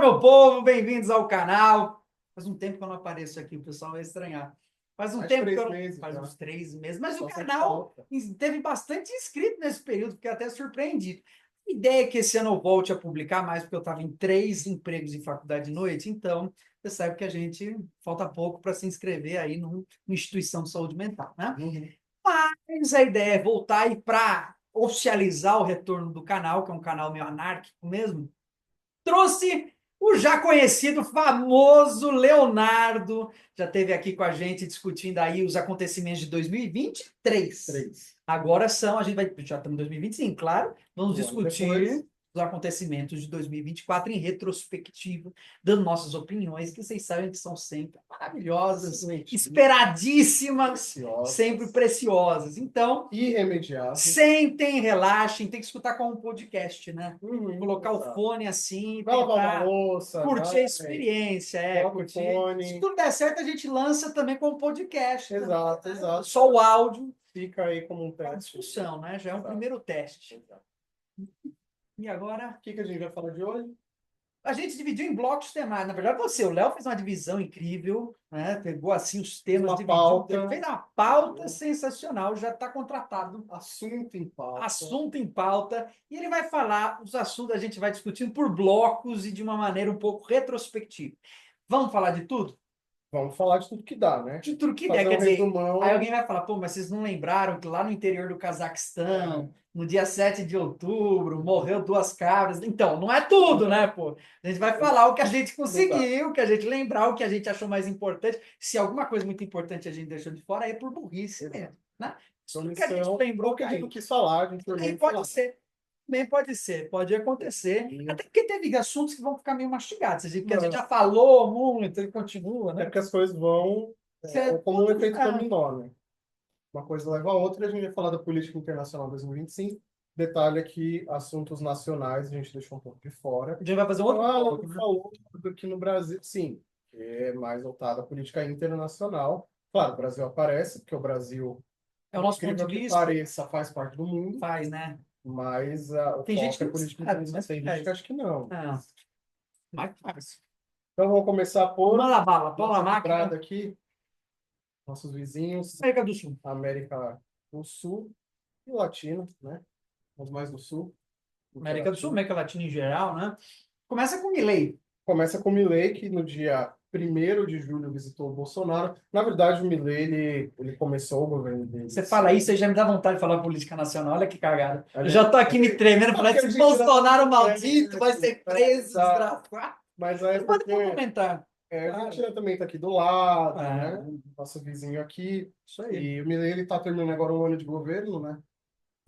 meu povo, bem-vindos ao canal. Faz um tempo que eu não apareço aqui, o pessoal vai estranhar. Faz um tempo que eu não... Faz uns 3 meses, mas o canal teve bastante inscrito nesse período, fiquei até surpreendido. A ideia é que esse ano eu volte a publicar mais, porque eu estava em 3 empregos em faculdade de noite, então você sabe que a gente falta pouco para se inscrever aí numa instituição de saúde mental, né? Mas a ideia é voltar e para oficializar o retorno do canal, que é um canal meio anárquico mesmo, trouxe o já conhecido, famoso Leonardo, já esteve aqui com a gente discutindo aí os acontecimentos de 2023. Agora a gente vai, já estamos em 2025, claro, vamos discutir os acontecimentos de 2024 em retrospectiva, dando nossas opiniões, que vocês sabem que são sempre maravilhosas, esperadíssimas, sempre preciosas. Então, irremediável. sentem, relaxem, tem que escutar como um podcast, né? Colocar o fone assim, vai lavar uma tentar louça, curtir a experiência, curtir. Fone. Se tudo der certo, a gente lança também como podcast. Exato, né? exato. Só o áudio. Fica aí como um teste. Discussão, né? Já é um primeiro teste. Exato. E agora? O que a gente vai falar de hoje? A gente dividiu em blocos temáticos. Na verdade, o Léo fez uma divisão incrível, né? Pegou assim os temas, pauta. Fez uma pauta sensacional, já está contratado. Assunto em pauta. Assunto em pauta. E ele vai falar os assuntos, a gente vai discutindo por blocos e de uma maneira um pouco retrospectiva. Vamos falar de tudo? Vamos falar de tudo que dá, né? De tudo que der, quer dizer, resumão. aí alguém vai falar, pô, mas vocês não lembraram que lá no interior do Cazaquistão, no dia 7 de outubro, morreu 2 cabras. Então, não é tudo, né, pô? A gente vai falar o que a gente conseguiu, o que a gente lembrar, o que a gente achou mais importante. Se alguma coisa muito importante a gente deixou de fora, aí é por burrice mesmo, né? Tudo que a gente lembrou que a gente não quis falar, a gente aí pode ser. Bem, pode ser, pode acontecer. Até porque teve assuntos que vão ficar meio mastigados. Que a gente já falou muito e continua, né? É porque as coisas vão como um efeito dominó, né? Uma coisa leva a outra, e a gente vai falar da política internacional 2025. Detalhe aqui, assuntos nacionais a gente deixou um pouco de fora. A gente vai fazer um outro falou aqui no Brasil, sim, que é mais voltado à política internacional. Claro, o Brasil aparece, porque o Brasil, é o nosso ponto de vista, pareça, faz parte do mundo. Faz, né? Mas o tem gente que política internacional. Tem gente que acha que não. Mas faz. Então vamos começar por manda bala, bola máquina aqui. Nossos vizinhos. América do Sul. América do Sul e Latina, né? Os mais do Sul. América do Sul, América Latina em geral, né? Começa com Milei. Começa com Milei, que no dia 1º de julho visitou o Bolsonaro. Na verdade, o Milei, ele começou o governo dele. Você fala isso, aí já me dá vontade de falar política nacional. Olha que cagada. Eu já tô aqui me tremendo, falando que esse Bolsonaro maldito vai ser preso, desgraçado. Mas aí pode comentar. A Argentina também está aqui do lado, né? Nosso vizinho aqui. Isso aí. E o Milei está terminando agora um ano de governo, né?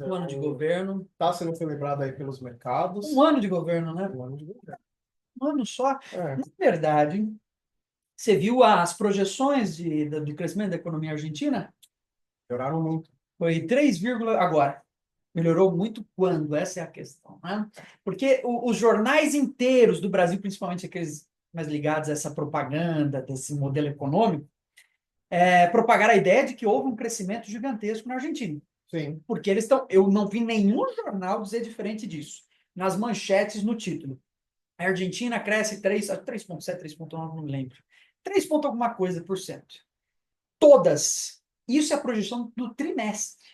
Um ano de governo. Está sendo celebrado aí pelos mercados. Um ano de governo, né? Um ano de governo. Um ano só. Na verdade, você viu as projeções do crescimento da economia argentina? Melhoraram muito. Foi 3, agora. Melhorou muito quando? Essa é a questão, né? Porque os jornais inteiros do Brasil, principalmente aqueles mais ligados a essa propaganda, desse modelo econômico, propagaram a ideia de que houve um crescimento gigantesco na Argentina. Sim. Porque eles estão... Eu não vi nenhum jornal dizer diferente disso. Nas manchetes, no título. A Argentina cresce 3,7, 3,9, não me lembro. 3 ponto alguma coisa por cento. Todas. Isso é a projeção do trimestre.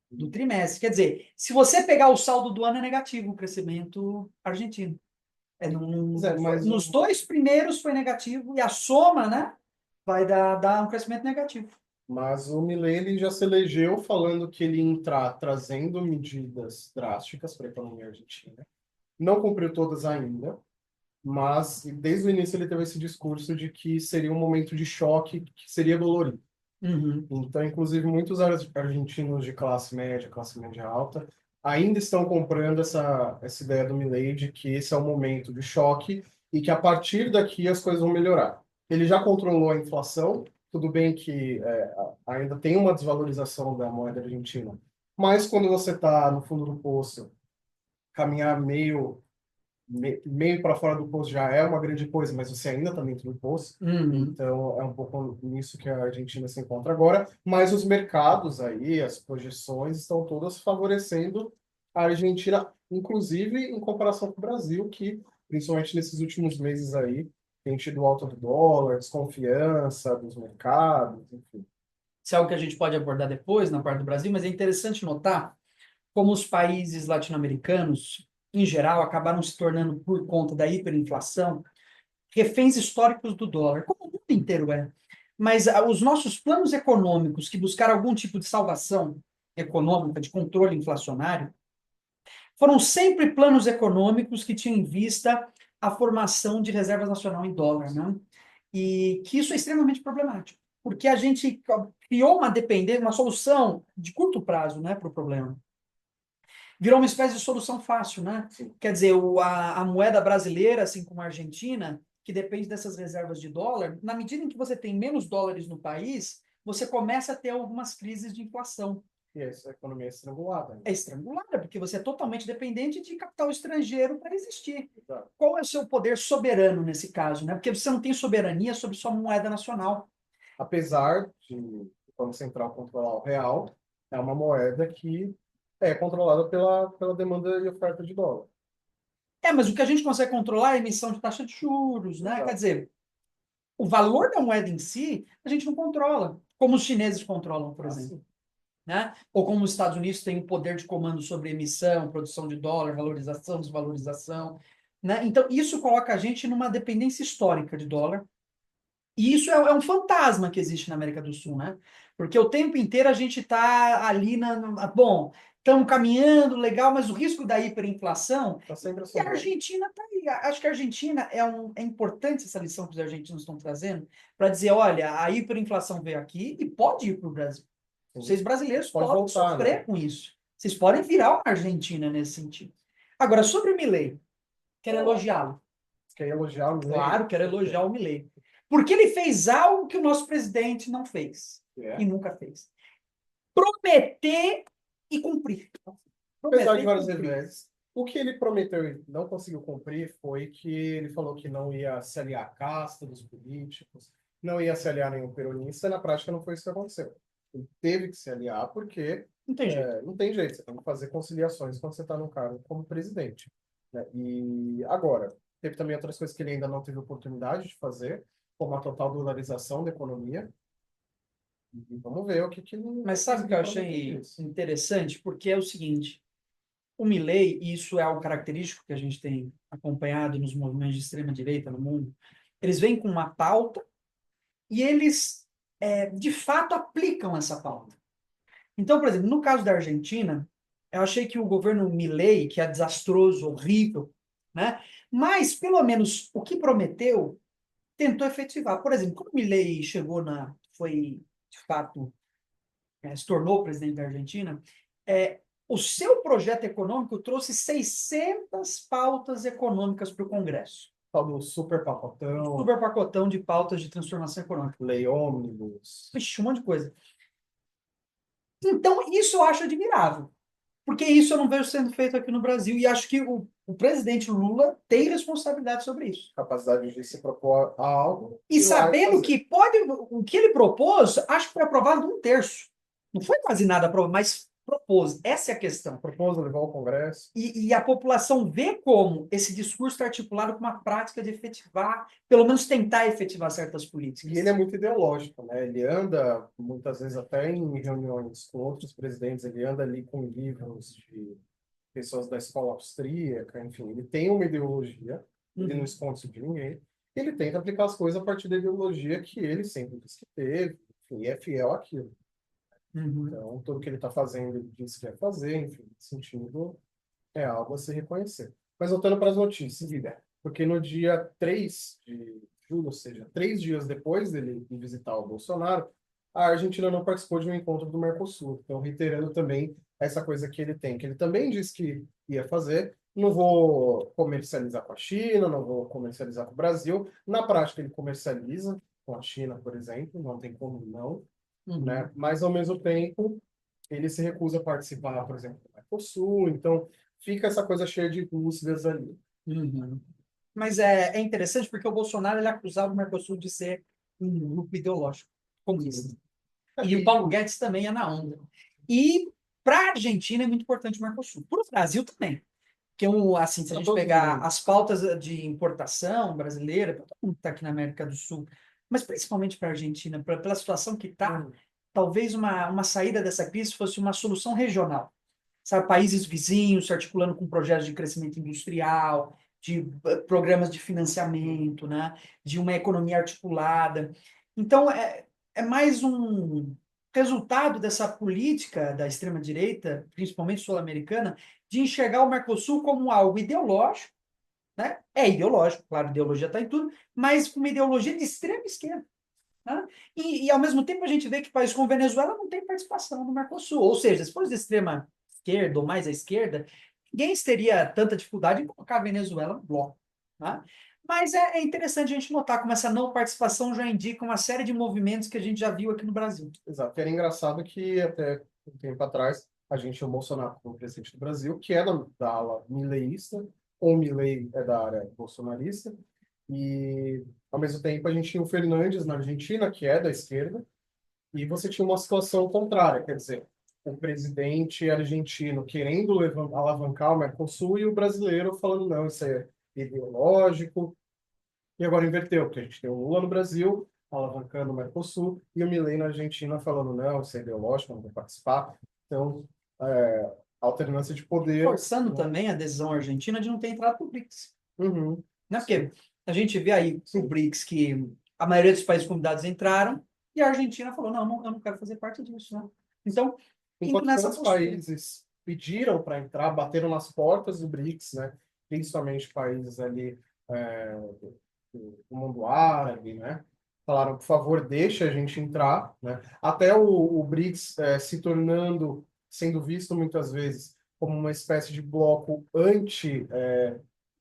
Do trimestre. Quer dizer, se você pegar o saldo do ano, é negativo o crescimento argentino. Nos 2 primeiros foi negativo, e a soma, né, vai dar um crescimento negativo. Mas o Milei ele já se elegeu falando que ele ia entrar trazendo medidas drásticas para a economia argentina. Não cumpriu todas ainda, mas desde o início ele teve esse discurso de que seria um momento de choque, que seria dolorido. Então, inclusive, muitos argentinos de classe média alta, ainda estão comprando essa ideia do Milei de que esse é o momento de choque e que a partir daqui as coisas vão melhorar. Ele já controlou a inflação, tudo bem que ainda tem uma desvalorização da moeda argentina, mas quando você está no fundo do poço, caminhar meio para fora do poço já é uma grande coisa, mas você ainda está dentro do poço. Então, é um pouco nisso que a Argentina se encontra agora. Mas os mercados aí, as projeções, estão todas favorecendo a Argentina, inclusive em comparação com o Brasil, que principalmente nesses últimos meses aí, tem tido alta do dólar, desconfiança dos mercados, enfim. Isso é algo que a gente pode abordar depois na parte do Brasil, mas é interessante notar como os países latino-americanos, em geral, acabaram se tornando, por conta da hiperinflação, reféns históricos do dólar, como o mundo inteiro é. Mas os nossos planos econômicos que buscaram algum tipo de salvação econômica, de controle inflacionário, foram sempre planos econômicos que tinham em vista a formação de reservas nacional em dólar, né? E que isso é extremamente problemático, porque a gente criou uma dependência, uma solução de curto prazo, né, para o problema. Virou uma espécie de solução fácil, né? Quer dizer, a moeda brasileira, assim como a Argentina, que depende dessas reservas de dólar, na medida em que você tem menos dólares no país, você começa a ter algumas crises de inflação. E essa economia é estrangulada. Né? É estrangulada, porque você é totalmente dependente de capital estrangeiro para existir. Exato. Qual é o seu poder soberano nesse caso, né? Porque você não tem soberania sobre sua moeda nacional. Apesar de o Banco Central controlar o real, é uma moeda que é controlada pela demanda e oferta de dólar. Mas o que a gente consegue controlar é a emissão de taxa de juros, né? Exato. Quer dizer, o valor da moeda em si, a gente não controla, como os chineses controlam, por exemplo. Né? Ou como os Estados Unidos têm o poder de comando sobre emissão, produção de dólar, valorização, desvalorização. Né? Então, isso coloca a gente numa dependência histórica de dólar. E isso é um fantasma que existe na América do Sul, né? Porque o tempo inteiro a gente está ali bom, estamos caminhando, legal, mas o risco da hiperinflação. Tá sempre E a Argentina está aí. Acho que a Argentina é importante essa lição que os argentinos estão trazendo, para dizer: olha, a hiperinflação veio aqui e pode ir para o Brasil. Vocês brasileiros podem voltar, sofrer, né, com isso. Vocês podem virar uma Argentina nesse sentido. Agora, sobre o Milei, quero elogiá-lo. Quer elogiar o Milei? Claro, quero elogiar o Milei. Porque ele fez algo que o nosso presidente não fez. E nunca fez. Prometer e cumprir. Apesar de várias vezes. O que ele prometeu e não conseguiu cumprir foi que ele falou que não ia se aliar à casta dos políticos, não ia se aliar a nenhum peronista, e na prática não foi isso que aconteceu. Ele teve que se aliar porque não tem jeito. Não tem jeito, você tem que fazer conciliações quando você está no cargo como presidente. Né? E agora, teve também outras coisas que ele ainda não teve oportunidade de fazer, como a total dolarização da economia. E vamos ver o que ele... Mas sabe o que eu achei interessante? Porque é o seguinte, o Milei, e isso é algo característico que a gente tem acompanhado nos movimentos de extrema-direita no mundo, eles vêm com uma pauta e eles, de fato, aplicam essa pauta. Então, por exemplo, no caso da Argentina, eu achei que o governo Milei, que é desastroso, horrível, né? Mas, pelo menos, o que prometeu, tentou efetivar. Por exemplo, quando o Milei foi, de fato, se tornou presidente da Argentina, o seu projeto econômico trouxe 600 pautas econômicas para o Congresso. Tal do super pacotão. Super pacotão de pautas de transformação econômica. Lei ônibus. Vixe, um monte de coisa. Então, isso eu acho admirável. Porque isso eu não vejo sendo feito aqui no Brasil. E acho que o presidente Lula tem responsabilidade sobre isso. Capacidade de se propor a algo. E sabendo que o que ele propôs, acho que foi aprovado um terço. Não foi quase nada aprovado, mas propôs. Essa é a questão. Propôs levar ao Congresso. E a população vê como esse discurso está articulado com uma prática de efetivar, pelo menos tentar efetivar certas políticas. E ele é muito ideológico, né? Ele anda, muitas vezes, até em reuniões com outros presidentes, ele anda ali com livros de pessoas da escola austríaca, enfim, ele tem uma ideologia, ele não esconde isso de ninguém, ele tenta aplicar as coisas a partir da ideologia que ele sempre disse que teve, enfim, é fiel àquilo. Então, tudo que ele está fazendo, ele diz que vai fazer, enfim, nesse sentido, é algo a se reconhecer. Mas voltando para as notícias, Guilherme, porque no dia 3 de julho, ou seja, 3 dias depois dele visitar o Bolsonaro, a Argentina não participou de um encontro do Mercosul. Então, reiterando também essa coisa que ele tem, que ele também disse que ia fazer, não vou comercializar com a China, não vou comercializar com o Brasil. Na prática, ele comercializa com a China, por exemplo, não tem como não. Né? Mas, ao mesmo tempo, ele se recusa a participar, por exemplo, do Mercosul. Então, fica essa coisa cheia de dúvidas ali. Mas é interessante porque o Bolsonaro ele acusava o Mercosul de ser um grupo ideológico comunista. E o Paulo Guedes também é na onda. E para a Argentina é muito importante o Mercosul. Para o Brasil também. que assim, se a gente pegar as pautas de importação brasileira, para todo mundo que está aqui na América do Sul, mas principalmente para a Argentina, pela situação que está, talvez uma saída dessa crise fosse uma solução regional. Sabe, países vizinhos se articulando com projetos de crescimento industrial, de programas de financiamento, né, de uma economia articulada. Então, é mais um resultado dessa política da extrema-direita, principalmente sul-americana, de enxergar o Mercosul como algo ideológico, né? É ideológico, claro, ideologia está em tudo, mas com uma ideologia de extrema esquerda. Né? Ao mesmo tempo, a gente vê que países como Venezuela não têm participação no Mercosul. Ou seja, se for de extrema esquerda ou mais à esquerda, ninguém teria tanta dificuldade em colocar a Venezuela no bloco. Né? Mas é interessante a gente notar como essa não participação já indica uma série de movimentos que a gente já viu aqui no Brasil. Exato. Era engraçado que até um tempo atrás a gente tinha o Bolsonaro como presidente do Brasil, que é da ala mileísta, ou Milei é da área bolsonarista, e ao mesmo tempo a gente tinha o Fernandes na Argentina, que é da esquerda, e você tinha uma situação contrária, quer dizer, o presidente argentino querendo alavancar o Mercosul e o brasileiro falando, não, isso é ideológico, e agora inverteu, porque a gente tem o Lula no Brasil, alavancando o Mercosul, e o Milei na Argentina falando, não, isso é ideológico, não vou participar. Então, alternância de poder. Forçando, né? também a decisão argentina de não ter entrado para o BRICS. Uhum. Né? Porque a gente vê aí para o BRICS que a maioria dos países convidados entraram e a Argentina falou, não, eu não quero fazer parte disso. Né? Então, Enquanto nessa tantos países pediram para entrar, bateram nas portas do BRICS, né? Principalmente países ali do mundo árabe, né? Falaram, por favor, deixa a gente entrar, né? Até o BRICS se tornando, sendo visto muitas vezes como uma espécie de bloco anti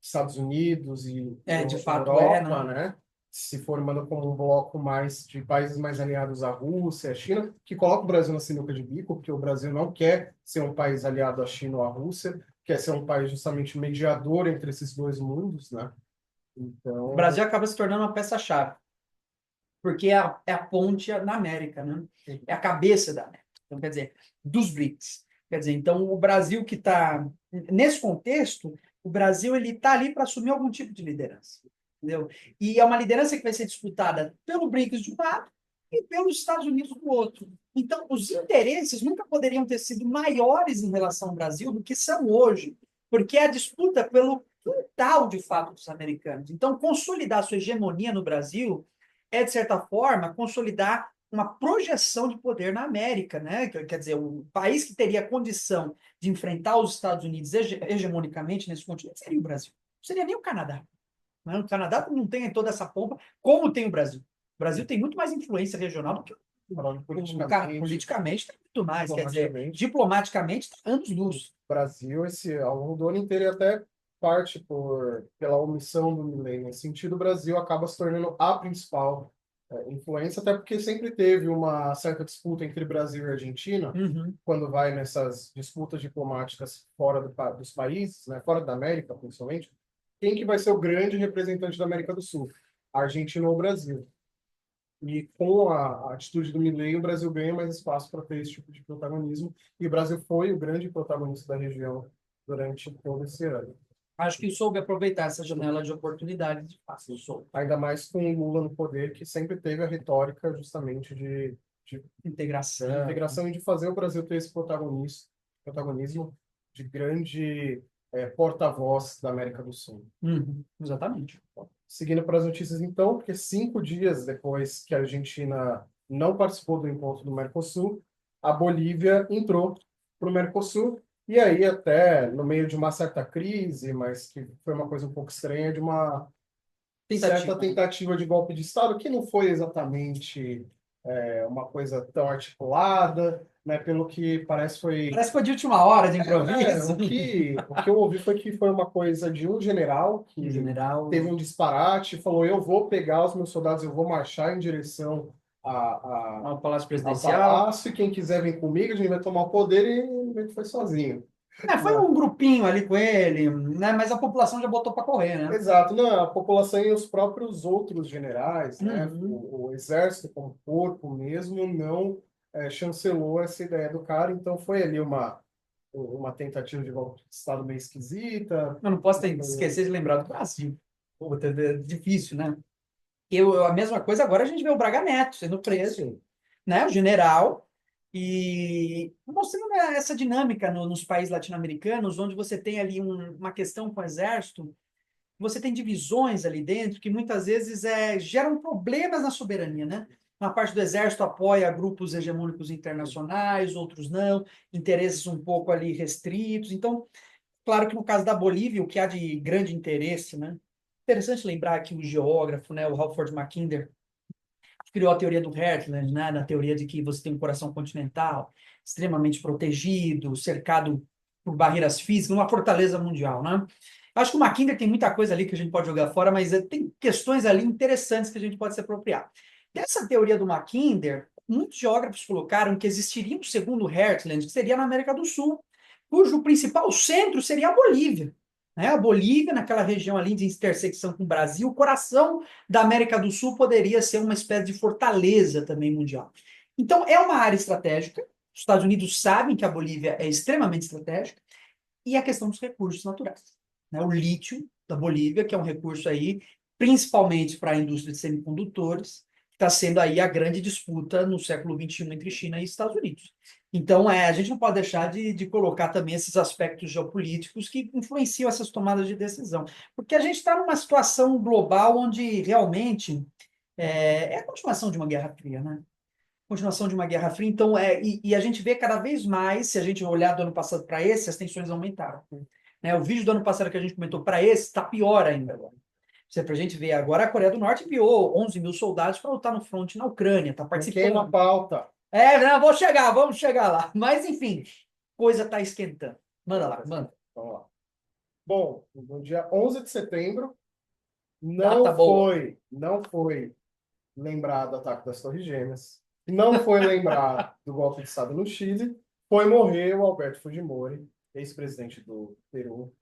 Estados Unidos e de fato Europa, né? né? Se formando como um bloco mais de países mais alinhados à Rússia, à China, que coloca o Brasil na sinuca de bico, porque o Brasil não quer ser um país aliado à China ou à Rússia, quer ser um país justamente mediador entre esses dois mundos, né? O Então, Brasil acaba se tornando uma peça-chave, porque é a ponte na América, né? É a cabeça da América. Então, quer dizer, dos BRICS. Quer dizer, então o Brasil que está nesse contexto, o Brasil ele está ali para assumir algum tipo de liderança, entendeu? E é uma liderança que vai ser disputada pelo BRICS de um lado e pelos Estados Unidos do outro. Então, os interesses nunca poderiam ter sido maiores em relação ao Brasil do que são hoje, porque é a disputa pelo quintal, de fato, dos americanos. Então, consolidar sua hegemonia no Brasil é, de certa forma, consolidar uma projeção de poder na América, né? Quer dizer, o país que teria condição de enfrentar os Estados Unidos hegemonicamente nesse continente seria o Brasil. Não seria nem o Canadá. Né? O Canadá não tem toda essa pompa como tem o Brasil. O Brasil tem muito mais influência regional do que politicamente tem muito mais. Quer dizer, diplomaticamente, anos-luz. O Brasil, ao longo do ano inteiro, e até parte pela omissão do Milei nesse sentido, o Brasil acaba se tornando a principal influência, até porque sempre teve uma certa disputa entre Brasil e Argentina, quando vai nessas disputas diplomáticas fora dos países, né, fora da América, principalmente, quem que vai ser o grande representante da América do Sul? A Argentina ou o Brasil? E com a atitude do Milei, o Brasil ganha mais espaço para ter esse tipo de protagonismo. E o Brasil foi o grande protagonista da região durante todo esse ano. Acho que soube aproveitar essa janela de oportunidade, de fato, soube. Ainda mais com o Lula no poder, que sempre teve a retórica justamente de integração e de fazer o Brasil ter esse protagonismo de grande porta-voz da América do Sul. Exatamente. Seguindo para as notícias, então, porque 5 dias depois que a Argentina não participou do encontro do Mercosul, a Bolívia entrou para o Mercosul, e aí até no meio de uma certa crise, mas que foi uma coisa um pouco estranha, de uma certa tentativa de golpe de Estado, que não foi exatamente uma coisa tão articulada, né? Pelo que parece foi... Parece que foi de última hora, de improviso. O que eu ouvi foi que foi uma coisa de um general que teve um disparate, falou, eu vou pegar os meus soldados, eu vou marchar em direção ao Palácio ao Presidencial. palácio, e quem quiser vir comigo, a gente vai tomar o poder, e ele foi sozinho. Foi um grupinho ali com ele, né? Mas a população já botou para correr, né? Exato, não, a população e os próprios outros generais, né? O exército como corpo mesmo não chancelou essa ideia do cara, então foi ali uma uma tentativa de golpe de Estado meio esquisita. Eu não posso esquecer de lembrar do Brasil. Puta, é difícil, né? A mesma coisa agora a gente vê o Braga Neto sendo preso, né? O general, e mostrando, né, essa dinâmica nos países latino-americanos, onde você tem ali uma questão com o exército, você tem divisões ali dentro que muitas vezes geram problemas na soberania, né? Uma parte do exército apoia grupos hegemônicos internacionais, outros não, interesses um pouco ali restritos. Então, claro que no caso da Bolívia, o que há de grande interesse, né? Interessante lembrar que o geógrafo, né, o Halford Mackinder, criou a teoria do Heartland, né, na teoria de que você tem um coração continental extremamente protegido, cercado por barreiras físicas, uma fortaleza mundial, né? Acho que o Mackinder tem muita coisa ali que a gente pode jogar fora, mas tem questões ali interessantes que a gente pode se apropriar. Dessa teoria do Mackinder, muitos geógrafos colocaram que existiria um segundo Heartland, que seria na América do Sul, cujo principal centro seria a Bolívia. Né? A Bolívia, naquela região ali de intersecção com o Brasil, o coração da América do Sul poderia ser uma espécie de fortaleza também mundial. Então, é uma área estratégica. Os Estados Unidos sabem que a Bolívia é extremamente estratégica. E a questão dos recursos naturais. Né? O lítio da Bolívia, que é um recurso aí, principalmente para a indústria de semicondutores, que está sendo aí a grande disputa no século XXI entre China e Estados Unidos. Então, a gente não pode deixar de colocar também esses aspectos geopolíticos que influenciam essas tomadas de decisão. Porque a gente está numa situação global onde realmente é a continuação de uma guerra fria, né? Continuação de uma guerra fria. Então, a gente vê cada vez mais, se a gente olhar do ano passado para esse, as tensões aumentaram. Né? O vídeo do ano passado que a gente comentou para esse está pior ainda agora. Para a gente ver, agora a Coreia do Norte enviou 11 mil soldados para lutar no fronte na Ucrânia, está participando. Queima a pauta. Não, vamos chegar lá. Mas, enfim, coisa está esquentando. Manda lá, manda. Vamos lá. Bom, no dia 11 de setembro, Data boa. não foi lembrado o ataque das Torres Gêmeas, não foi lembrado do golpe de Estado no Chile, foi morrer o Alberto Fujimori, ex-presidente do Peru,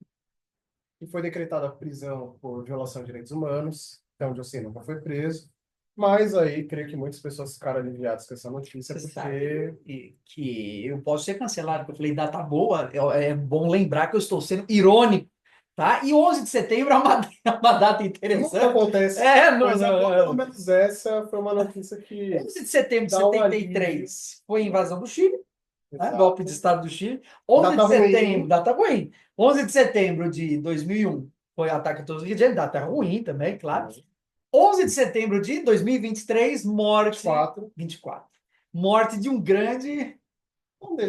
e foi decretada a prisão por violação de direitos humanos, então o sei, nunca foi preso, mas aí creio que muitas pessoas ficaram aliviadas com essa notícia, Você porque... sabe que eu posso ser cancelado, porque eu falei data boa, é bom lembrar que eu estou sendo irônico, tá? E 11 de setembro é uma, é uma data interessante. Nunca acontece. Mas pelo menos essa foi uma notícia que... 11 de setembro de dá um 73 foi a invasão do Chile, né? Golpe de Estado do Chile. 11 Data de setembro, ruim. data ruim. 11 de setembro de 2001 foi o ataque a Torres Gêmeas, data ruim também, claro. 11 de setembro de 2023, morte... 24. Morte de um grande...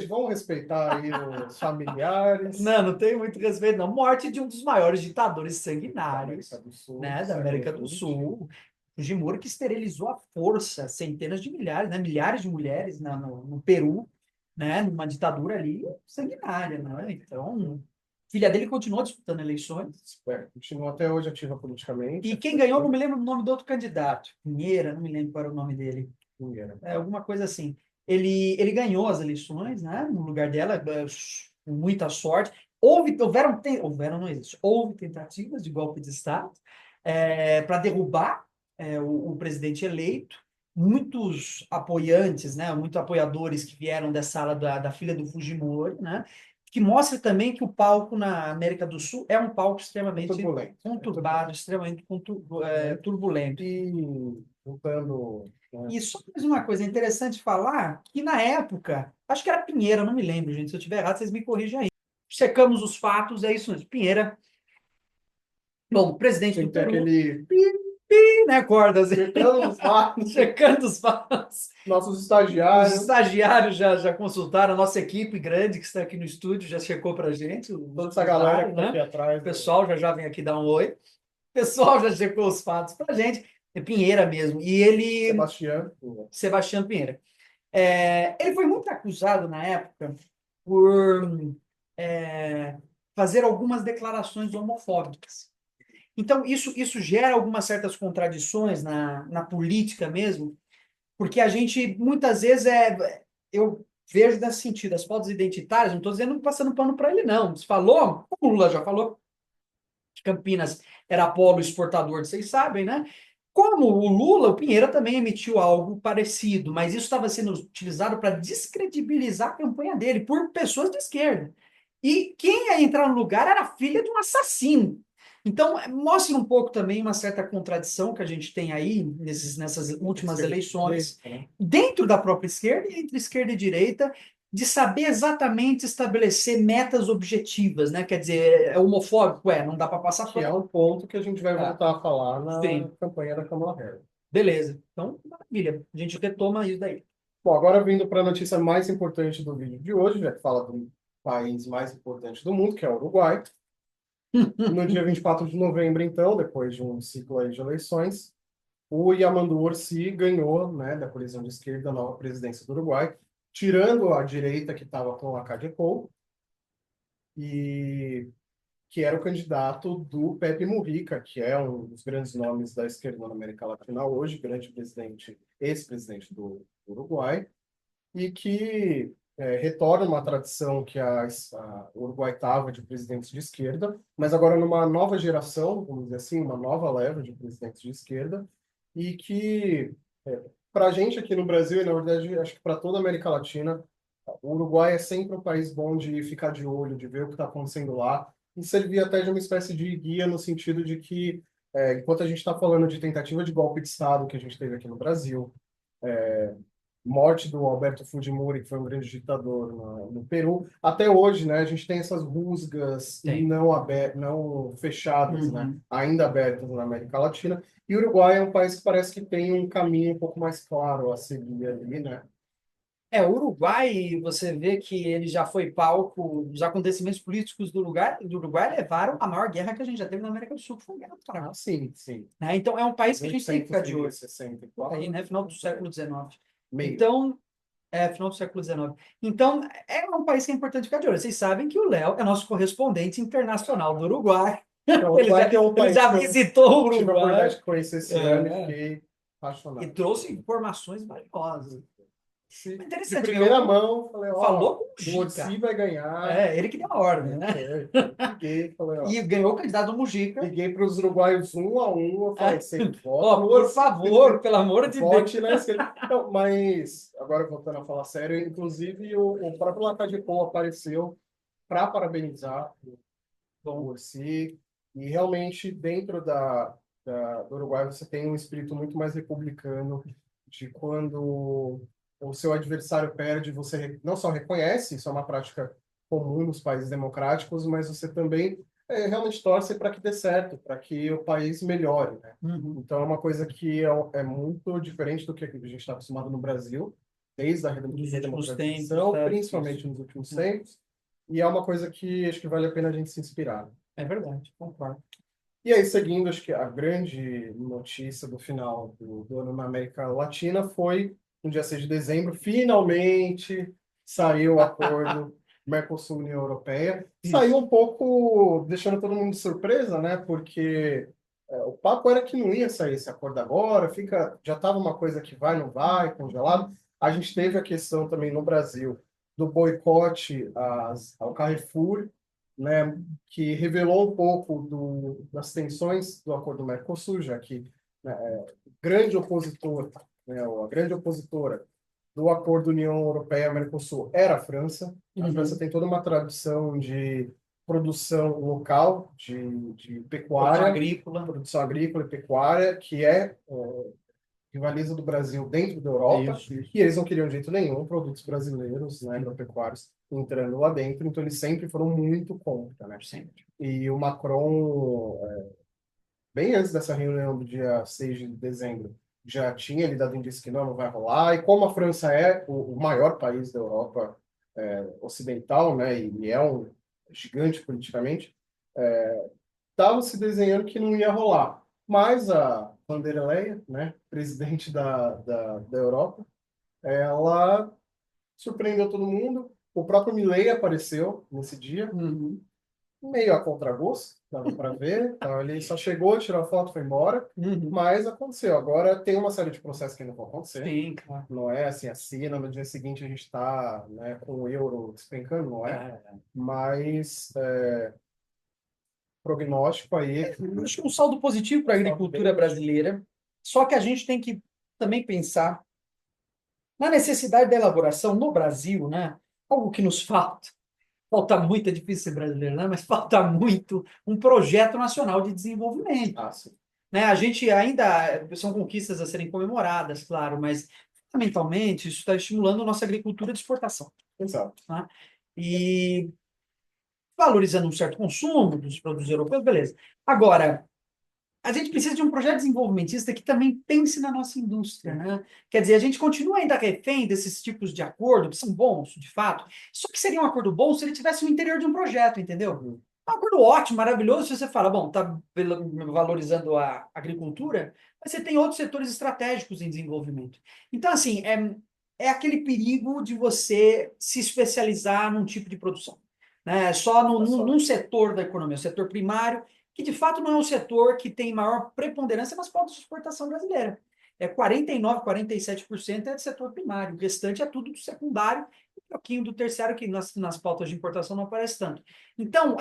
Vamos respeitar aí os familiares. Não tem muito respeito, não. Morte de um dos maiores ditadores sanguinários da América do Sul, né, da América do Sul. Fujimori que esterilizou à força centenas de milhares, né, milhares de mulheres no Peru, né, numa ditadura ali sanguinária. Né? Então, filha dele continuou disputando eleições. Continua até hoje ativa politicamente. E quem ganhou, não me lembro o nome do outro candidato. Pinheira, não me lembro qual era o nome dele. Pinheira. Alguma coisa assim. Ele ganhou as eleições, né, no lugar dela, com muita sorte. Houveram, não existe, houve tentativas de golpe de Estado para derrubar o presidente eleito. Muitos apoiantes, né, muitos apoiadores que vieram dessa ala da filha do Fujimori, né, que mostra também que o palco na América do Sul é um palco extremamente conturbado, extremamente turbulento. E voltando... E só mais uma coisa interessante falar, que na época, acho que era Pinheira, não me lembro, gente, se eu estiver errado, vocês me corrigem aí. Checamos os fatos, é isso mesmo, Pinheira. Bom, presidente do Peru. Aquele... né, cordas. Checando os fatos. Checando os fatos. Nossos estagiários. Os estagiários já consultaram, a nossa equipe grande que está aqui no estúdio já checou para a gente. Toda essa galera que está aqui atrás. O pessoal já vem aqui dar um oi. O pessoal já checou os fatos para a gente. É Pinheira mesmo. E ele... Sebastião Pinheira. Ele foi muito acusado na época por fazer algumas declarações homofóbicas. Então, isso gera algumas certas contradições na política mesmo, porque a gente, muitas vezes, eu vejo nesse sentido, as pautas identitárias, não estou dizendo passando pano para ele, não. Você falou, o Lula já falou, que Campinas era polo exportador, vocês sabem, né? Como o Lula, o Pinheira também emitiu algo parecido, mas isso estava sendo utilizado para descredibilizar a campanha dele por pessoas de esquerda. E quem ia entrar no lugar era a filha de um assassino. Então, mostra um pouco também uma certa contradição que a gente tem aí nessas últimas eleições, dentro da própria esquerda e entre esquerda e direita, de saber exatamente estabelecer metas objetivas, né? Quer dizer, é homofóbico? Não dá para passar Que é um ponto que a gente vai voltar a falar na Sim. campanha da Kamala Harris. Beleza. Então, maravilha. A gente retoma isso daí. Bom, agora vindo para a notícia mais importante do vídeo de hoje, já que fala do país mais importante do mundo, que é o Uruguai. No dia 24 de novembro, então, depois de um ciclo aí de eleições, o Yamandu Orsi ganhou, né, da coalizão de esquerda, a nova presidência do Uruguai, tirando a direita que estava com a Cádia Pou, e que era o candidato do Pepe Mujica, que é um dos grandes nomes da esquerda na América Latina hoje, grande presidente, ex-presidente do Uruguai, e que retorna uma tradição que o Uruguai estava de presidentes de esquerda, mas agora numa nova geração, vamos dizer assim, uma nova leva de presidentes de esquerda, e que, para a gente aqui no Brasil, e na verdade, acho que para toda a América Latina, o Uruguai é sempre um país bom de ficar de olho, de ver o que está acontecendo lá, e servir até de uma espécie de guia no sentido de que, enquanto a gente está falando de tentativa de golpe de Estado que a gente teve aqui no Brasil, morte do Alberto Fujimori, que foi um grande ditador no Peru. Até hoje, né, a gente tem essas rusgas não fechadas, né, ainda abertas na América Latina. E o Uruguai é um país que parece que tem um caminho um pouco mais claro a seguir ali, né? O Uruguai, você vê que ele já foi palco, os acontecimentos políticos do Uruguai levaram a maior guerra que a gente já teve na América do Sul, que foi a Guerra do Paraguai. Sim, sim. Né? Então, é um país que a gente tem que ficar de olho. 1964, Aí, né? Final do século XIX. meio. Então, final do século XIX. Então, é um país que é importante ficar de olho. Vocês sabem que o Léo é nosso correspondente internacional do Uruguai. Então, Ele já visitou o tive a oportunidade Uruguai de conhecer esse ano e fiquei apaixonado. e trouxe informações valiosas. De primeira mão, falei, falou com o o Orsi vai ganhar. ele que deu a ordem, né? Liguei, falei, E ganhou o candidato do Mujica. Liguei para os uruguaios 1 a 1, eu falei, você vota. Por favor, pelo amor de vote Deus. na esquerda. Não, mas, agora voltando a falar sério, inclusive o próprio Lacadipom apareceu para parabenizar o Orsi. E realmente, dentro do Uruguai, você tem um espírito muito mais republicano, de quando o seu adversário perde, você não só reconhece, isso é uma prática comum nos países democráticos, mas você também realmente torce para que dê certo, para que o país melhore, né? Então é uma coisa que é muito diferente do que a gente está acostumado no Brasil, desde a redemocratização, principalmente nos últimos tempos, e é uma coisa que acho que vale a pena a gente se inspirar. É verdade, concordo. E aí, seguindo, acho que a grande notícia do final do ano na América Latina foi, no dia 6 de dezembro, finalmente saiu o acordo Mercosul-União Europeia. Saiu um pouco deixando todo mundo de surpresa, né? Porque o papo era que não ia sair esse acordo agora, já estava uma coisa que vai, não vai, congelado. A gente teve a questão também no Brasil do boicote ao Carrefour, né, que revelou um pouco das tensões do acordo Mercosul, já que, né, grande opositor, né, a grande opositora do acordo União Europeia-Mercosul era a França. A França tem toda uma tradição de produção local, de pecuária, produção agrícola e pecuária, que rivaliza do Brasil dentro da Europa, e eles não queriam de jeito nenhum produtos brasileiros, né, agropecuários, entrando lá dentro, então eles sempre foram muito contra, né? Sempre. E o Macron, bem antes dessa reunião do dia 6 de dezembro, já tinha lhe dado indício que não vai rolar, e como a França é o maior país da Europa ocidental, né, e é um gigante politicamente, estava se desenhando que não ia rolar. Mas a van der Leyen, né, presidente da Europa, ela surpreendeu todo mundo. O próprio Milei apareceu nesse dia, meio a contragosto, dava para ver. Então, ele só chegou, tirou a foto, foi embora. Mas aconteceu. Agora tem uma série de processos que ainda vão acontecer. Sim, claro. Não é assim, assina, no dia seguinte a gente está, né, com o euro despencando, não é? Mas prognóstico aí. Acho um saldo positivo para a agricultura brasileira, só que a gente tem que também pensar na necessidade da elaboração no Brasil, né? Algo que nos falta falta muito, é difícil ser brasileiro, né? Mas falta muito um projeto nacional de desenvolvimento. Ah, sim. Né? A gente ainda, são conquistas a serem comemoradas, claro, mas fundamentalmente isso está estimulando a nossa agricultura de exportação. Exato. Tá? E valorizando um certo consumo dos produtos europeus, beleza. Agora, a gente precisa de um projeto desenvolvimentista que também pense na nossa indústria, né? Quer dizer, a gente continua ainda refém desses tipos de acordo, que são bons, de fato, só que seria um acordo bom se ele tivesse no interior de um projeto, entendeu? É um acordo ótimo, maravilhoso, se você fala, bom, está valorizando a agricultura, mas você tem outros setores estratégicos em desenvolvimento. Então, assim, é aquele perigo de você se especializar num tipo de produção, né? Só num setor da economia, o setor primário, que de fato não é o setor que tem maior preponderância nas pautas de exportação brasileira. 49, 47% é do setor primário, o restante é tudo do secundário, um pouquinho do terciário, que nas pautas de importação não aparece tanto. Então,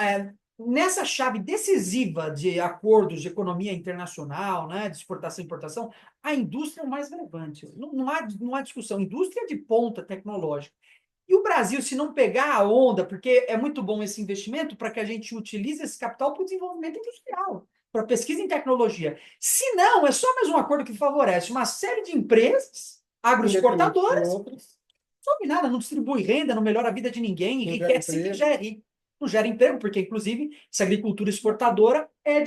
nessa chave decisiva de acordos de economia internacional, né, de exportação e importação, a indústria é o mais relevante. Não há discussão. Indústria de ponta tecnológica. E o Brasil, se não pegar a onda, porque é muito bom esse investimento para que a gente utilize esse capital para o desenvolvimento industrial, para pesquisa em tecnologia. Se não, é só mais um acordo que favorece uma série de empresas agroexportadoras, não sobe nada, não distribui renda, não melhora a vida de ninguém, enriquece quem gera rico. Não gera emprego, porque, inclusive, essa agricultura exportadora é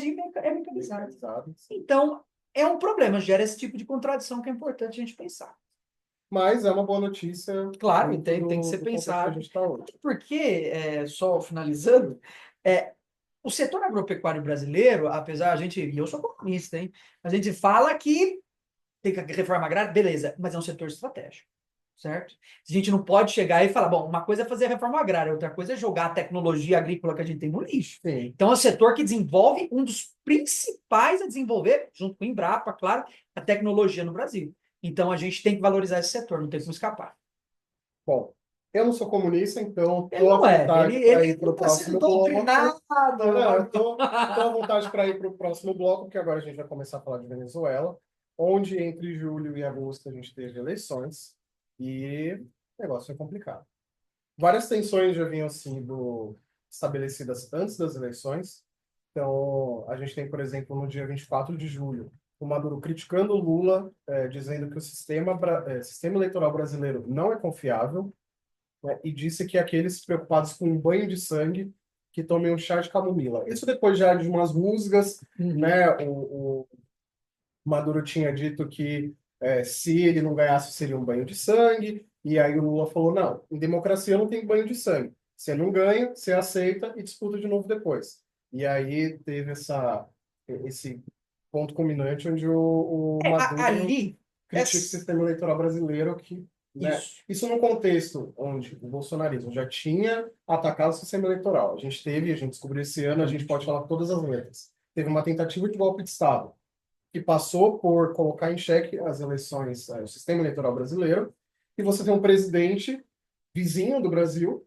mecanizada. Então, é um problema, gera esse tipo de contradição que é importante a gente pensar. Mas é uma boa notícia. Claro, tem que ser pensado. Porque, só finalizando, o setor agropecuário brasileiro, apesar, e eu sou economista, hein? A gente fala que tem que reforma agrária, beleza, mas é um setor estratégico, certo? A gente não pode chegar e falar, bom, uma coisa é fazer a reforma agrária, outra coisa é jogar a tecnologia agrícola que a gente tem no lixo. Sim. Então, é um setor que desenvolve, um dos principais a desenvolver, junto com o Embrapa, claro, a tecnologia no Brasil. Então, a gente tem que valorizar esse setor, não tem como escapar. Bom, eu não sou comunista, então estou à vontade para ir para o próximo bloco. Estou à vontade para ir para o próximo bloco, porque agora a gente vai começar a falar de Venezuela, onde entre julho e agosto a gente teve eleições e o negócio foi complicado. Várias tensões já vinham sido estabelecidas antes das eleições. Então, a gente tem, por exemplo, no dia 24 de julho, o Maduro criticando o Lula, dizendo que o sistema eleitoral brasileiro não é confiável, né, e disse que aqueles preocupados com um banho de sangue que tomem um chá de camomila. Isso depois já de umas rusgas, né? O Maduro tinha dito que se ele não ganhasse seria um banho de sangue, e aí o Lula falou, não, em democracia não tem banho de sangue. Você não ganha, você aceita e disputa de novo depois. E aí teve esse ponto culminante onde o Maduro critica o sistema eleitoral brasileiro que, né, isso num contexto onde o bolsonarismo já tinha atacado o sistema eleitoral. A gente descobriu esse ano, a gente pode falar todas as letras. Teve uma tentativa de golpe de Estado que passou por colocar em xeque as eleições, o sistema eleitoral brasileiro, e você tem um presidente vizinho do Brasil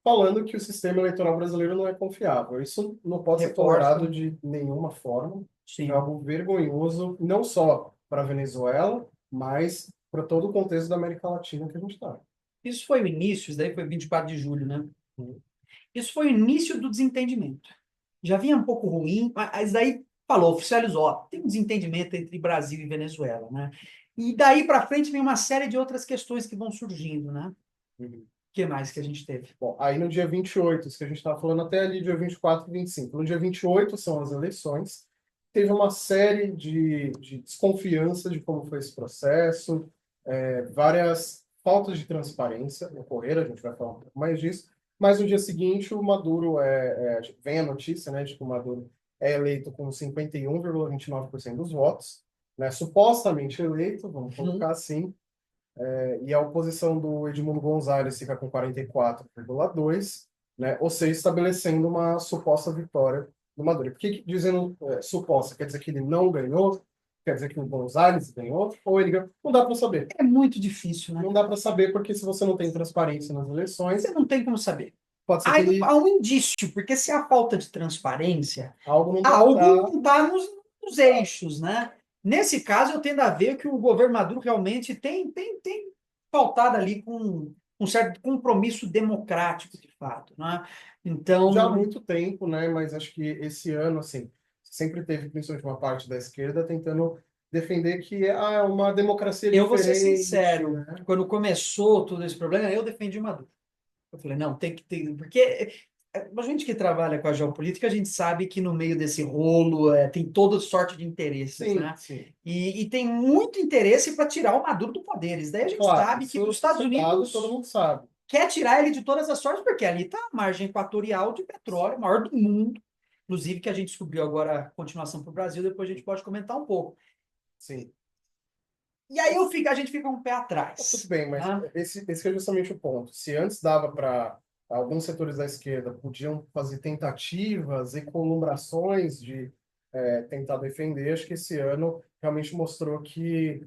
falando que o sistema eleitoral brasileiro não é confiável. Isso não pode ser tolerado de nenhuma forma. Sim. É algo vergonhoso, não só para a Venezuela, mas para todo o contexto da América Latina que a gente está. Isso foi o início, isso daí foi 24 de julho, né? Isso foi o início do desentendimento. Já vinha um pouco ruim, mas daí falou, oficializou, ó, tem um desentendimento entre Brasil e Venezuela, né? E daí para frente vem uma série de outras questões que vão surgindo, né? O que mais que a gente teve? Bom, aí no dia 28, isso que a gente estava falando até ali, dia 24 e 25. No dia 28 são as eleições. Teve uma série de desconfiança de como foi esse processo, várias faltas de transparência ocorreram, a gente vai falar um pouco mais disso. Mas no dia seguinte, o Maduro vem a notícia, né, de que o Maduro é eleito com 51,29% dos votos, né, supostamente eleito, vamos colocar assim, e a oposição do Edmundo Gonzalez fica com 44,2%, né, ou seja, estabelecendo uma suposta vitória do Maduro. Por que dizendo suposta? Quer dizer que ele não ganhou? Quer dizer que o Gonzalez ganhou? Ou ele ganhou? Não dá para saber. É muito difícil, né? Não dá para saber, porque se você não tem transparência nas eleições... Você não tem como saber. Pode ser que ele... Há um indício, porque se há falta de transparência, algo não está nos eixos, né? Nesse caso, eu tendo a ver que o governo Maduro realmente tem faltado ali com um certo compromisso democrático, de fato, né? Já há Então, muito tempo, né? Mas acho que esse ano, assim, sempre teve, principalmente uma parte da esquerda, tentando defender que é uma democracia eu vou ser diferente, sincero, né? quando começou todo esse problema, eu defendi Maduro. Eu falei, não, tem que ter, porque a gente que trabalha com a geopolítica, a gente sabe que no meio desse rolo tem toda sorte de interesses, Sim, né? sim. E tem muito interesse para tirar o Maduro do poder. Isso daí a gente Claro, sabe que os Estados isso é dado, todo Unidos mundo sabe. quer tirar ele de todas as sortes, porque ali está a margem equatorial de petróleo, maior do mundo, inclusive que a gente descobriu agora a continuação para o Brasil, depois a gente pode comentar um pouco. Sim. E aí a gente fica um pé Tudo atrás, bem, mas né? esse é justamente o ponto. Se antes dava para alguns setores da esquerda podiam fazer tentativas e columbrações de tentar defender, acho que esse ano realmente mostrou que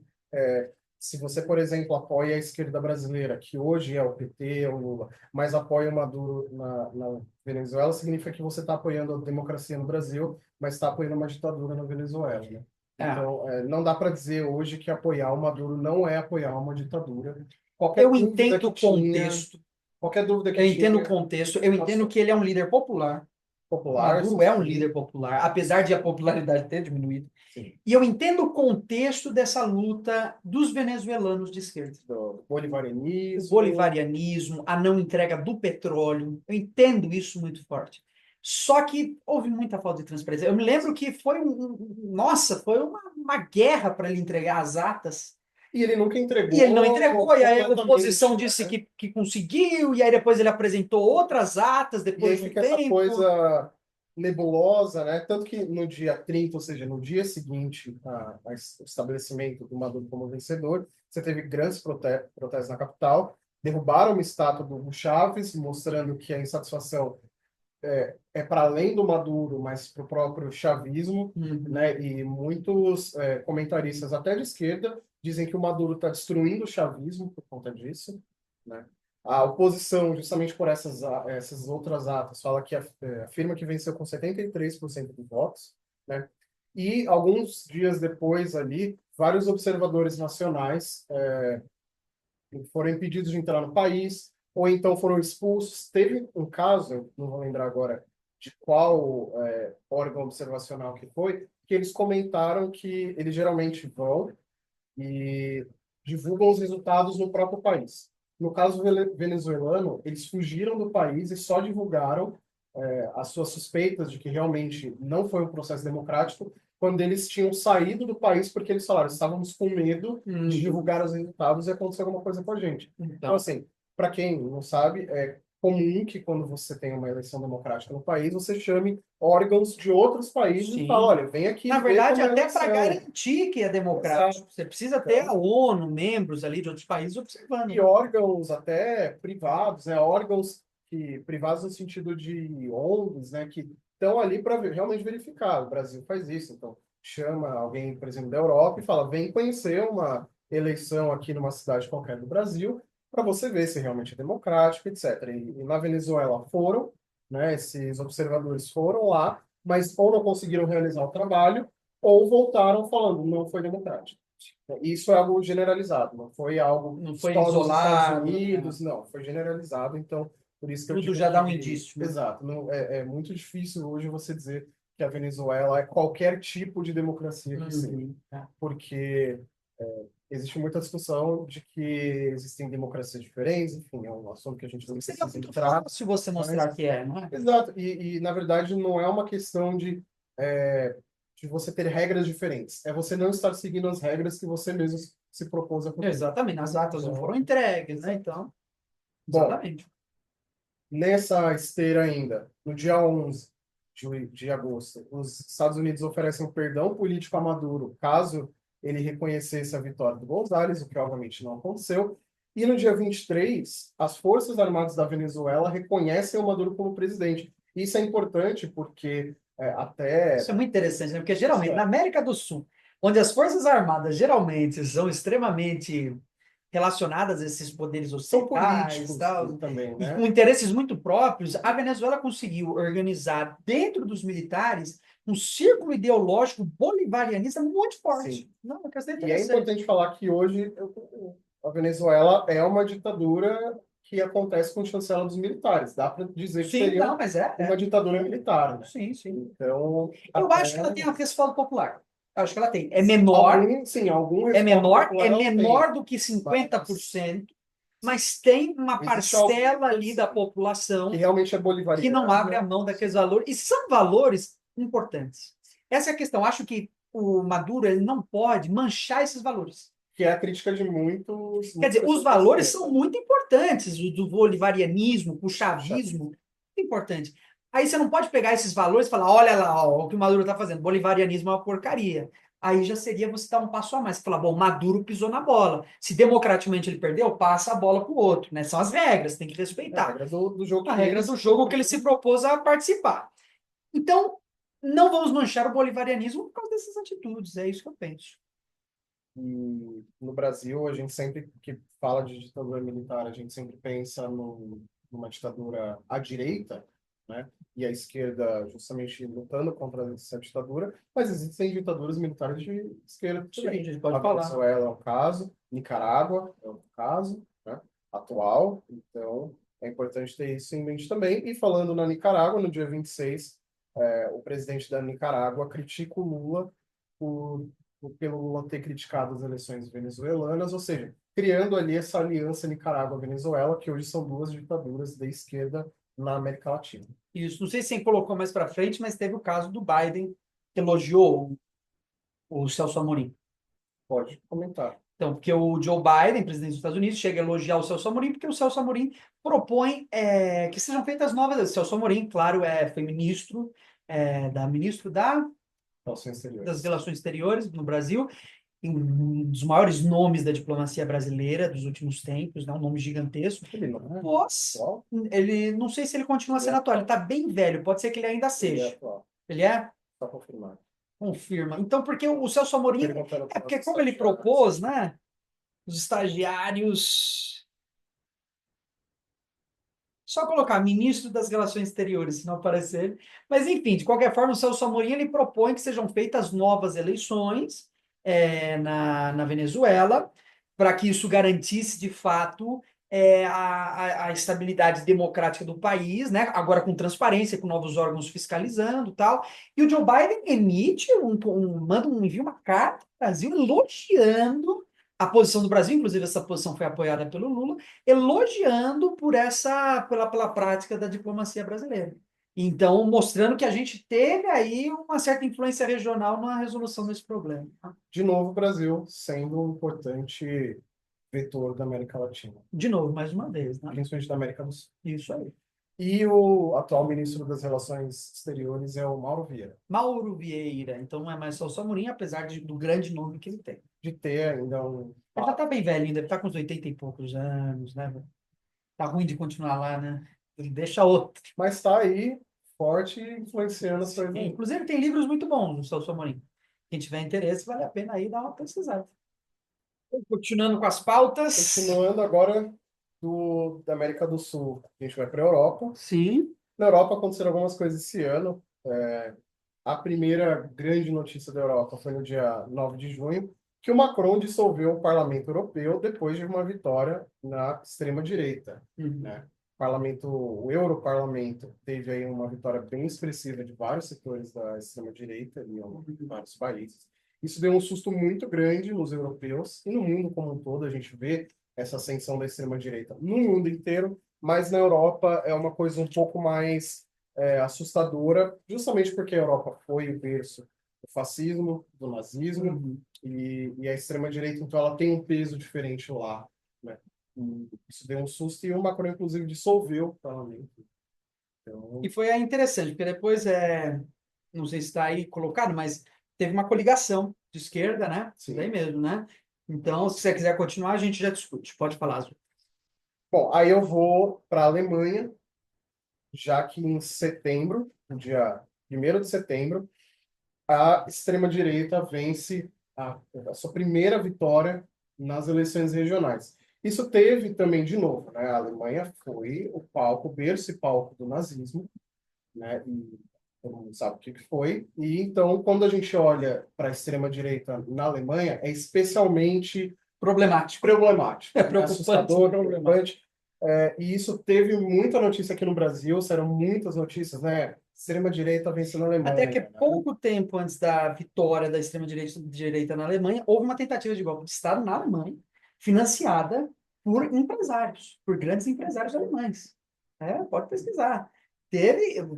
se você, por exemplo, apoia a esquerda brasileira, que hoje é o PT, é o Lula, mas apoia o Maduro na Venezuela, significa que você está apoiando a democracia no Brasil, mas está apoiando uma ditadura na Venezuela, né? É. Então, não dá para dizer hoje que apoiar o Maduro não é apoiar uma ditadura. Qualquer Eu dúvida entendo que o tinha, contexto, qualquer dúvida que eu entendo o tinha, contexto, eu entendo que ele é um líder popular. popular, Maduro é um sim, líder popular, apesar de a popularidade ter diminuído. sim, E eu entendo o contexto dessa luta dos venezuelanos de esquerda. do O bolivarianismo, bolivarianismo, a não entrega do petróleo, eu entendo isso muito forte. Só que houve muita falta de transparência. Eu me lembro que foi nossa, foi uma guerra para ele entregar as atas. e ele nunca E ele não entregou entregou, e aí a completamente, oposição disse né? que conseguiu, e aí depois ele apresentou outras atas E aí depois de um fica essa tempo. coisa nebulosa, né? Tanto que no dia 30, ou seja, no dia seguinte ao estabelecimento do Maduro como vencedor, você teve grandes protestos na capital, derrubaram uma estátua do Hugo Chávez, mostrando que a insatisfação é para além do Maduro, mas para o próprio chavismo, Uhum. né? E muitos comentaristas, até de esquerda, dizem que o Maduro está destruindo o chavismo por conta disso, né? A oposição, justamente por essas outras atas, fala que afirma que venceu com 73% dos votos, né? E alguns dias depois ali, vários observadores nacionais foram impedidos de entrar no país, ou então foram expulsos. Teve um caso, eu não vou lembrar agora de qual órgão observacional que foi, que eles comentaram que eles geralmente vão e divulgam os resultados no próprio país. No caso venezuelano, eles fugiram do país e só divulgaram as suas suspeitas de que realmente não foi um processo democrático quando eles tinham saído do país porque eles falaram, estávamos com medo de Uhum. divulgar os resultados e acontecer alguma coisa com a gente. Então, Então, assim, para quem não sabe, é comum que quando você tem uma eleição democrática no país, você chame órgãos de outros países e fala, sim. olha, vem aqui Na ver verdade, como é a até para eleição. garantir que é democrático, Exato. você precisa ter a Então, ONU, membros ali de outros países observando, e né? órgãos até privados, né? Órgãos que privados no sentido de ONGs, né? Que estão ali para realmente verificar. O Brasil faz isso, então chama alguém, por exemplo, da Europa e fala: vem conhecer uma eleição aqui numa cidade qualquer do Brasil para você ver se realmente é democrático, etc. E na Venezuela foram, né? Esses observadores foram lá, mas ou não conseguiram realizar o trabalho ou voltaram falando não foi democrático. Isso é algo generalizado, não foi algo Não foi só nos Estados isolado, Unidos, não, foi generalizado, então por isso que eu tudo digo já dá um que, indício, né? exato, não, é muito difícil hoje você dizer que a Venezuela é qualquer tipo de democracia que seja, Uhum. Tá. porque existe muita discussão de que existem democracias diferentes, enfim, é um assunto que a gente não Seria precisa muito entrar, fácil você mostrar mas, que é, não é? exato, na verdade não é uma questão de você ter regras diferentes. É você não estar seguindo as regras que você mesmo se propôs a cumprir. Exatamente, as atas não foram Então, entregues, né? Então, bom, exatamente. nessa esteira ainda, no dia 11 de agosto, os Estados Unidos oferecem um perdão político a Maduro, caso ele reconhecesse a vitória do González, o que obviamente não aconteceu. E no dia 23, as Forças Armadas da Venezuela reconhecem o Maduro como presidente. Isso é importante porque Isso até é muito interessante, né? Porque geralmente, na América do Sul, onde as Forças Armadas geralmente são extremamente relacionadas a esses poderes são ocidentais, políticos tal, também, e né? com interesses muito próprios, a Venezuela conseguiu organizar dentro dos militares um círculo ideológico bolivarianista muito forte. Sim. Não, uma questão E é interessante. importante falar que hoje a Venezuela é uma ditadura que acontece com o chancela dos militares. Dá para dizer que Sim, seria não, mas uma ditadura militar, né? Sim, sim. Então, Eu até acho que ela tem um respaldo popular. Eu acho que ela tem. É menor, algum respaldo é popular ela tem. menor do que Mas 50%, mas tem uma existe algo parcela ali da que população realmente é que não abre a bolivariana. mão daqueles valores, e são valores importantes. Essa é a questão. Acho que o Maduro ele não pode manchar esses valores. Que é a crítica de Quer muitas dizer, os pessoas valores brasileiras. são muito importantes, o do bolivarianismo, o chavismo, muito importante. Aí você não pode pegar esses valores e falar, olha lá, ó, o que o Maduro está fazendo, bolivarianismo é uma porcaria. Aí já seria você dar um passo a mais. Você falar, bom, Maduro pisou na bola. Se democraticamente ele perdeu, passa a bola para o outro, né? São as regras, tem que É a respeitar. regra do jogo A que regra eles do jogo que ele se propôs a participar. Então, não vamos manchar o bolivarianismo por causa dessas atitudes, é isso que eu penso. E no Brasil, a gente sempre que fala de ditadura militar, a gente sempre pensa numa ditadura à direita, né? E a esquerda justamente lutando contra essa ditadura, mas existem ditaduras militares de esquerda Sim, a também. gente pode A falar. Venezuela é um caso, Nicarágua é um caso, né? Atual, então é importante ter isso em mente também. E falando na Nicarágua, no dia 26, o presidente da Nicarágua critica o Lula por pelo Lula ter criticado as eleições venezuelanas, ou seja, criando ali essa aliança Nicarágua-Venezuela, que hoje são duas ditaduras da esquerda na América Latina. Isso, não sei se você colocou mais para frente, mas teve o caso do Biden, que elogiou o Celso Amorim. Pode comentar. Então, porque o Joe Biden, presidente dos Estados Unidos, chega a elogiar o Celso Amorim, porque o Celso Amorim propõe que sejam feitas novas. O Celso Amorim, claro, foi ministro Relações das exteriores. Relações Exteriores no Brasil, um dos maiores nomes da diplomacia brasileira dos últimos tempos, né? Um nome gigantesco. Ele não é Nossa, atual? ele, não sei se ele continua Ele é sendo atual, ele atual. está bem velho, pode ser que ele ainda Ele é seja. atual. Ele é? Só confirmar. Confirma. Então, porque o Celso Amorim, Perguntando para porque os como ele estagiários. propôs, né? Os estagiários. Só colocar ministro das Relações Exteriores, se não aparecer. Mas, enfim, de qualquer forma, o Celso Amorim ele propõe que sejam feitas novas eleições na Venezuela, para que isso garantisse, de fato, a estabilidade democrática do país, né? Agora com transparência, com novos órgãos fiscalizando e tal. E o Joe Biden envia uma carta ao Brasil elogiando a posição do Brasil, inclusive essa posição foi apoiada pelo Lula, elogiando pela prática da diplomacia brasileira. Então, mostrando que a gente teve aí uma certa influência regional na resolução desse problema. De novo, o Brasil sendo um importante vetor da América Latina, De novo, mais uma vez, né? principalmente da América do Sul. Isso aí. E o atual ministro das Relações Exteriores é o Mauro Vieira. Mauro Vieira. Então, não é mais Celso Amorim, apesar do grande nome que ele tem. De ter ainda um Ele já tá bem velho ainda, ele tá com uns 80 e poucos anos, né? Tá ruim de continuar lá, né? Ele deixa outro. mas está aí forte e influenciando as coisas. Inclusive, tem livros muito bons no Celso Amorim. Quem tiver interesse, vale a pena aí dar uma pesquisada. Continuando com as pautas. Continuando agora da América do Sul, a gente vai para a Europa. Sim. Na Europa aconteceram algumas coisas esse ano. A primeira grande notícia da Europa foi no dia 9 de junho, que o Macron dissolveu o Parlamento Europeu depois de uma vitória na extrema-direita, né? O Europarlamento teve aí uma vitória bem expressiva de vários setores da extrema-direita em vários países. Isso deu um susto muito grande nos europeus e no mundo como um todo. A gente vê essa ascensão da extrema-direita no mundo inteiro, mas na Europa é uma coisa um pouco mais assustadora, justamente porque a Europa foi o berço do fascismo, do nazismo, e a extrema-direita, então, ela tem um peso diferente lá, né? Isso deu um susto e o Macron, inclusive, dissolveu o parlamento. Então, E foi interessante, porque depois, não sei se está aí colocado, mas teve uma coligação de esquerda, né? Isso daí mesmo, né? Então, se você quiser continuar, a gente já discute. Pode falar, Azul. bom, aí eu vou para a Alemanha, já que em setembro, no dia 1º de setembro, a extrema-direita vence a sua primeira vitória nas eleições regionais. Isso teve também, de novo, né? A Alemanha foi o palco, o berço e palco do nazismo, né? E todo mundo sabe o que foi. E então, quando a gente olha para a extrema-direita na Alemanha, é especialmente Problemático. problemático, É preocupante, assustador, problemático. preocupante. E isso teve muita notícia aqui no Brasil, saíram muitas notícias, né? Extrema-direita vencendo a Até que Alemanha, né? pouco tempo antes da vitória da extrema-direita na Alemanha, houve uma tentativa de golpe de Estado na Alemanha, financiada por empresários, por grandes empresários alemães. Pode pesquisar.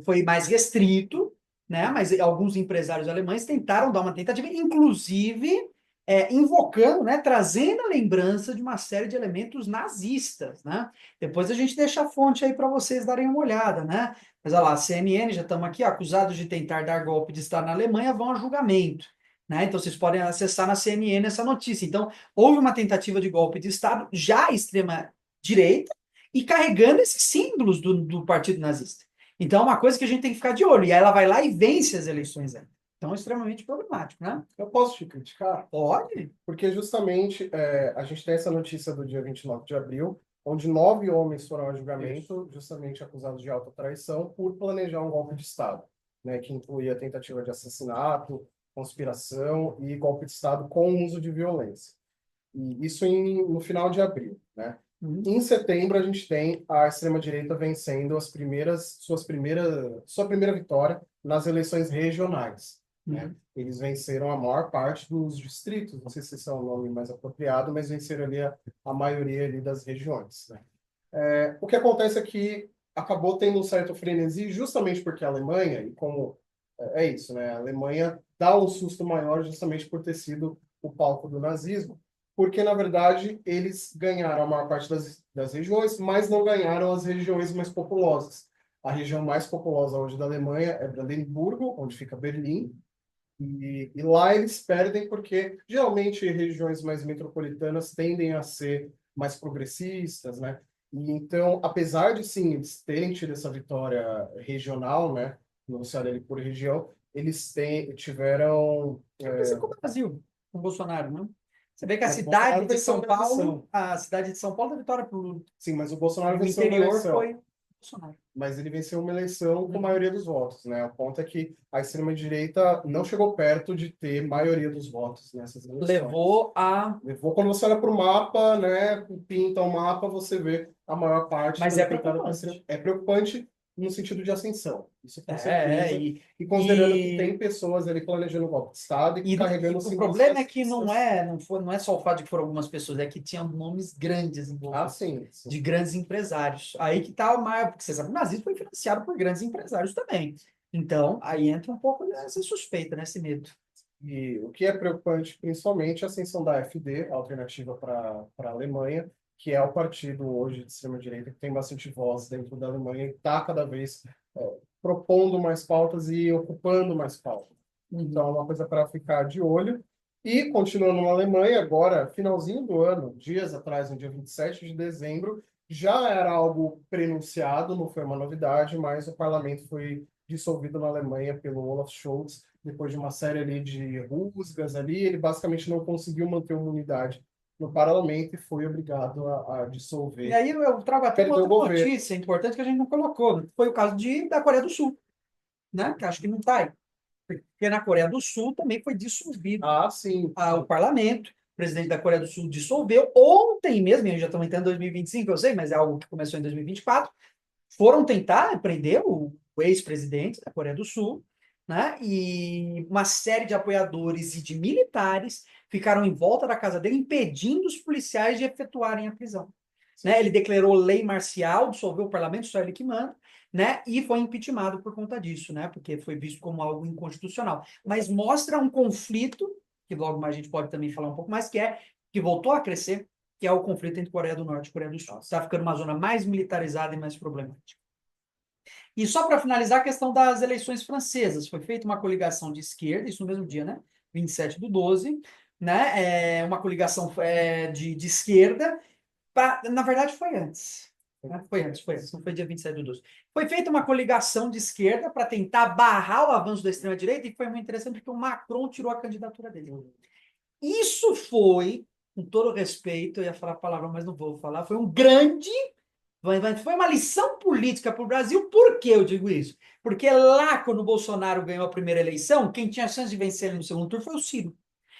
Foi mais restrito, né? Mas alguns empresários alemães tentaram dar uma tentativa, inclusive invocando, né? Trazendo a lembrança de uma série de elementos nazistas, né? Depois a gente deixa a fonte aí para vocês darem uma olhada, né? Mas olha lá, CNN, já estamos aqui, ó, acusados de tentar dar golpe de Estado na Alemanha, vão a julgamento. Né? Então, vocês podem acessar na CNN essa notícia. Então, houve uma tentativa de golpe de Estado, já extrema-direita, e carregando esses símbolos do partido nazista. Então, é uma coisa que a gente tem que ficar de olho. E aí ela vai lá e vence as eleições. Então, é extremamente problemático, né? Eu posso te criticar? Pode. Porque justamente a gente tem essa notícia do dia 29 de abril, onde 9 homens foram a julgamento, justamente acusados de alta traição, por planejar um golpe de Estado, né, que incluía tentativa de assassinato, conspiração e golpe de Estado com uso de violência. E isso no final de abril, né? Em setembro, a gente tem a extrema-direita vencendo sua primeira vitória nas eleições regionais, né? Eles venceram a maior parte dos distritos, não sei se esse é o nome mais apropriado, mas venceram ali a maioria ali das regiões, né? O que acontece é que acabou tendo um certo frenesi, justamente porque a Alemanha, e como é isso, né? A Alemanha dá um susto maior justamente por ter sido o palco do nazismo, porque, na verdade, eles ganharam a maior parte das regiões, mas não ganharam as regiões mais populosas. A região mais populosa hoje da Alemanha é Brandenburgo, onde fica Berlim, e lá eles perdem porque, geralmente, regiões mais metropolitanas tendem a ser mais progressistas, né? E, então, apesar de, sim, eles terem tido essa vitória regional, né, no ali por região, eles tiveram... Isso é como o Brasil, com o Bolsonaro, né? Você vê que a Mas o Bolsonaro cidade de venceu São uma Paulo, eleição. a cidade de São Paulo, a vitória pro Sim, mas o Bolsonaro o venceu uma interior eleição. foi Bolsonaro. Mas ele venceu uma eleição com maioria dos votos, né? O ponto é que a extrema-direita não chegou perto de ter maioria dos votos nessas eleições. Levou quando você olha para o mapa, né? Pinta o mapa, você vê a maior parte Mas da é deputada preocupante. é preocupante no sentido de ascensão. Isso com É, certeza. e, E considerando que tem pessoas ali planejando o golpe de Estado e e carregando o símbolos problema é que fascistas. não é só o fato de que foram algumas pessoas, é que tinham nomes grandes Ah, envolvidos, sim, sim. de grandes empresários. Aí que tá o maior, porque você sabe, o nazismo foi financiado por grandes empresários também. Então, aí entra um pouco essa suspeita, né, esse medo. E o que é preocupante, principalmente, é a ascensão da AfD, a alternativa para a Alemanha, que é o partido hoje de extrema-direita que tem bastante voz dentro da Alemanha e está cada vez propondo mais pautas e ocupando mais pautas. Então, é uma coisa para ficar de olho. E, continuando na Alemanha, agora, finalzinho do ano, dias atrás, no dia 27 de dezembro, já era algo prenunciado, não foi uma novidade, mas o parlamento foi dissolvido na Alemanha pelo Olaf Scholz, depois de uma série ali de rusgas ali, ele basicamente não conseguiu manter uma unidade no parlamento e foi obrigado a E dissolver. aí eu trago até uma Perdeu o outra governo. notícia importante que a gente não colocou. Foi o caso da Coreia do Sul, né? Que acho que não está aí. Porque na Coreia do Sul também foi dissolvido Ah, sim. o parlamento. O presidente da Coreia do Sul dissolveu. Ontem mesmo, e já estamos entrando em 2025, eu sei, mas é algo que começou em 2024. Foram tentar prender o ex-presidente da Coreia do Sul, né? E uma série de apoiadores e de militares ficaram em volta da casa dele, impedindo os policiais de efetuarem a prisão. Né? Ele declarou lei marcial, dissolveu o parlamento, só ele que manda, né? E foi impeachmentado por conta disso, né? Porque foi visto como algo inconstitucional. Mas mostra um conflito, que logo mais a gente pode também falar um pouco mais, que voltou a crescer, que é o conflito entre Coreia do Norte e Coreia do Sul. Está ficando uma zona mais militarizada e mais problemática. E só para finalizar a questão das eleições francesas, foi feita uma coligação de esquerda, isso no mesmo dia, né? 27/12, né? Uma coligação de esquerda, na verdade foi antes. Né? Foi antes, não foi dia 27/12. Foi feita uma coligação de esquerda para tentar barrar o avanço da extrema-direita e foi muito interessante porque o Macron tirou a candidatura dele. Isso foi, com todo respeito, eu ia falar a palavra, mas não vou falar, foi um grande foi uma lição política para o Brasil. Por que eu digo isso? Porque lá, quando o Bolsonaro ganhou a primeira eleição, quem tinha chance de vencer ele no segundo turno foi o Ciro.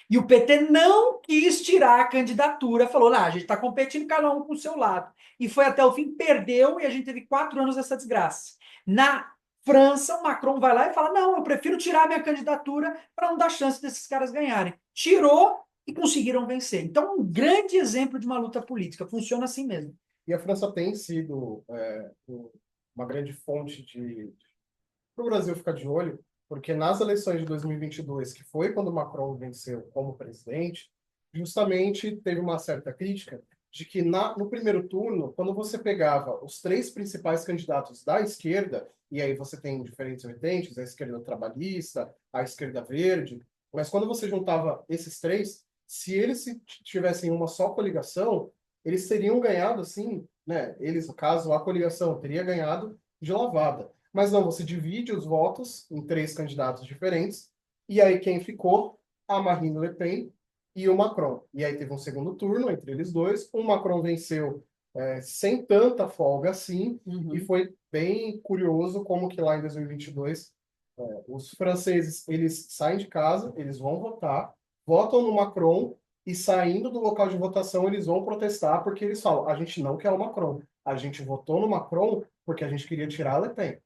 E o PT não quis tirar a candidatura, falou: não, a gente está competindo cada um com o seu lado. e foi até o fim, perdeu, e a gente teve 4 anos dessa desgraça. Na França, o Macron vai lá e fala, não, eu prefiro tirar minha candidatura para não dar chance desses caras ganharem. Tirou e conseguiram vencer. Então, um grande exemplo de uma luta política. Funciona assim mesmo. E a França tem sido uma grande fonte para o Brasil ficar de olho, porque nas eleições de 2022, que foi quando Macron venceu como presidente, justamente teve uma certa crítica de que no primeiro turno, quando você pegava os 3 principais candidatos da esquerda, e aí você tem diferentes vertentes, a esquerda trabalhista, a esquerda verde, mas quando você juntava esses 3, se eles tivessem uma só coligação, eles teriam ganhado, assim, né? Eles, no caso, a coligação teria ganhado de lavada. Mas não, você divide os votos em 3 candidatos diferentes, e aí quem ficou? A Marine Le Pen e o Macron. E aí teve um segundo turno entre eles dois. O Macron venceu sem tanta folga assim, e foi bem curioso como que lá em 2022 os franceses, eles saem de casa, eles vão votar, votam no Macron, e saindo do local de votação eles vão protestar porque eles falam, a gente não quer o Macron, a gente votou no Macron porque a gente queria tirar a Le Pen.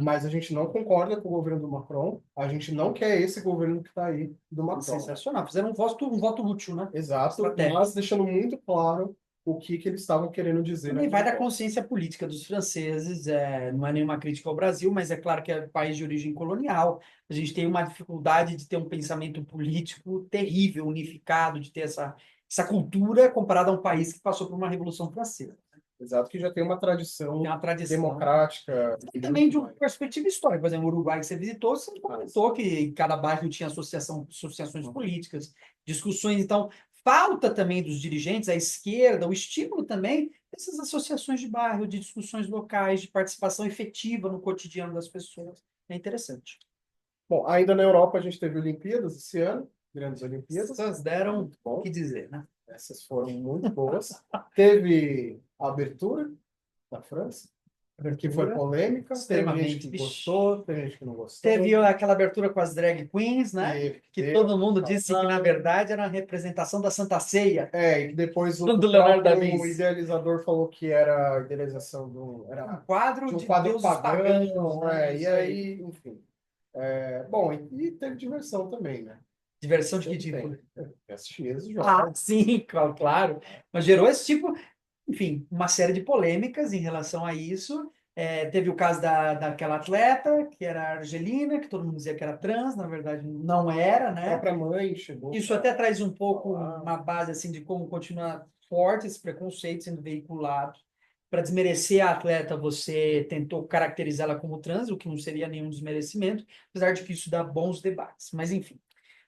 Mas a gente não concorda com o governo do Macron, a gente não quer esse governo que está aí do Macron. Sensacional, fizeram um voto útil, né? Exato, mas deixando muito claro o que eles estavam querendo dizer. Também vai da consciência política dos franceses, não é nenhuma crítica ao Brasil, mas é claro que é país de origem colonial, a gente tem uma dificuldade de ter um pensamento político terrível, unificado, de ter essa cultura comparada a um país que passou por uma Revolução Francesa. Exato, que já tem uma tradição democrática. E também de uma perspectiva histórica. Por exemplo, o Uruguai que você visitou, você comentou que cada bairro tinha associações políticas, discussões. Então, falta também dos dirigentes, a esquerda, o estímulo também dessas associações de bairro, de discussões locais, de participação efetiva no cotidiano das pessoas. É interessante. Bom, ainda na Europa a gente teve Olimpíadas esse ano, grandes Olimpíadas. Essas deram o que dizer, né? Essas foram muito boas. Teve a abertura da França, que foi polêmica. Teve gente que gostou, teve gente que não gostou. Teve aquela abertura com as drag queens, né? Que todo mundo disse que, na verdade, era uma representação da Santa Ceia. E que depois o idealizador falou que era a idealização era um quadro de um de quadro pagão, né? E aí, enfim. Bom, e teve diversão também, né? Diversão de que tipo? Assistir eles jogos. Sim, claro. Mas gerou esse tipo, enfim, uma série de polêmicas em relação a isso. Teve o caso daquela atleta, que era argelina, que todo mundo dizia que era trans, na verdade não era, né? A própria mãe chegou. Isso até traz um pouco uma base assim, de como continua forte esse preconceito sendo veiculado. Para desmerecer a atleta, você tentou caracterizá-la como trans, o que não seria nenhum desmerecimento, apesar de que isso dá bons debates. Mas, enfim.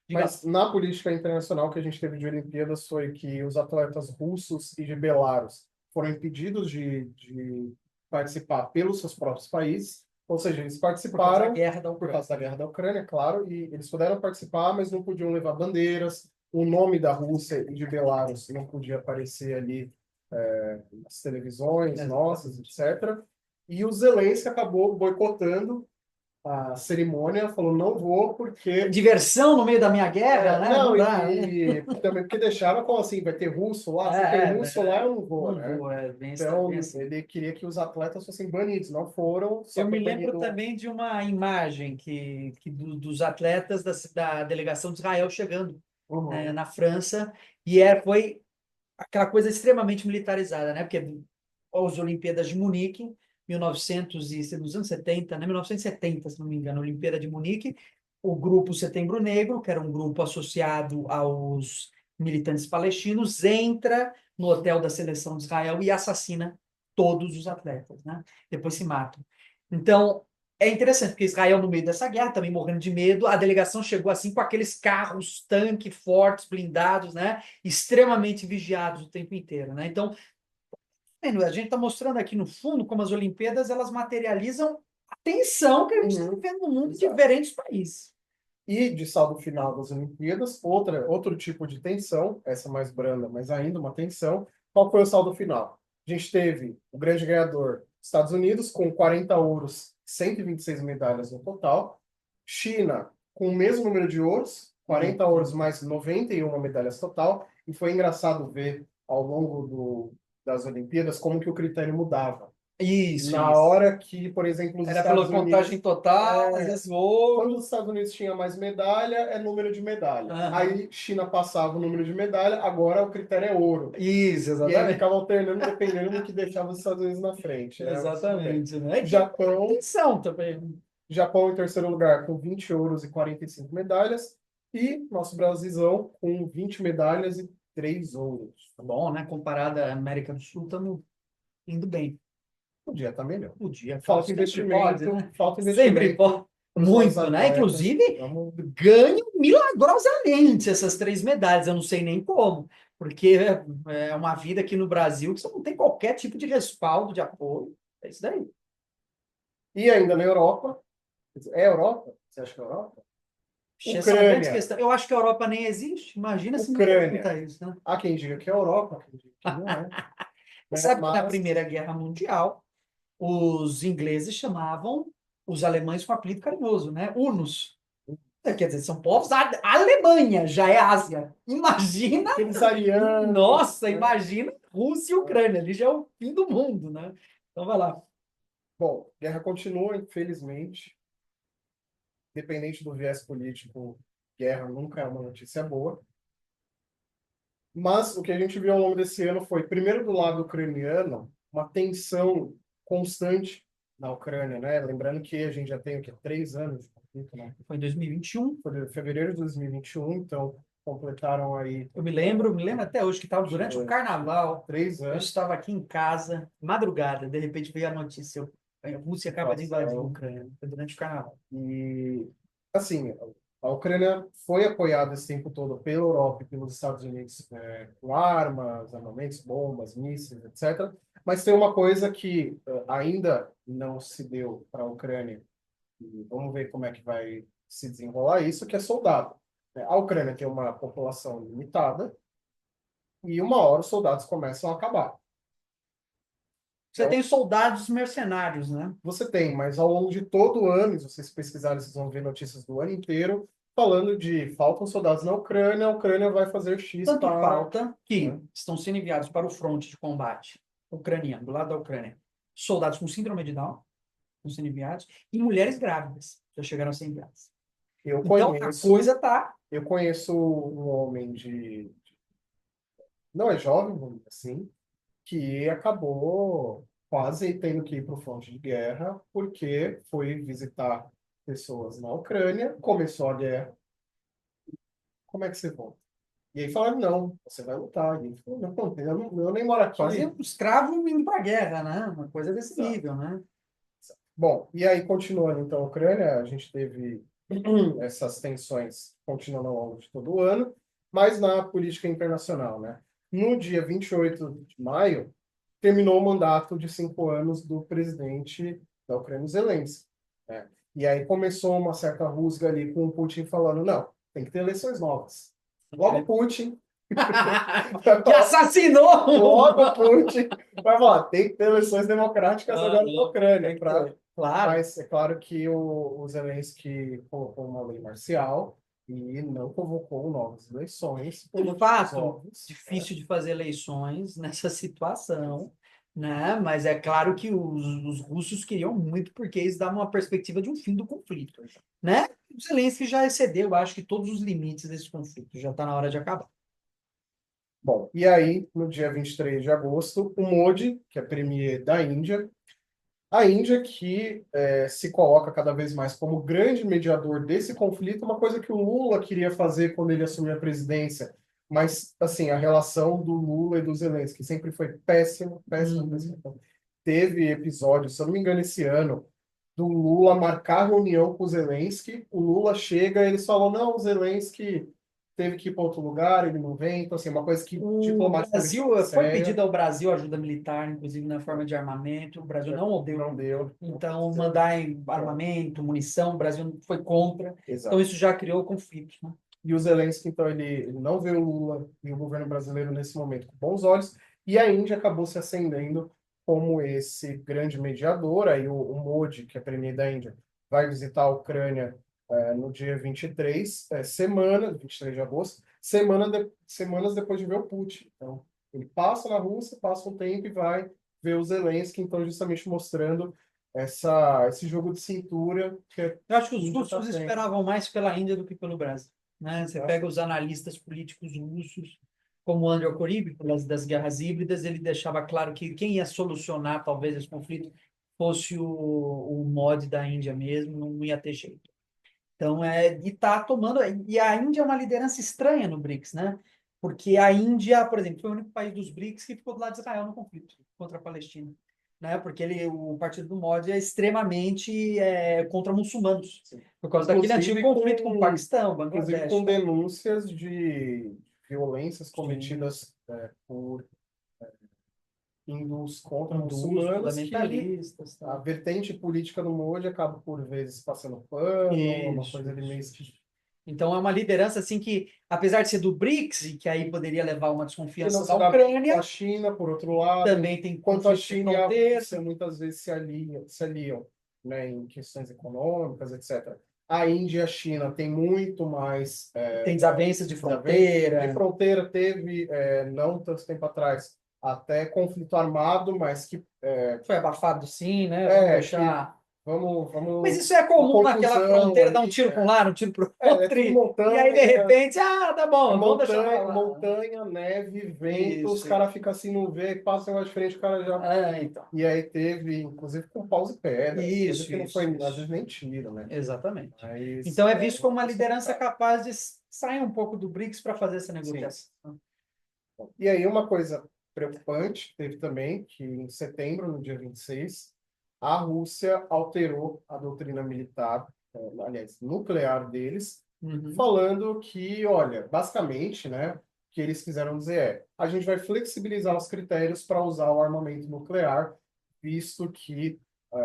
Mas na política internacional que a gente teve de Olimpíadas foi que os atletas russos e de Belarus foram impedidos de participar pelos seus próprios países, ou seja, eles participaram por causa da guerra da Ucrânia, claro, e eles puderam participar, mas não podiam levar bandeiras, o nome da Rússia e de Belarus não podia aparecer ali nas televisões nossas, etc. E o Zelensky acabou boicotando a cerimônia, falou, não vou porque... Diversão no meio da minha guerra, né? Não, e também porque deixaram como assim, vai ter russo lá? Se tem russo lá, eu não vou, né? Então, assim. Ele queria que os atletas fossem banidos, não foram. Eu me lembro também de uma imagem dos atletas da delegação de Israel chegando na França, e foi aquela coisa extremamente militarizada, né? Porque as Olimpíadas de Munique, 1900 nos anos 70, né? 1970, se não me engano, a Olimpíada de Munique, o grupo Setembro Negro, que era um grupo associado aos militantes palestinos, entra no hotel da seleção de Israel e assassina todos os atletas, né? Depois se matam. Então, é interessante, porque Israel, no meio dessa guerra, também morrendo de medo, a delegação chegou assim com aqueles carros, tanque fortes, blindados, né? Extremamente vigiados o tempo inteiro, né? Então, a gente está mostrando aqui no fundo como as Olimpíadas elas materializam a tensão que a gente está vivendo no mundo em diferentes países. E de saldo final das Olimpíadas, outro tipo de tensão, essa mais branda, mas ainda uma tensão. Qual foi o saldo final? A gente teve o grande ganhador, Estados Unidos, com 40 ouros, 126 medalhas no total. China, com o mesmo número de ouros, 40 ouros mais 91 medalhas total. E foi engraçado ver ao longo das Olimpíadas, como que o critério mudava. Isso, Na isso. hora que, por exemplo, os Era pela Estados Unidos... contagem total, às vezes Quando ouro. os Estados Unidos tinha mais medalha, é número de medalha. Aham. Aí China passava o número de medalha, agora o critério é ouro. Isso, E aí exatamente. ficava alternando dependendo do que deixava os Estados Unidos na frente. Super bem. Exatamente, né? E tem Japão, atenção também. Japão em terceiro lugar com 20 ouros e 45 medalhas. E nosso Brasilzão com 20 medalhas e 3 ouros. Tá bom, né? Comparado à América do Sul, estamos indo bem. Podia estar melhor. Podia. Falta Sempre investimento, pode, né? falta Sempre investimento pode. para os nossos Muito, né? atletas. Inclusive, Vamos... ganham milagrosamente essas 3 medalhas. Eu não sei nem como, porque é uma vida aqui no Brasil que você não tem qualquer tipo de respaldo, de apoio. É isso daí. E ainda na Europa, é Europa? Você acha que é Europa? São grandes Ucrânia. questões. Eu acho que a Europa nem existe. Imagina se me Ucrânia. pergunta isso, né? Há quem diga que é Europa, há quem diga que não é. Você Né? sabe que na Mas Primeira Guerra Mundial, os ingleses chamavam os alemães com apelido carinhoso, né? Hunos. Quer dizer, são povos. A Alemanha já é Ásia. Imagina. aqueles arianos, Nossa, né? imagina Rússia e Ucrânia. Ali já é o fim do mundo, né? Então vai lá. Bom, guerra continua, infelizmente. Independente do viés político, guerra nunca é uma notícia boa. Mas o que a gente viu ao longo desse ano foi, primeiro do lado ucraniano, uma tensão constante na Ucrânia, né? Lembrando que a gente já tem o quê? 3 anos de conflito, né? Foi em 2021. Foi em fevereiro de 2021, então completaram aí Eu me lembro até hoje que estava durante o carnaval. 3 anos. Eu estava aqui em casa, madrugada, de repente veio a notícia: a Rússia acaba de invadir a Ucrânia. Foi durante o carnaval. E, assim, a Ucrânia foi apoiada esse tempo todo pela Europa e pelos Estados Unidos, com armas, armamentos, bombas, mísseis, etc. Mas tem uma coisa que ainda não se deu para a Ucrânia, e vamos ver como é que vai se desenrolar isso, que é soldado. A Ucrânia tem uma população limitada e uma hora os soldados começam a acabar. Você tem soldados mercenários, né? Você tem, mas ao longo de todo o ano, se vocês pesquisarem, vocês vão ver notícias do ano inteiro falando de faltam soldados na Ucrânia, a Ucrânia vai fazer X Tanto para... falta que né? estão sendo enviados para o fronte de combate ucraniano, do lado da Ucrânia, soldados com síndrome de Down estão sendo enviados e mulheres grávidas já chegaram a ser enviadas. Eu Então a conheço, coisa tá. eu conheço um homem não é jovem, vamos dizer assim, que acabou quase tendo que ir para o fronte de guerra porque foi visitar pessoas na Ucrânia, começou a guerra. Como é que você volta? E aí falaram, não, você vai lutar. E ele falou, não, eu nem moro aqui. Quase um escravo indo para a guerra, né? Uma coisa desse Exato. nível, né? Bom, e aí, continuando então a Ucrânia, a gente teve essas tensões continuando ao longo de todo o ano, mas na política internacional, né? No dia 28 de maio, terminou o mandato de 5 anos do presidente da Ucrânia, Zelensky, né? E aí começou uma certa rusga ali com o Putin falando, não, tem que ter eleições novas. Logo Putin Que assassinou! Logo Putin vai falar, tem que ter eleições democráticas agora na Ucrânia. Claro. Mas é claro que o Zelensky colocou uma lei marcial e não convocou novas eleições. De fato, Óbvios, difícil de fazer eleições nessa situação, né? Mas é claro que os russos queriam muito, porque isso dá uma perspectiva de um fim do conflito, né? O Zelensky já excedeu, eu acho que todos os limites desse conflito, já está na hora de acabar. Bom, e aí, no dia 23 de agosto, o Modi, que é premier da Índia, a Índia que se coloca cada vez mais como grande mediador desse conflito, uma coisa que o Lula queria fazer quando ele assumiu a presidência, mas, assim, a relação do Lula e do Zelensky sempre foi péssima, péssima, péssima. Teve episódios, se eu não me engano, esse ano, do Lula marcar reunião com o Zelensky, o Lula chega e eles falam, não, o Zelensky teve que ir para outro lugar, ele não vem, então, assim, uma coisa que O Brasil, foi séria. pedido ao Brasil ajuda militar, inclusive na forma de armamento, o Brasil não deu. Não deu. Então, mandar em armamento, munição, o Brasil foi contra. Exato. Então, isso já criou conflito, né? E o Zelensky, então, ele não vê o Lula e o governo brasileiro nesse momento com bons olhos, e a Índia acabou se acendendo como esse grande mediador. Aí o Modi, que é premier da Índia, vai visitar a Ucrânia no dia 23, 23 de agosto, semanas depois de ver o Putin. Então, Ele passa na Rússia, passa um tempo e vai ver os Zelensky, então justamente mostrando esse jogo de cintura que Eu acho que a os Índia está russos tendo. esperavam mais pela Índia do que pelo Brasil, né? Você pega os analistas políticos russos, como Andrei Korib, das guerras híbridas, ele deixava claro que quem ia solucionar talvez esse conflito fosse o mod da Índia mesmo, não ia ter jeito. Então, e tá tomando, e a Índia é uma liderança estranha no BRICS, né? Porque a Índia, por exemplo, foi o único país dos BRICS que ficou do lado de Israel no conflito contra a Palestina, né? Porque o partido do Modi é extremamente contra muçulmanos, Sim. por causa daquele antigo conflito com o Paquistão, Inclusive Bangladesh, com tá? denúncias de violências Sim, cometidas por hindus contra hindus, muçulmanos, que fundamentalistas, a tá? vertente política do Modi acaba por vezes passando pano, uma Isso, coisa ali meio isso. esquisita. Então é uma liderança assim que, apesar de ser do BRICS, e que aí poderia levar uma Que não desconfiança da se dá bem com a Ucrânia, China, por outro lado, também tem quanto a conflito de China e a fronteira. Rússia muitas vezes se aliam, né, em questões econômicas, etc. A Índia e a China têm muito mais Tem desavenças de desavenças. De fronteira. fronteira teve, não tanto tempo atrás, até conflito armado, mas que Foi abafado, sim, né? Vamos que deixar. Mas vamos isso é uma comum naquela confusão fronteira, dar um ali. tiro para um lado, um tiro para o É outro, tudo e aí, de montanha, repente, tá bom, vamos deixar para lá. montanha, neve, vento, os Isso. caras ficam assim no vê, passam mais de frente, o cara já. Então. E aí teve, inclusive, com paus e pedras, coisa Isso, que não foi, isso, às vezes, isso. nem tiro, né? Exatamente. Mas Então é visto como uma isso é liderança complicado. capaz de sair um pouco do BRICS para fazer essa Sim. negociação. E aí, uma coisa preocupante teve também, que em setembro, no dia 26, a Rússia alterou a doutrina militar, aliás, nuclear deles, Uhum. falando que, olha, basicamente, né, o que eles quiseram dizer a gente vai flexibilizar os critérios para usar o armamento nuclear, visto que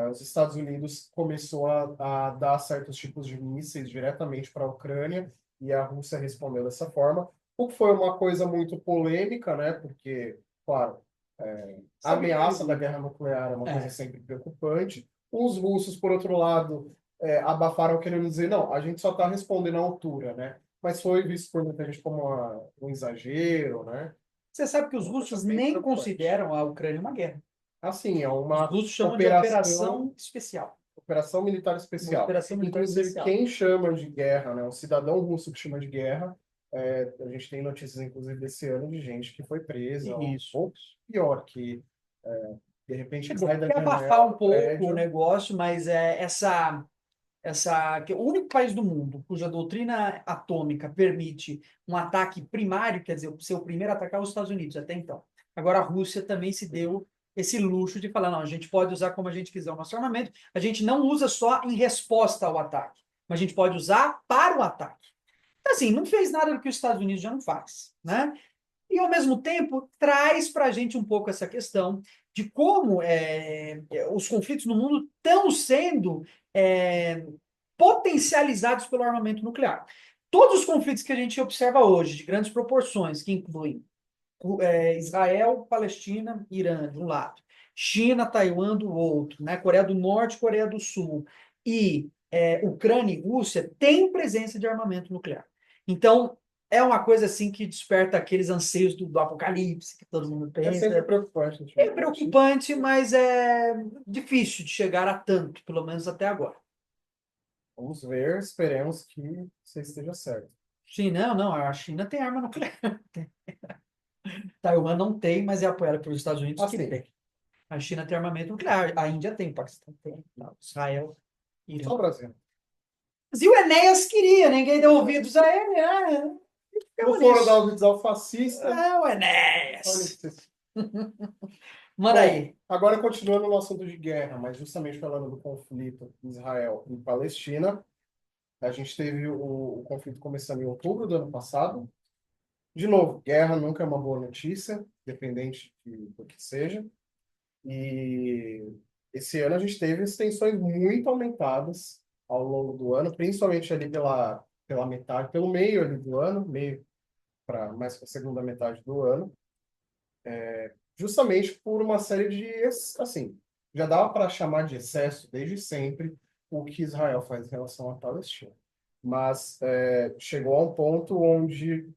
os Estados Unidos começou a dar certos tipos de mísseis diretamente para a Ucrânia e a Rússia respondeu dessa forma, o que foi uma coisa muito polêmica, né, porque, claro, a Sabe ameaça da que guerra nuclear é uma coisa é, sempre preocupante. Os russos, por outro lado, abafaram querendo dizer, não, a gente só está respondendo à altura, né? Mas foi visto por muita gente como um exagero, né? você sabe que os Uma coisa russos bem nem preocupante. consideram a Ucrânia uma guerra. Assim, é Os uma russos chamam de operação especial. operação militar Uma especial. operação militar Inclusive, especial. quem chama de guerra, né? Um cidadão russo que chama de guerra, a gente tem notícias, inclusive, desse ano de gente que foi presa, Isso. ou pior, que de repente Quer cai dizer, da quer abafar janela um do pouco o prédio. negócio, mas que é o único país do mundo cuja doutrina atômica permite um ataque primário, quer dizer, ser o primeiro a atacar os Estados Unidos até então. Agora a Rússia também se deu esse luxo de falar, não, a gente pode usar como a gente quiser o nosso armamento, a gente não usa só em resposta ao ataque, mas a gente pode usar para o ataque. Então, assim, não fez nada do que os Estados Unidos já não faz, né? E, ao mesmo tempo, traz para a gente um pouco essa questão de como os conflitos no mundo estão sendo é, potencializados pelo armamento nuclear. Todos os conflitos que a gente observa hoje, de grandes proporções, que incluem Israel, Palestina, Irã, de um lado, China, Taiwan, do outro, né? Coreia do Norte, Coreia do Sul, e Ucrânia e Rússia, têm presença de armamento nuclear. Então, é uma coisa assim que desperta aqueles anseios do apocalipse que todo mundo É sempre pensa. preocupante, É ultimamente. preocupante, mas é difícil de chegar a tanto, pelo menos até agora. Vamos ver, esperemos que você esteja certo. Sim, não, a China tem arma nuclear. Taiwan não tem, mas é apoiada pelos Estados Unidos que Assim, tem. A China tem armamento nuclear, a Índia tem, o Paquistão tem, Israel, só Irã. o Brasil. Mas e o Enéas queria, ninguém deu ouvidos a ele, né? Não Ficamos foram dar nisso. ouvidos ao fascista. Ah, o Olha Enéas. isso. Manda Bom, aí. agora continuando no assunto de guerra, mas justamente falando do conflito Israel e Palestina, a gente teve o conflito começando em outubro do ano passado. De novo, guerra nunca é uma boa notícia, independente do que seja. E esse ano a gente teve as tensões muito aumentadas ao longo do ano, principalmente ali pela metade, pelo meio ali do ano, meio para mais para a segunda metade do ano, justamente por uma série de, assim, já dava para chamar de excesso desde sempre o que Israel faz em relação à Palestina. Mas chegou a um ponto onde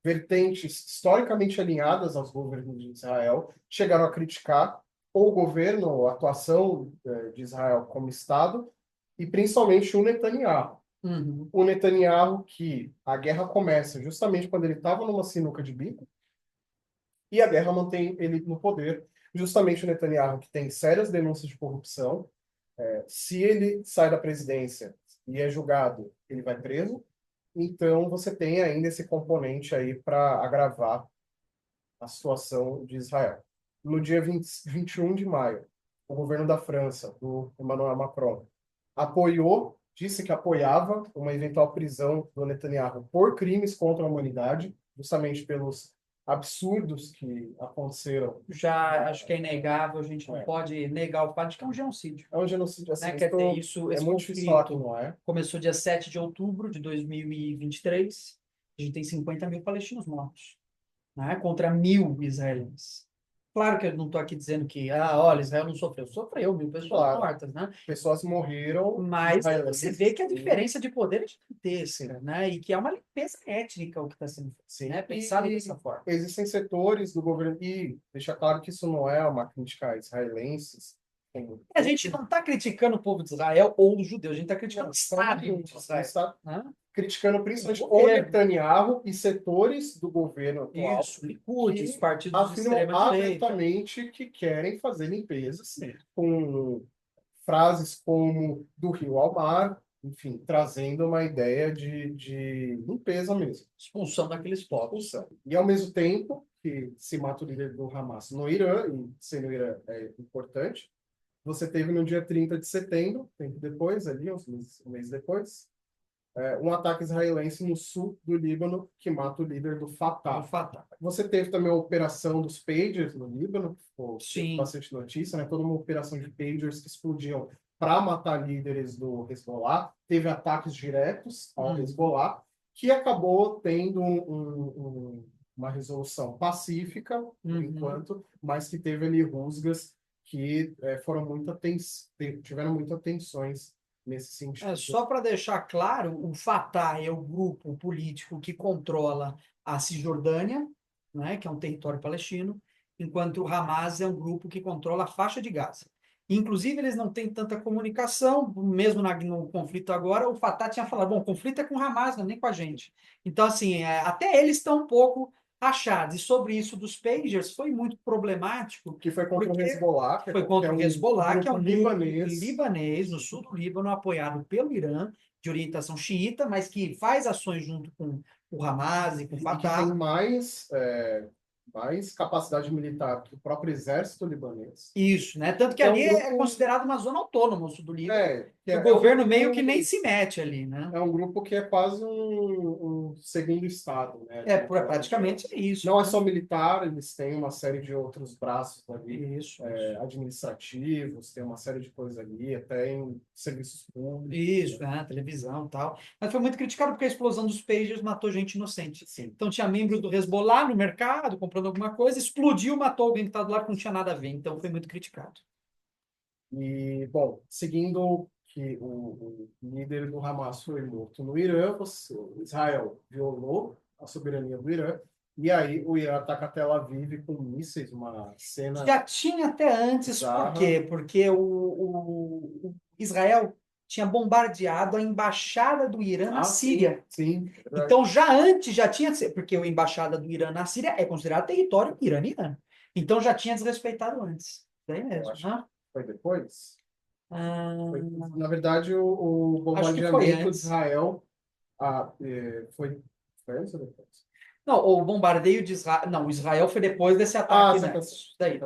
vertentes historicamente alinhadas aos governos de Israel chegaram a criticar o governo, a atuação de Israel como Estado, e principalmente o Netanyahu. Uhum. O Netanyahu, que a guerra começa justamente quando ele estava numa sinuca de bico, e a guerra mantém ele no poder. Justamente o Netanyahu, que tem sérias denúncias de corrupção, se ele sai da presidência e é julgado, ele vai preso. Então, você tem ainda esse componente aí para agravar a situação de Israel. No dia 21 de maio, o governo da França, do Emmanuel Macron, disse que apoiava uma eventual prisão do Netanyahu por crimes contra a humanidade, justamente pelos absurdos que aconteceram. Já acho que é inegável, a gente não pode negar o fato de que é um genocídio. É um genocídio assim, Né? Quer dizer, esse muito difícil falar que conflito não é. começou dia 7 de outubro de 2023. A gente tem 50 mil palestinos mortos, né? Contra 1.000 israelenses. Claro que eu não estou aqui dizendo que, olha, Israel não sofreu. Sofreu, 1.000 pessoas Claro, mortas, né? pessoas morreram, Mas você israelenses. vê que a diferença de poder é gigantesca, né? E que é uma limpeza étnica o que está sendo feito, Sim, né? Pensado dessa forma. existem setores do governo, e deixa claro que isso não é uma crítica a israelenses. A gente não está criticando o povo de Israel ou os judeus, a gente está criticando o Estado de Israel. Está Né? criticando principalmente O o governo. Netanyahu e setores do governo atual Isso, Likud, os que partidos de afirmam extrema-direita. abertamente que querem fazer limpezas com frases como do rio ao mar, enfim, trazendo uma ideia de limpeza mesmo. Expulsão daqueles povos. Expulsão. E, ao mesmo tempo que se mata o líder do Hamas no Irã, e ser no Irã é importante, você teve no dia 30 de setembro, tempo depois, ali, um mês depois, um ataque israelense no sul do Líbano que mata o líder do Fatah. Você teve também a operação dos pagers no Líbano, que ficou bastante notícia, né? Toda uma operação de pagers que explodiam para matar líderes do Hezbollah. Teve ataques diretos ao Hezbollah, que acabou tendo uma resolução pacífica, por enquanto, mas que teve ali rusgas que tiveram muitas tensões nesse sentido. Só para deixar claro, o Fatah é o grupo político que controla a Cisjordânia, né, que é um território palestino, enquanto o Hamas é um grupo que controla a faixa de Gaza. Inclusive, eles não têm tanta comunicação, mesmo no conflito agora, o Fatah tinha falado, bom, o conflito é com o Hamas, não é nem com a gente. Então, assim, até eles estão um pouco achados. E sobre isso dos pagers, foi muito problemático. Que foi contra o Hezbollah. Foi contra o Hezbollah, que é um grupo libanês no sul do Líbano, apoiado pelo Irã, de orientação xiita, mas que faz ações junto com o Hamas e com o Fatah. E que tem mais capacidade militar que o próprio exército libanês. Isso, né? Tanto que ali é considerado uma zona autônoma, o sul do Líbano. O governo meio que nem se mete ali, né? É um grupo que é quase um segundo estado, né? Praticamente é isso. Não é só militar, eles têm uma série de outros braços ali, isso. administrativos, tem uma série de coisas ali, até em serviços públicos. Isso, televisão e tal. Mas foi muito criticado porque a explosão dos pagers matou gente inocente. Sim. Então tinha membros do Hezbollah no mercado, comprando alguma coisa, explodiu, matou alguém que estava do lado que não tinha nada a ver. Então foi muito criticado. E, bom, seguindo que o líder do Hamas foi morto no Irã, Israel violou a soberania do Irã, e aí o Irã ataca Tel Aviv com mísseis, uma cena... Já tinha até antes, por quê? Porque o Israel tinha bombardeado a embaixada do Irã na Síria. Sim. Então, já antes, já tinha... Porque a embaixada do Irã na Síria é considerada território iraniano. Então, já tinha desrespeitado antes. Isso aí mesmo. Foi depois? Na verdade, o bombardeamento de Israel foi antes ou depois? Não, o bombardeio de Israel... Não, Israel foi depois desse ataque.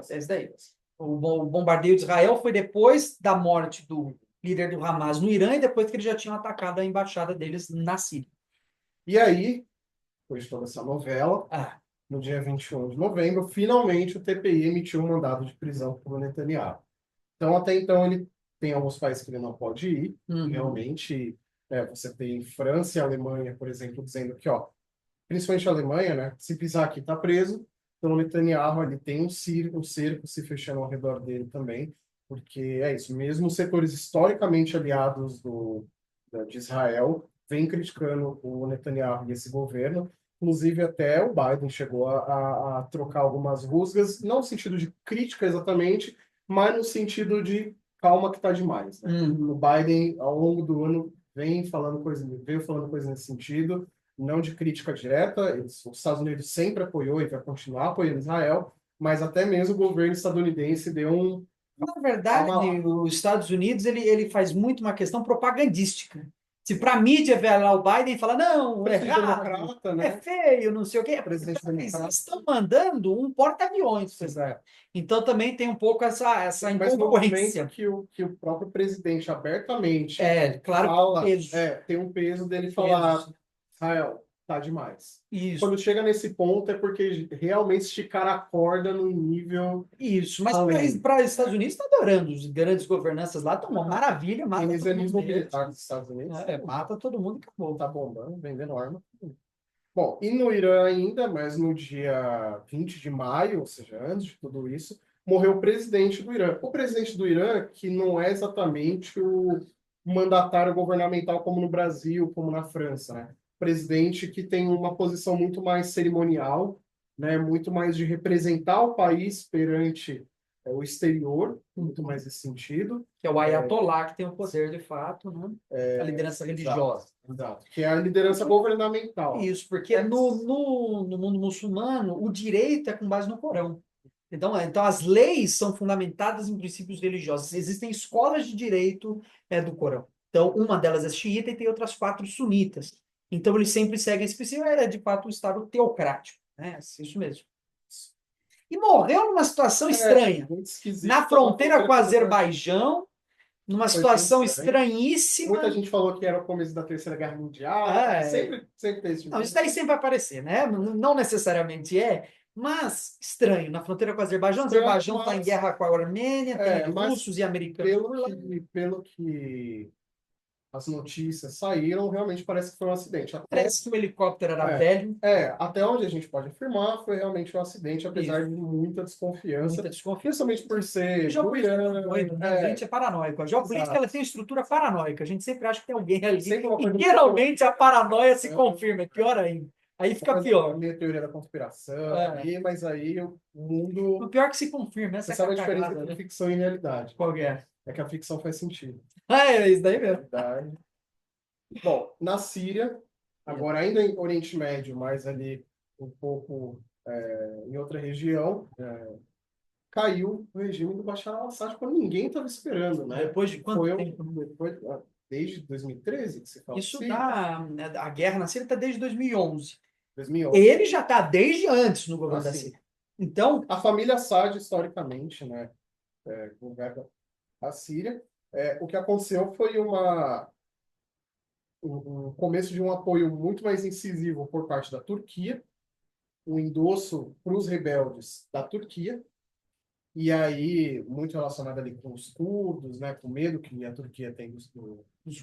Esse daí. O bombardeio de Israel foi depois da morte do líder do Hamas no Irã e depois que eles já tinham atacado a embaixada deles na Síria. E aí, depois de toda essa novela, no dia 21 de novembro, finalmente o TPI emitiu um mandado de prisão para o Netanyahu. Então, até então, ele tem alguns países que ele não pode ir. Realmente, você tem França e Alemanha, por exemplo, dizendo que, principalmente a Alemanha, né, se pisar aqui, está preso. Então, o Netanyahu ele tem um cerco se fechando ao redor dele também, porque é isso. Mesmo os setores historicamente aliados de Israel vêm criticando o Netanyahu e esse governo. Inclusive, até o Biden chegou a trocar algumas rusgas, não no sentido de crítica exatamente, mas no sentido de calma que está demais, né? O Biden, ao longo do ano, veio falando coisa nesse sentido, não de crítica direta. Os Estados Unidos sempre apoiou e vai continuar apoiando Israel, mas até mesmo o governo estadunidense deu um... Na verdade, os Estados Unidos ele faz muito uma questão propagandística. Se para a mídia ver lá o Biden e fala, não, é errado, democrata, né? é feio, não sei o quê. Presidente democrata. Eles estão mandando um porta-aviões. Então também tem um pouco essa incongruência. Mas no que o próprio presidente abertamente claro, fala, peso. tem um peso dele falar, Israel, tá demais. Isso. Quando chega nesse ponto é porque realmente esticar a corda no nível... Isso, mas para os Estados Unidos está adorando. Os grandes governanças lá estão uma maravilha, mata todo mundo. Militar dos Estados Unidos. Mata todo mundo e acabou. Tá bombando, vendendo arma. Bom, e no Irã ainda, mas no dia 20 de maio, ou seja, antes de tudo isso, morreu o presidente do Irã. O presidente do Irã, que não é exatamente o mandatário governamental como no Brasil, como na França, né? Presidente que tem uma posição muito mais cerimonial, né? Muito mais de representar o país perante o exterior, muito mais nesse sentido. Que é o Ayatollah, que tem o poder de fato, né? A liderança religiosa. Exato. Que é a liderança governamental. Isso, porque no mundo muçulmano, o direito é com base no Corão. Então as leis são fundamentadas em princípios religiosos. Existem escolas de direito do Corão. Então, uma delas é xiita e tem outras 4 sunitas. Então, eles sempre seguem esse princípio, é de fato um Estado teocrático. Né? Isso mesmo. E morreu numa situação estranha. Na fronteira com o Azerbaijão, numa situação estranhíssima. Muita gente falou que era o começo da Terceira Guerra Mundial. Sempre tem esse tipo. Não, isso daí sempre vai aparecer, né? Não necessariamente mas estranho. Na fronteira com o Azerbaijão, o Azerbaijão está em guerra com a Armênia, tem russos e americanos. Pelo que as notícias saíram, realmente parece que foi um acidente. Parece que o helicóptero era velho. Até onde a gente pode afirmar, foi realmente um acidente, apesar de muita desconfiança. Principalmente por ser do Irã. A gente é paranoico. A geopolítica ela tem estrutura paranoica. A gente sempre acha que tem alguém ali. E geralmente a paranoia se confirma. É pior ainda. Aí fica pior. A minha teoria da conspiração, mas aí o mundo... O pior é que se confirma. Essa sabe a diferença entre ficção e realidade? Qual é? É que a ficção faz sentido. É isso daí mesmo. Bom, na Síria, agora ainda em Oriente Médio, mas ali um pouco em outra região, caiu o regime do Bashar al-Assad quando ninguém estava esperando, né? Depois de quanto tempo? Desde 2013 que se fala. Isso a guerra na Síria está desde 2011. 2011. Ele já está desde antes no governo da Síria. Então, a família Assad, historicamente, né, governa a Síria. O que aconteceu foi um começo de um apoio muito mais incisivo por parte da Turquia, um endosso para os rebeldes da Turquia, e aí muito relacionado ali com os curdos, né, com o medo que a Turquia tem dos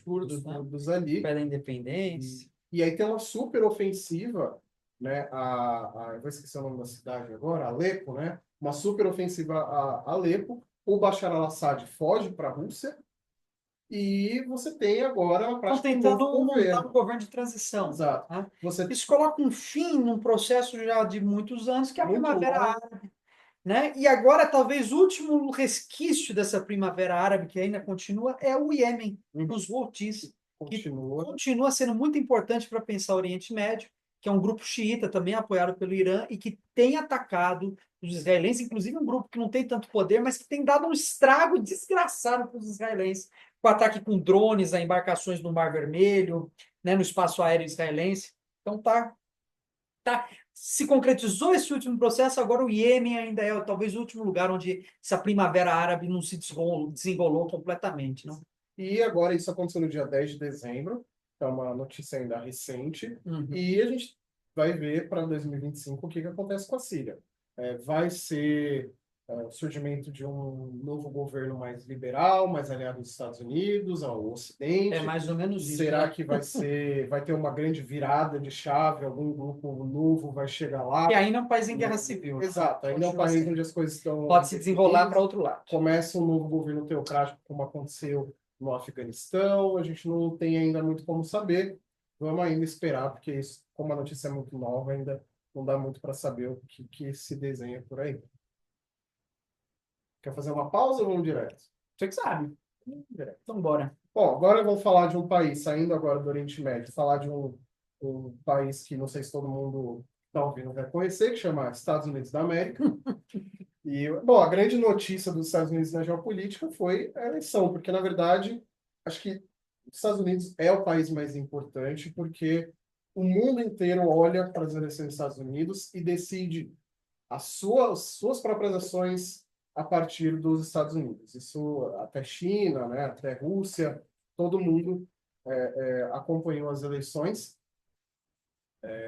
curdos ali. Pela independência. E aí tem uma super ofensiva, né, eu vou esquecer o nome da cidade agora, Alepo, né, uma super ofensiva a Alepo. O Bashar al-Assad foge para a Rússia, e você tem agora estão tentando montar um governo de transição. Exato. Né? Isso coloca um fim num processo já de muitos anos, que é a Primavera Árabe. Né? E agora, talvez, o último resquício dessa Primavera Árabe, que ainda continua, é o Iêmen, os Houthis, que continua sendo muito importante para pensar o Oriente Médio, que é um grupo xiita também apoiado pelo Irã e que tem atacado os israelenses, inclusive um grupo que não tem tanto poder, mas que tem dado um estrago desgraçado para os israelenses, com ataque com drones a embarcações no Mar Vermelho, né, no espaço aéreo israelense. Então se concretizou esse último processo, agora o Iêmen ainda é talvez o último lugar onde essa Primavera Árabe não se desenrolou completamente. Não? E agora isso aconteceu no dia 10 de dezembro, é uma notícia ainda recente, e a gente vai ver para 2025 o que acontece com a Síria. Vai ser o surgimento de um novo governo mais liberal, mais aliado aos Estados Unidos, ao Ocidente. É mais ou menos isso. Será que vai ter uma grande virada de chave, algum grupo novo vai chegar lá? E ainda é um país em guerra civil. Exato, ainda é um país onde as coisas estão... Pode se desenrolar para outro lado. Começa um novo governo teocrático, como aconteceu no Afeganistão, a gente não tem ainda muito como saber, vamos ainda esperar, porque isso, como a notícia é muito nova, ainda não dá muito para saber o que se desenha por aí. Quer fazer uma pausa ou vamos direto? Você que sabe. Direto. Então, bora. Bom, agora eu vou falar de um país, saindo agora do Oriente Médio, falar de um país que não sei se todo mundo está ouvindo vai conhecer, que chama Estados Unidos da América. E, bom, a grande notícia dos Estados Unidos na geopolítica foi a eleição, porque, na verdade, acho que os Estados Unidos é o país mais importante, porque o mundo inteiro olha para as eleições dos Estados Unidos e decide suas próprias ações a partir dos Estados Unidos. Isso até China, né, até Rússia, todo mundo acompanhou as eleições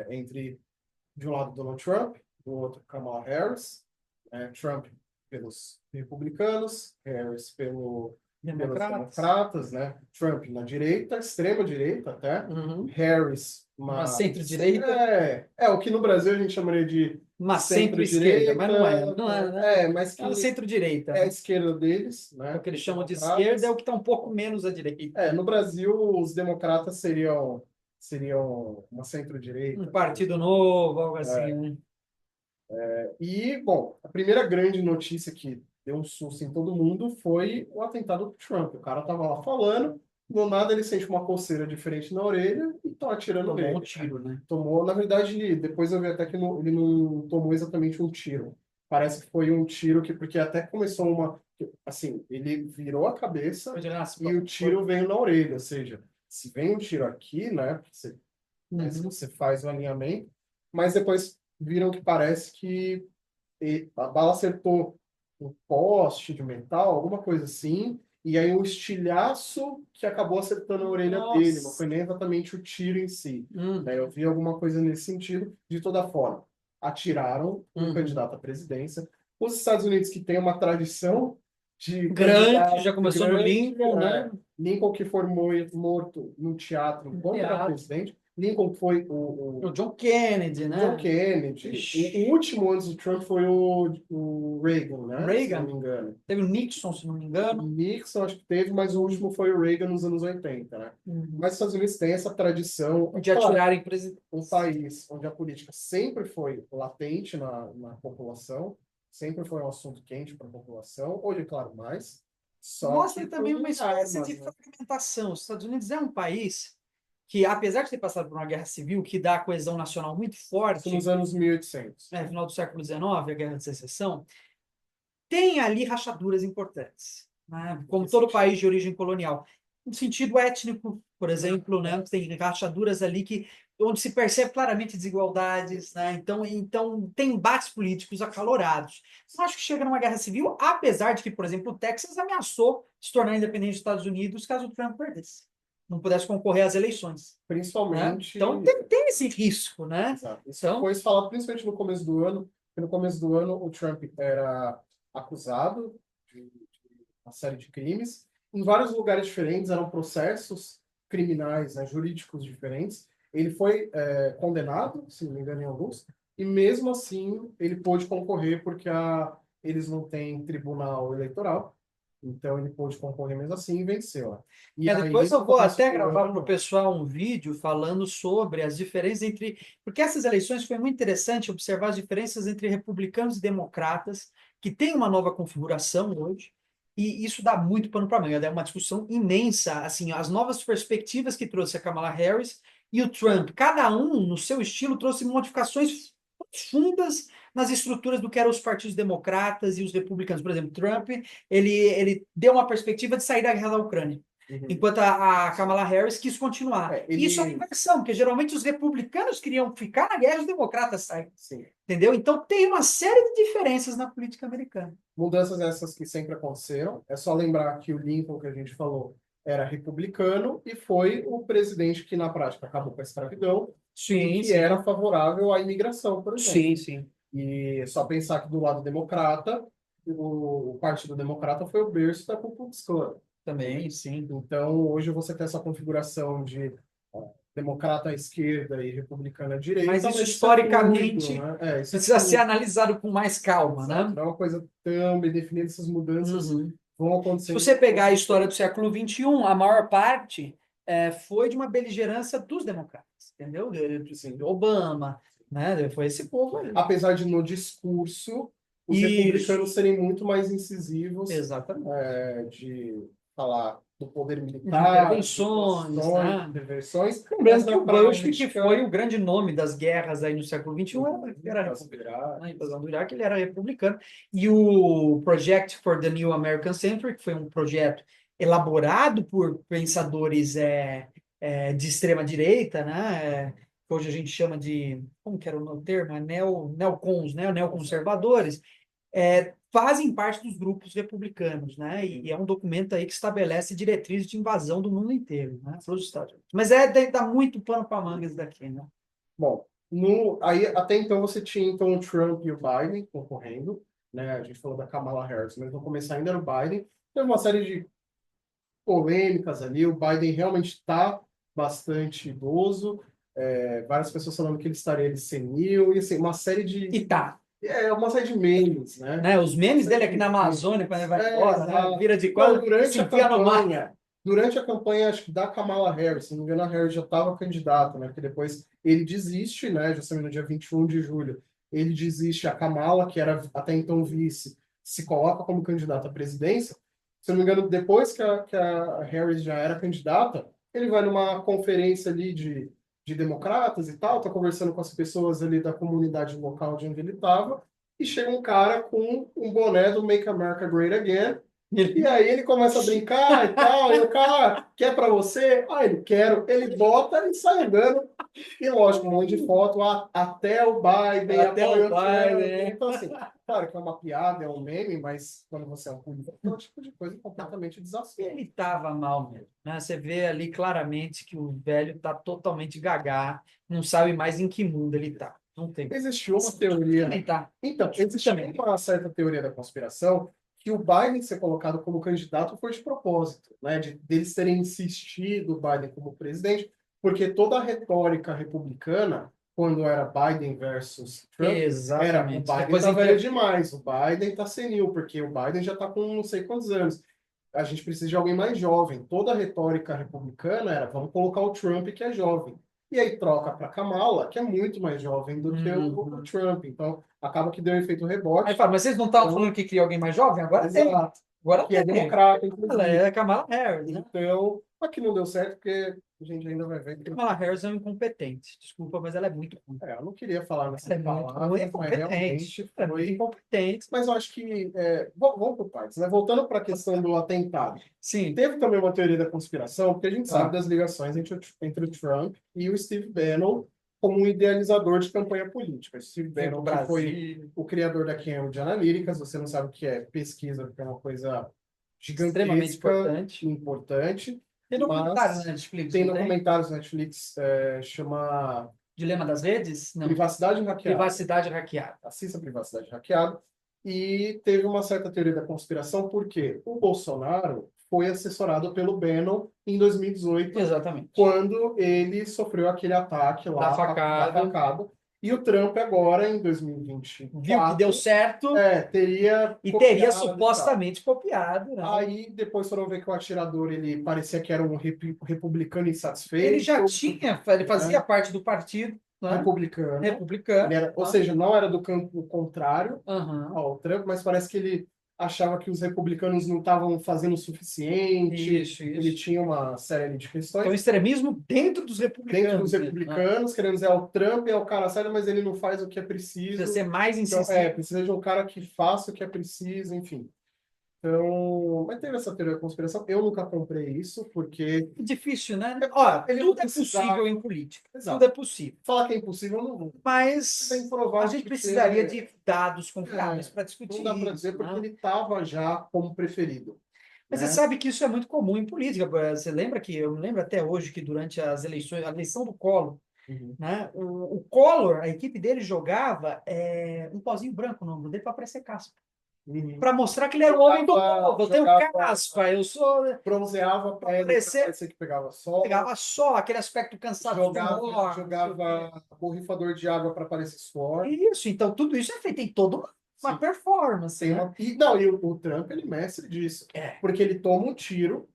entre, de um lado, Donald Trump, do outro, Kamala Harris. Trump pelos republicanos, Harris pelos democratas, né? Trump na direita, extrema direita até, Harris uma centro-direita. O que no Brasil a gente chamaria de uma centro-esquerda, mas não é. Não é, né? Mas que é centro-direita. É a esquerda deles, né? O que eles chamam de esquerda é o que está um pouco menos à direita. No Brasil, os democratas seriam uma centro-direita. Um partido novo, algo assim, né? E, bom, a primeira grande notícia que deu um susto em todo mundo foi o atentado do Trump. O cara tava lá falando, do nada ele sente uma coceira diferente na orelha e tá atirando nele. Tomou um tiro, né? Tomou, na verdade, depois eu vi até que ele não tomou exatamente um tiro. Parece que foi um tiro porque até começou assim, ele virou a cabeça e o tiro veio na orelha, ou seja, se vem um tiro aqui, né, você faz o alinhamento, mas depois viram que parece que a bala acertou um poste de metal, alguma coisa assim, e aí um estilhaço que acabou acertando a orelha dele, não foi nem exatamente o tiro em si. Eu vi alguma coisa nesse sentido. De toda forma, atiraram um candidato à presidência. Os Estados Unidos, que tem uma tradição de grande, já começou no Lincoln, né? Lincoln que foi morto no teatro contra o presidente. Lincoln foi o John Kennedy, né? John Kennedy. O último antes do Trump foi o Reagan, né? Reagan. Se não me engano. Teve o Nixon, se não me engano. Nixon, acho que teve, mas o último foi o Reagan nos anos 80, né? Mas os Estados Unidos têm essa tradição de atirarem presidentes. Um país onde a política sempre foi latente na população, sempre foi um assunto quente para a população, hoje, claro, mais. Mostra também uma espécie de fragmentação. Os Estados Unidos é um país que, apesar de ter passado por uma guerra civil, que dá a coesão nacional muito forte... Nos anos 1800. Final do século XIX, a Guerra de Secessão, tem ali rachaduras importantes, né? Como todo país de origem colonial. No sentido étnico, por exemplo, né? Tem rachaduras ali onde se percebe claramente desigualdades, né? Então tem embates políticos acalorados. Eu acho que chega numa guerra civil, apesar de que, por exemplo, o Texas ameaçou se tornar independente dos Estados Unidos caso o Trump perdesse, não pudesse concorrer às eleições. Principalmente... Né? Então tem esse risco, né? Exato. Isso foi falado principalmente no começo do ano, porque no começo do ano o Trump era acusado de uma série de crimes. Em vários lugares diferentes, eram processos criminais, né, jurídicos diferentes. Ele foi condenado, se não me engano, em alguns, e mesmo assim ele pôde concorrer porque eles não têm tribunal eleitoral. Então ele pôde concorrer mesmo assim e venceu. Depois eu vou até gravar para o pessoal um vídeo falando sobre as diferenças entre... Porque essas eleições foi muito interessante observar as diferenças entre republicanos e democratas, que tem uma nova configuração hoje, e isso dá muito pano para manga. É uma discussão imensa, assim, as novas perspectivas que trouxe a Kamala Harris e o Trump. Cada um, no seu estilo, trouxe modificações profundas nas estruturas do que eram os partidos democratas e os republicanos. Por exemplo, Trump, ele deu uma perspectiva de sair da guerra da Ucrânia, enquanto a Kamala Harris quis continuar. Isso é uma inversão, porque geralmente os republicanos queriam ficar na guerra e os democratas saem. Entendeu? Então tem uma série de diferenças na política americana. Mudanças essas que sempre aconteceram. É só lembrar que o Lincoln, que a gente falou, era republicano e foi o presidente que, na prática, acabou com a escravidão e que era favorável à imigração, por exemplo. E só pensar que do lado democrata, o Partido Democrata foi o berço da Ku Klux Klan. Também, sim. Então, hoje você tem essa configuração de democrata à esquerda e republicana à direita. Mas isso historicamente né? precisa ser analisado com mais calma, né? Não é uma coisa tão bem definida, essas mudanças vão acontecer. Se você pegar a história do século XXI, a maior parte foi de uma beligerância dos democratas, entendeu? Obama, né? Foi esse povo aí. Apesar de no discurso os republicanos serem muito mais incisivos, exatamente, de falar do poder militar, intervenções. Lembrando que o Bush, que foi o grande nome das guerras aí no século XXI, era republicano, né? Invasão do Iraque, ele era republicano. E o Project for the New American Century, que foi um projeto elaborado por pensadores de extrema direita, né? Que hoje a gente chama de, como que era o termo? Neocons, né? Neoconservadores, fazem parte dos grupos republicanos, né? E é um documento aí que estabelece diretrizes de invasão do mundo inteiro, né? Para os Estados Unidos. Mas dá muito pano para manga isso daqui, né? Bom, aí até então você tinha então o Trump e o Biden concorrendo, né? A gente falou da Kamala Harris, mas no começo ainda era o Biden. Teve uma série de polêmicas ali. O Biden realmente está bastante idoso. Várias pessoas falando que ele estaria senil, e assim, uma série de. E tá. Uma série de memes, né? Os memes dele aqui na Amazônia, quando ele vai embora, né? Vira de quadro, durante a campanha. Durante a campanha, acho que da Kamala Harris, se não me engano, a Harris já estava candidata, né? Porque depois ele desiste, né? Justamente no dia 21 de julho, ele desiste. A Kamala, que era até então vice, se coloca como candidata à presidência. Se não me engano, depois que a Harris já era candidata, ele vai numa conferência ali de democratas e tal, tá conversando com as pessoas ali da comunidade local de onde ele estava, e chega um cara com um boné do Make America Great Again, e aí ele começa a brincar e tal, e o cara, quer para você? Ah, ele quero. Ele bota e sai andando. E lógico, um monte de foto, até o Biden, até o Biden. Então, assim, claro que é uma piada, é um meme, mas quando você é um público, é um tipo de coisa completamente desafiante. Ele estava mal mesmo, né? Você vê ali claramente que o velho está totalmente gagá, não sabe mais em que mundo ele está. Não tem. Existiu uma teoria. Então, existe uma certa teoria da conspiração que o Biden ser colocado como candidato foi de propósito, né? Deles terem insistido o Biden como presidente, porque toda a retórica republicana, quando era Biden versus Trump, era o Biden está velho demais, o Biden está senil, porque o Biden já está com não sei quantos anos. A gente precisa de alguém mais jovem. Toda a retórica republicana era, vamos colocar o Trump, que é jovem. E aí troca para Kamala, que é muito mais jovem do que o Trump. Então, acaba que deu um efeito rebote. Aí fala, mas vocês não estavam falando que queria alguém mais jovem? Agora exato. Agora que é democrata, inclusive. Ela é a Kamala Harris, né? Então, aqui não deu certo, porque a gente ainda vai ver. Kamala Harris é um incompetente. Desculpa, mas ela é muito ruim. Eu não queria falar nessa palavra, mas realmente foi incompetente. Mas eu acho que... vamos por partes, né? Voltando para a questão do atentado. Sim. Teve também uma teoria da conspiração, porque a gente sabe das ligações entre o Trump e o Steve Bannon como um idealizador de campanha política. O Steve Bannon, que foi o criador da Cambridge Analytica, você não sabe o que é pesquisa, porque é uma coisa gigantesca, extremamente importante. Tem documentários na Netflix. Tem documentários na Netflix, chama Dilema das Redes? Não. Privacidade Hackeada. Privacidade Hackeada. Assista Privacidade Hackeada. E teve uma certa teoria da conspiração, porque o Bolsonaro foi assessorado pelo Bannon em 2018. Exatamente. Quando ele sofreu aquele ataque lá, da facada. E o Trump agora, em 2020, viu que deu certo. Teria supostamente copiado. Né? Aí depois foram ver que o atirador, ele parecia que era um republicano insatisfeito. Ele já tinha, ele fazia parte do partido. Né? Republicano. Ou seja, não era do campo contrário ao Trump, mas parece que ele achava que os republicanos não estavam fazendo o suficiente. Isso. Ele tinha uma série de questões. Então, extremismo dentro dos republicanos. Dentro dos republicanos, querendo dizer, o Trump é o cara certo, mas ele não faz o que é preciso. Precisa ser mais incisivo. Então, precisa de um cara que faça o que é preciso, enfim. Então, mas teve essa teoria da conspiração. Eu nunca comprei isso, porque... É difícil, né? Tudo é possível em política. Exato. Tudo é possível. Falar que é impossível, não vou. Mas a gente precisaria de dados confiáveis para discutir. Não dá para dizer, porque ele estava já como preferido. Mas você sabe que isso é muito comum em política. Você lembra que, eu me lembro até hoje que durante as eleições, a eleição do Collor, né, o Collor, a equipe dele jogava um pozinho branco no ombro dele para parecer caspa. Para mostrar que ele era o homem do povo. Eu tenho caspa, eu sou... Bronzeava para parecer que pegava sol. Pegava sol, aquele aspecto cansado. Jogava borrifador de água para parecer suor. Isso, então tudo isso é feito em toda uma performance. E o Trump, ele é mestre disso. Porque ele toma um tiro,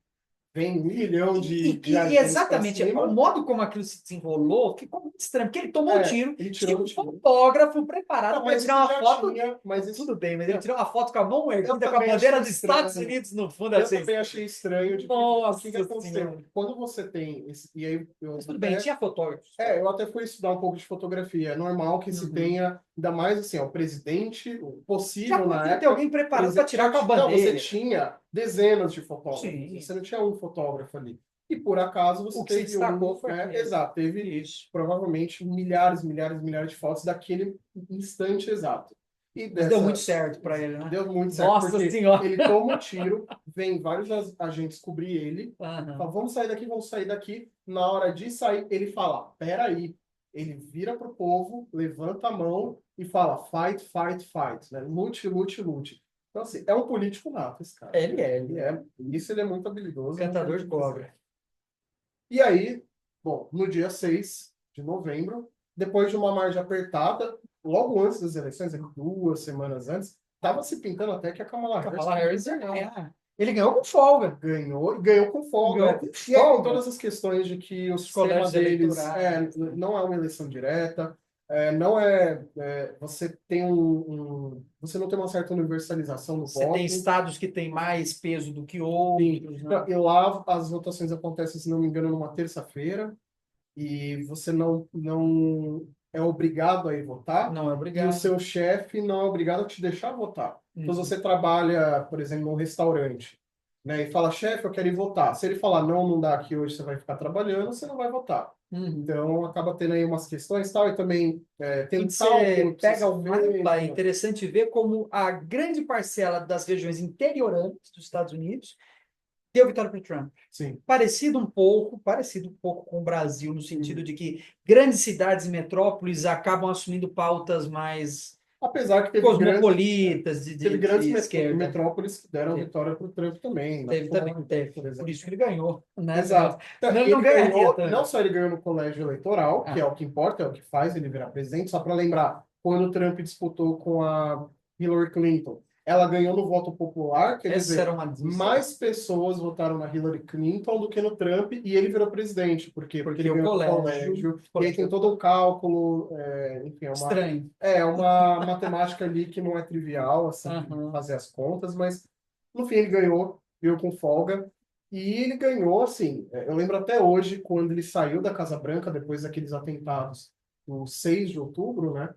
vem 1 milhão de E agentes pra exatamente, o cima. modo como aquilo se desenrolou ficou muito estranho, porque ele tomou um tiro, Ele tinha tirou um o tiro. fotógrafo preparado Não, para mas tirar isso uma já foto. tinha, mas isso Tudo bem, mas ele tirou uma foto com a mão eu erguida, com a também bandeira achei dos Estados estranho. Unidos no fundo, Eu assim. também achei estranho de que, o que Nossa aconteceu? Senhora. Quando você tem esse, e aí eu Mas tudo bem, até tinha fotógrafos. eu até fui estudar um pouco de fotografia. É normal que se Uhum. tenha, ainda mais assim, o presidente, o Já possível na podia ter época, alguém preparado para tirar com a não, você bandeira. tinha dezenas de fotógrafos, Sim. você não tinha um fotógrafo ali. E por acaso O você que se teve destacou foi né? aquele. Exato, teve Isso. provavelmente milhares, milhares, milhares de fotos daquele instante exato. E Mas deu muito dessa certo para ele, né? deu muito certo, Nossa porque Senhora. ele toma um tiro, vem vários agentes cobrir ele, fala, Aham. vamos sair daqui, vamos sair daqui. Na hora de sair, ele fala, peraí. Ele vira pro povo, levanta a mão e fala, fight, fight, fight, né? Lute, lute, lute. Então, assim, é um político nato, esse cara. Ele é, Ele é, isso ele é muito habilidoso. Não tem o cantador de que dizer. cobra. E aí, bom, no dia 6 de novembro, depois de uma margem apertada, logo antes das eleições, ali 2 semanas antes, estava se pintando até que a Kamala Harris Kamala Harris podia ia ganhar. ganhar. Ele ganhou com folga. Ganhou, e ganhou com folga. Ganhou com E aí tem folga. todas as questões de que o Os sistema colégios deles eleitorais. não é uma eleição direta, não você tem você não tem uma certa universalização do Você tem voto. estados que têm mais peso do que Sim. outros, né? Não, e lá as votações acontecem, se não me engano, numa terça-feira, e você não é obrigado a ir votar, Não é e o obrigado. seu chefe não é obrigado a te deixar votar. Então, se Uhum. você trabalha, por exemplo, num restaurante, né, e fala, chefe, eu quero ir votar. Se ele falar, não, não dá aqui hoje, você vai ficar trabalhando, você não vai votar. Uhum. Então, acaba tendo aí umas questões tal, e também tem E um você cálculo que precisa pega ser o mapa, é feito. interessante ver como a grande parcela das regiões interioranas dos Estados Unidos deu vitória para o Trump. Sim. Parecido um pouco com o Brasil, no sentido de que grandes cidades e metrópoles acabam assumindo pautas mais Apesar que cosmopolitas teve de grandes esquerda. metrópoles que deram Teve, vitória para o Trump também, na teve também, Flórida, teve. por Por exemplo. isso que ele ganhou, né? Exato. Então, Senão e ele não ele ganharia ganhou, não também. só ele ganhou no colégio eleitoral, que é Ah, o que importa, é o que faz ele virar presidente, só para lembrar, quando o Trump disputou com a Hillary Clinton, ela ganhou no voto popular, quer essa era dizer, uma disso. mais pessoas votaram na Hillary Clinton do que no Trump, e ele virou presidente. Por quê? Porque ele Porque o ganhou no colégio, colégio, e aí tem todo o cálculo, enfim, estranho. uma matemática ali que não é trivial, assim, Aham. fazer as contas, mas no fim ele ganhou com folga. E ele ganhou, assim, eu lembro até hoje, quando ele saiu da Casa Branca, depois daqueles atentados, no 6 de outubro, né?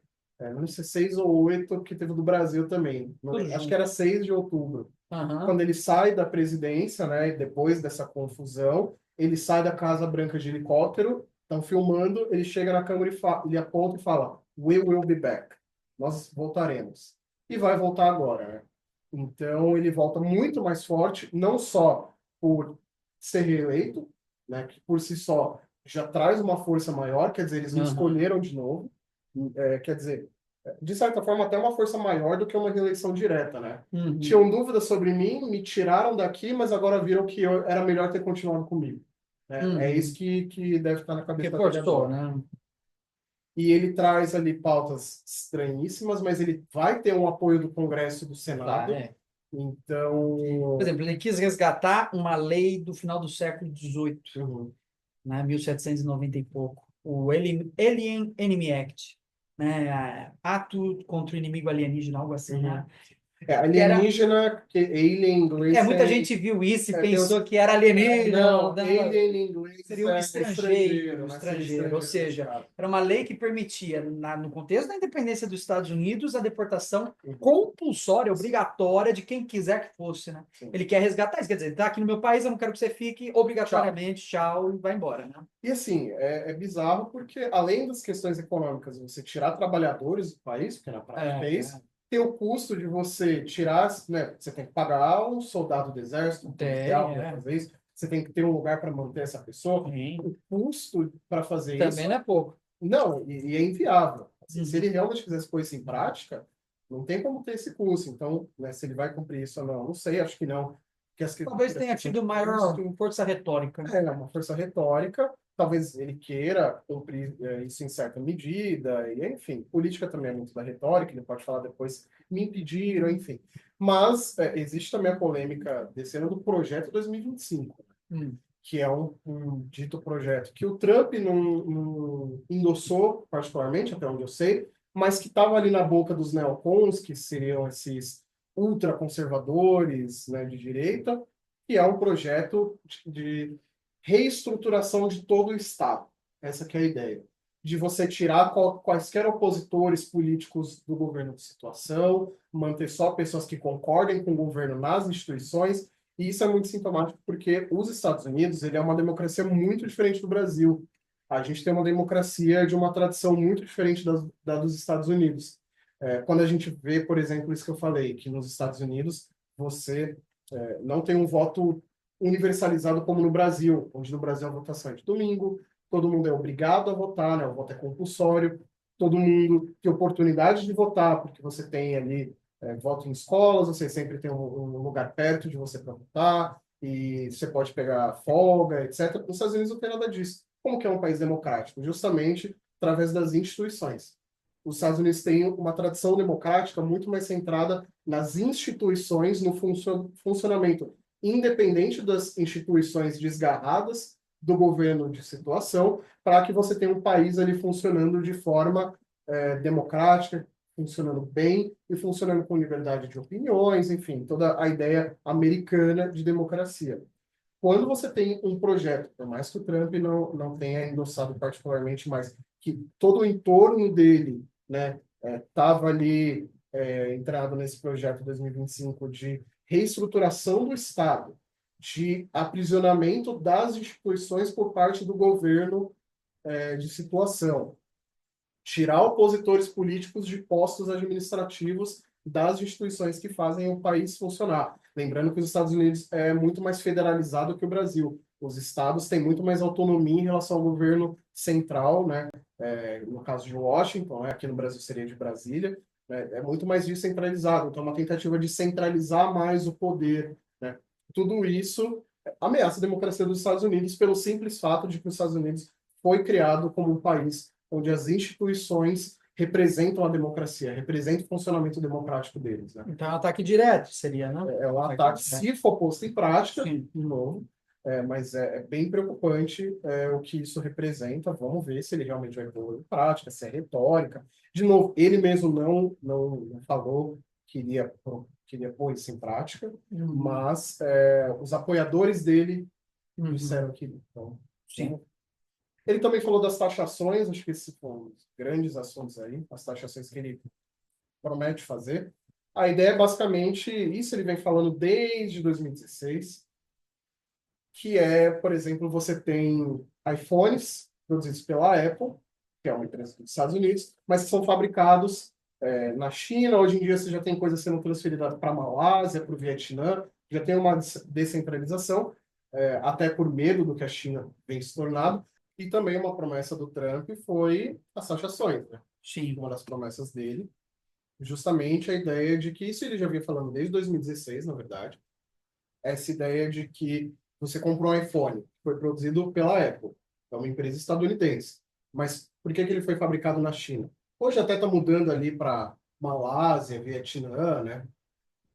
Não sei se 6 ou 8, que teve do Brasil também. Tudo Acho que junto. era 6 de outubro. Aham. Quando ele sai da presidência, né, e depois dessa confusão, ele sai da Casa Branca de helicóptero, estão filmando, ele chega na câmera ele aponta e fala, We will be back. Nós voltaremos. E vai voltar agora, né? Então, ele volta muito mais forte, não só por ser reeleito, né, que por si só já traz uma força maior, quer dizer, eles me Aham. escolheram de novo, quer dizer, de certa forma, até uma força maior do que uma reeleição direta, né? Uhum. Tinham dúvidas sobre mim, me tiraram daqui, mas agora viram que era melhor ter continuado comigo. Né? É isso Uhum. que deve estar na cabeça dele Reforçou, agora. né? E ele traz ali pautas estranhíssimas, mas ele vai ter um apoio do Congresso e do Tá, Senado. é. Por Então, exemplo, ele quis resgatar uma lei do final do século XVIII, uhum, né, 1790 e pouco, o Alien Enemy Act, né, ato contra o inimigo alienígena, algo assim, uhum. né, que era, Alienígena, que alien em inglês muita gente viu isso e tem pensou que era alienígena, não, né, alien em inglês seria um estrangeiro, né? Seria estrangeiro, ou estrangeiro nesse seja, caso. era uma lei que permitia, no contexto da independência dos Estados Unidos, a deportação Uhum. compulsória, obrigatória de quem quiser que fosse, né? Sim. Ele quer resgatar isso, quer dizer, tá aqui no meu país, eu não quero que você fique Tchau. obrigatoriamente, tchau, e vai embora, né? E assim, bizarro porque, além das questões econômicas, você tirar trabalhadores do país, porque na prática é isso, tem o custo de você tirar, né? Você tem que pagar um soldado do exército, um policial para fazer isso, você tem que ter um lugar para manter essa pessoa. Sim. O custo para fazer Também isso, não é pouco. não, e é inviável. Assim, se Uhum. ele realmente quisesse pôr isso em prática, não tem como ter esse custo. Então, né, se ele vai cumprir isso ou não, não sei, acho que não. Porque Talvez tenha tido maior força retórica. uma força retórica, talvez ele queira cumprir isso em certa medida, e enfim, política também é muito da retórica, ele pode falar depois, me impediram, enfim. Mas existe também a polêmica desse ano do projeto 2025. que é um dito projeto que o Trump não endossou particularmente, até onde eu sei, mas que estava ali na boca dos neocons, que seriam esses ultraconservadores, né, de direita, que é um projeto de reestruturação de todo o Estado. Essa que é a ideia. De você tirar quaisquer opositores políticos do governo de situação, manter só pessoas que concordem com o governo nas instituições, e isso é muito sintomático porque os Estados Unidos, ele é uma democracia muito diferente do Brasil. A gente tem uma democracia de uma tradição muito diferente da dos Estados Unidos. Quando a gente vê, por exemplo, isso que eu falei, que nos Estados Unidos você não tem um voto universalizado como no Brasil, onde no Brasil a votação é de domingo, todo mundo é obrigado a votar, né? O voto é compulsório, todo mundo tem oportunidade de votar, porque você tem ali voto em escolas, você sempre tem um lugar perto de você para votar, e você pode pegar folga, etc. Nos Estados Unidos não tem nada disso. Como que é um país democrático? Justamente através das instituições. Os Estados Unidos têm uma tradição democrática muito mais centrada nas instituições, no funcionamento independente das instituições desgarradas do governo de situação, para que você tenha um país ali funcionando de forma democrática, funcionando bem e funcionando com liberdade de opiniões, enfim, toda a ideia americana de democracia. Quando você tem um projeto, por mais que o Trump não tenha endossado particularmente, mas que todo o entorno dele, né, estava ali entrado nesse projeto 2025 de reestruturação do Estado, de aprisionamento das instituições por parte do governo de situação, tirar opositores políticos de postos administrativos das instituições que fazem o país funcionar. Lembrando que os Estados Unidos é muito mais federalizado que o Brasil. Os estados têm muito mais autonomia em relação ao governo central, né? No caso de Washington, né? Aqui no Brasil seria de Brasília, né? É muito mais descentralizado. Então, é uma tentativa de centralizar mais o poder, né? Tudo isso ameaça a democracia dos Estados Unidos pelo simples fato de que os Estados Unidos foi criado como um país onde as instituições representam a democracia, representam o funcionamento democrático deles, né? Então, é um ataque direto seria, né? É um ataque, se for posto em prática, Sim. de novo, mas é bem preocupante o que isso representa. Vamos ver se ele realmente vai pôr em prática, se é retórica. De novo, ele mesmo não falou que queria pôr isso em prática, mas os apoiadores dele disseram que então, sim. ele também falou das taxações, acho que esses foram os grandes assuntos aí, as taxações que ele promete fazer. A ideia é basicamente, isso ele vem falando desde 2016, que é, por exemplo, você tem iPhones produzidos pela Apple, que é uma empresa dos Estados Unidos, mas que são fabricados na China. Hoje em dia você já tem coisa sendo transferida para a Malásia, para o Vietnã, já tem uma descentralização, até por medo do que a China vem se tornando. E também uma promessa do Trump foi as taxações, né? Sim. Uma das promessas dele, justamente a ideia de que, isso ele já vinha falando desde 2016, na verdade, essa ideia de que você comprou um iPhone, que foi produzido pela Apple, é uma empresa estadunidense, mas por que ele foi fabricado na China? Hoje até está mudando ali para Malásia, Vietnã, né?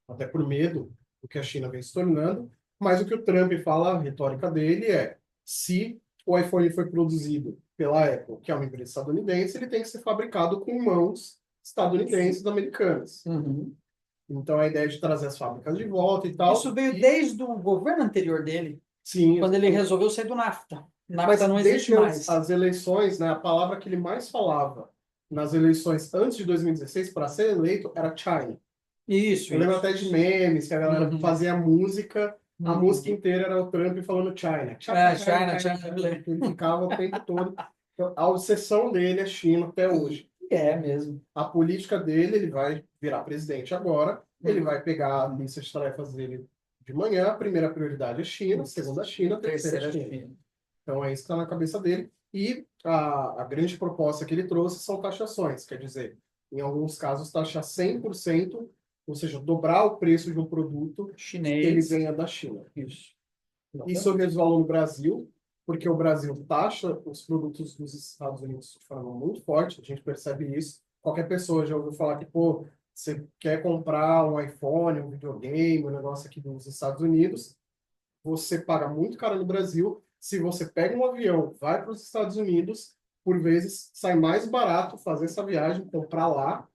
Até por medo do que a China vem se tornando, mas o que o Trump fala, a retórica dele é, se o iPhone foi produzido pela Apple, que é uma empresa estadunidense, ele tem que ser fabricado com mãos estadunidenses, americanas. Uhum. Então, a ideia de trazer as fábricas de volta e tal. Isso veio desde o governo anterior dele, Sim, quando ele resolveu sair do NAFTA. mas NAFTA não existe desde mais. as eleições, né, a palavra que ele mais falava nas eleições antes de 2016 para ser eleito era China. Isso, Eu lembro isso. até de memes que a galera fazia música, a música inteira era o Trump falando China. China, China, China, China. Ele ficava o tempo todo. Então, a obsessão dele é China até hoje. É mesmo. A política dele, ele vai virar presidente agora, ele vai pegar a lista de tarefas dele de manhã, a primeira prioridade é China, segunda China, terceira China. Então é isso que está na cabeça dele. E a grande proposta que ele trouxe são taxações, quer dizer, em alguns casos taxar 100%, ou seja, dobrar o preço de um produto chinês que ele ganha da China. Isso eu resvalou no Brasil, porque o Brasil taxa os produtos dos Estados Unidos de forma muito forte, a gente percebe isso. Qualquer pessoa já ouviu falar que, pô, você quer comprar um iPhone, um videogame, um negócio aqui dos Estados Unidos, você paga muito caro no Brasil. Se você pega um avião, vai para os Estados Unidos, por vezes sai mais barato fazer essa viagem, comprar lá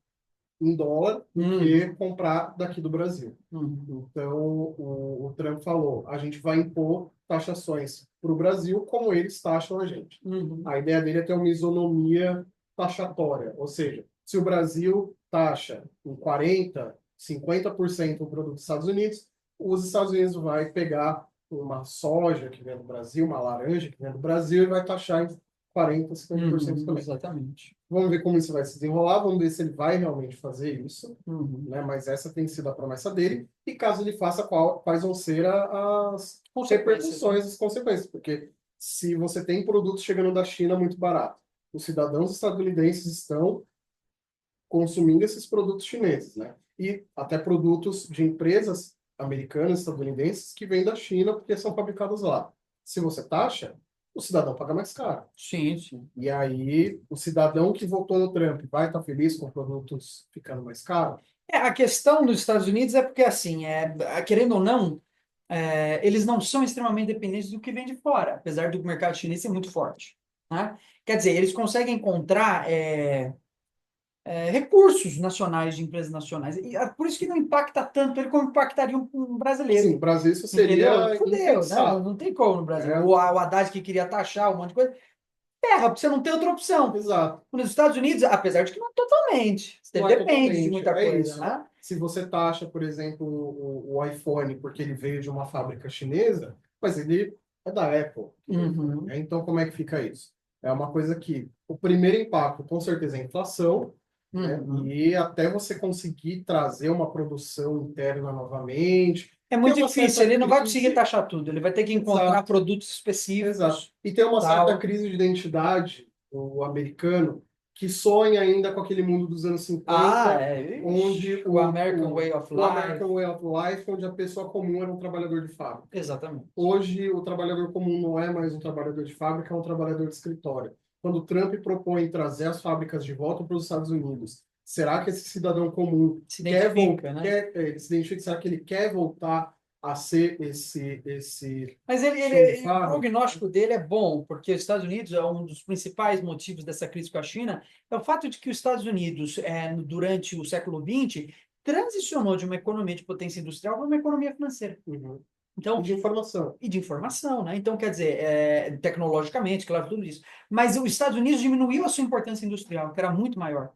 em dólar, do que comprar daqui do Brasil. Então, o Trump falou, a gente vai impor taxações para o Brasil como eles taxam a gente. A ideia dele é ter uma isonomia taxatória, ou seja, se o Brasil taxa em 40%, 50% o produto dos Estados Unidos, os Estados Unidos vai pegar uma soja que vem do Brasil, uma laranja que vem do Brasil e vai taxar em 40%, 50% também. Exatamente. Vamos ver como isso vai se desenrolar, vamos ver se ele vai realmente fazer isso, né? Mas essa tem sido a promessa dele, e caso ele faça, quais vão ser as repercussões, as consequências, porque se você tem produtos chegando da China muito barato, os cidadãos estadunidenses estão consumindo esses produtos chineses, né? E até produtos de empresas americanas, estadunidenses, que vêm da China porque são fabricados lá. Se você taxa, o cidadão paga mais caro. Sim, sim. E aí, o cidadão que votou no Trump vai estar feliz com produtos ficando mais caros? A questão dos Estados Unidos é porque, assim, querendo ou não, eles não são extremamente dependentes do que vem de fora, apesar do mercado chinês ser muito forte, né? Quer dizer, eles conseguem encontrar recursos nacionais de empresas nacionais. E por isso que não impacta tanto ele como impactaria um brasileiro. Sim, o Brasil isso Entendeu? seria Fudeu, né? impensável. Não tem como no Brasil. É. O Haddad que queria taxar um monte de coisa, terra, porque você não tem outra opção. Exato. Nos Estados Unidos, apesar de que não é totalmente, você Não é depende de totalmente, muita é coisa, isso. né? Se você taxa, por exemplo, o iPhone porque ele veio de uma fábrica chinesa, mas ele é da Apple. Né? Então, como é que fica isso? É uma coisa que o primeiro impacto, com certeza, é a inflação, né? E até você conseguir trazer uma produção interna novamente. É muito Tem uma difícil, certa ele não vai crise. conseguir taxar tudo, ele vai ter que encontrar Exato. produtos específicos. Exato. E tem uma tal. certa crise de identidade, o americano, que sonha ainda com aquele mundo dos anos 50, onde o American Way of o American Life. Way of Life, onde a pessoa comum era um trabalhador de fábrica. Exatamente. Hoje, o trabalhador comum não é mais um trabalhador de fábrica, é um trabalhador de escritório. Quando o Trump propõe trazer as fábricas de volta para os Estados Unidos, será que esse cidadão comum Se identifica, né? ele se identifica? Será que ele quer voltar a ser esse Mas chão de o fábrica? prognóstico dele é bom, porque os Estados Unidos é um dos principais motivos dessa crise com a China, é o fato de que os Estados Unidos, durante o século XX, transicionou de uma economia de potência industrial para uma economia financeira. Então, E de informação. E de informação, né? Então, quer dizer, tecnologicamente, claro, tudo isso. Mas os Estados Unidos diminuiu a sua importância industrial, que era muito maior.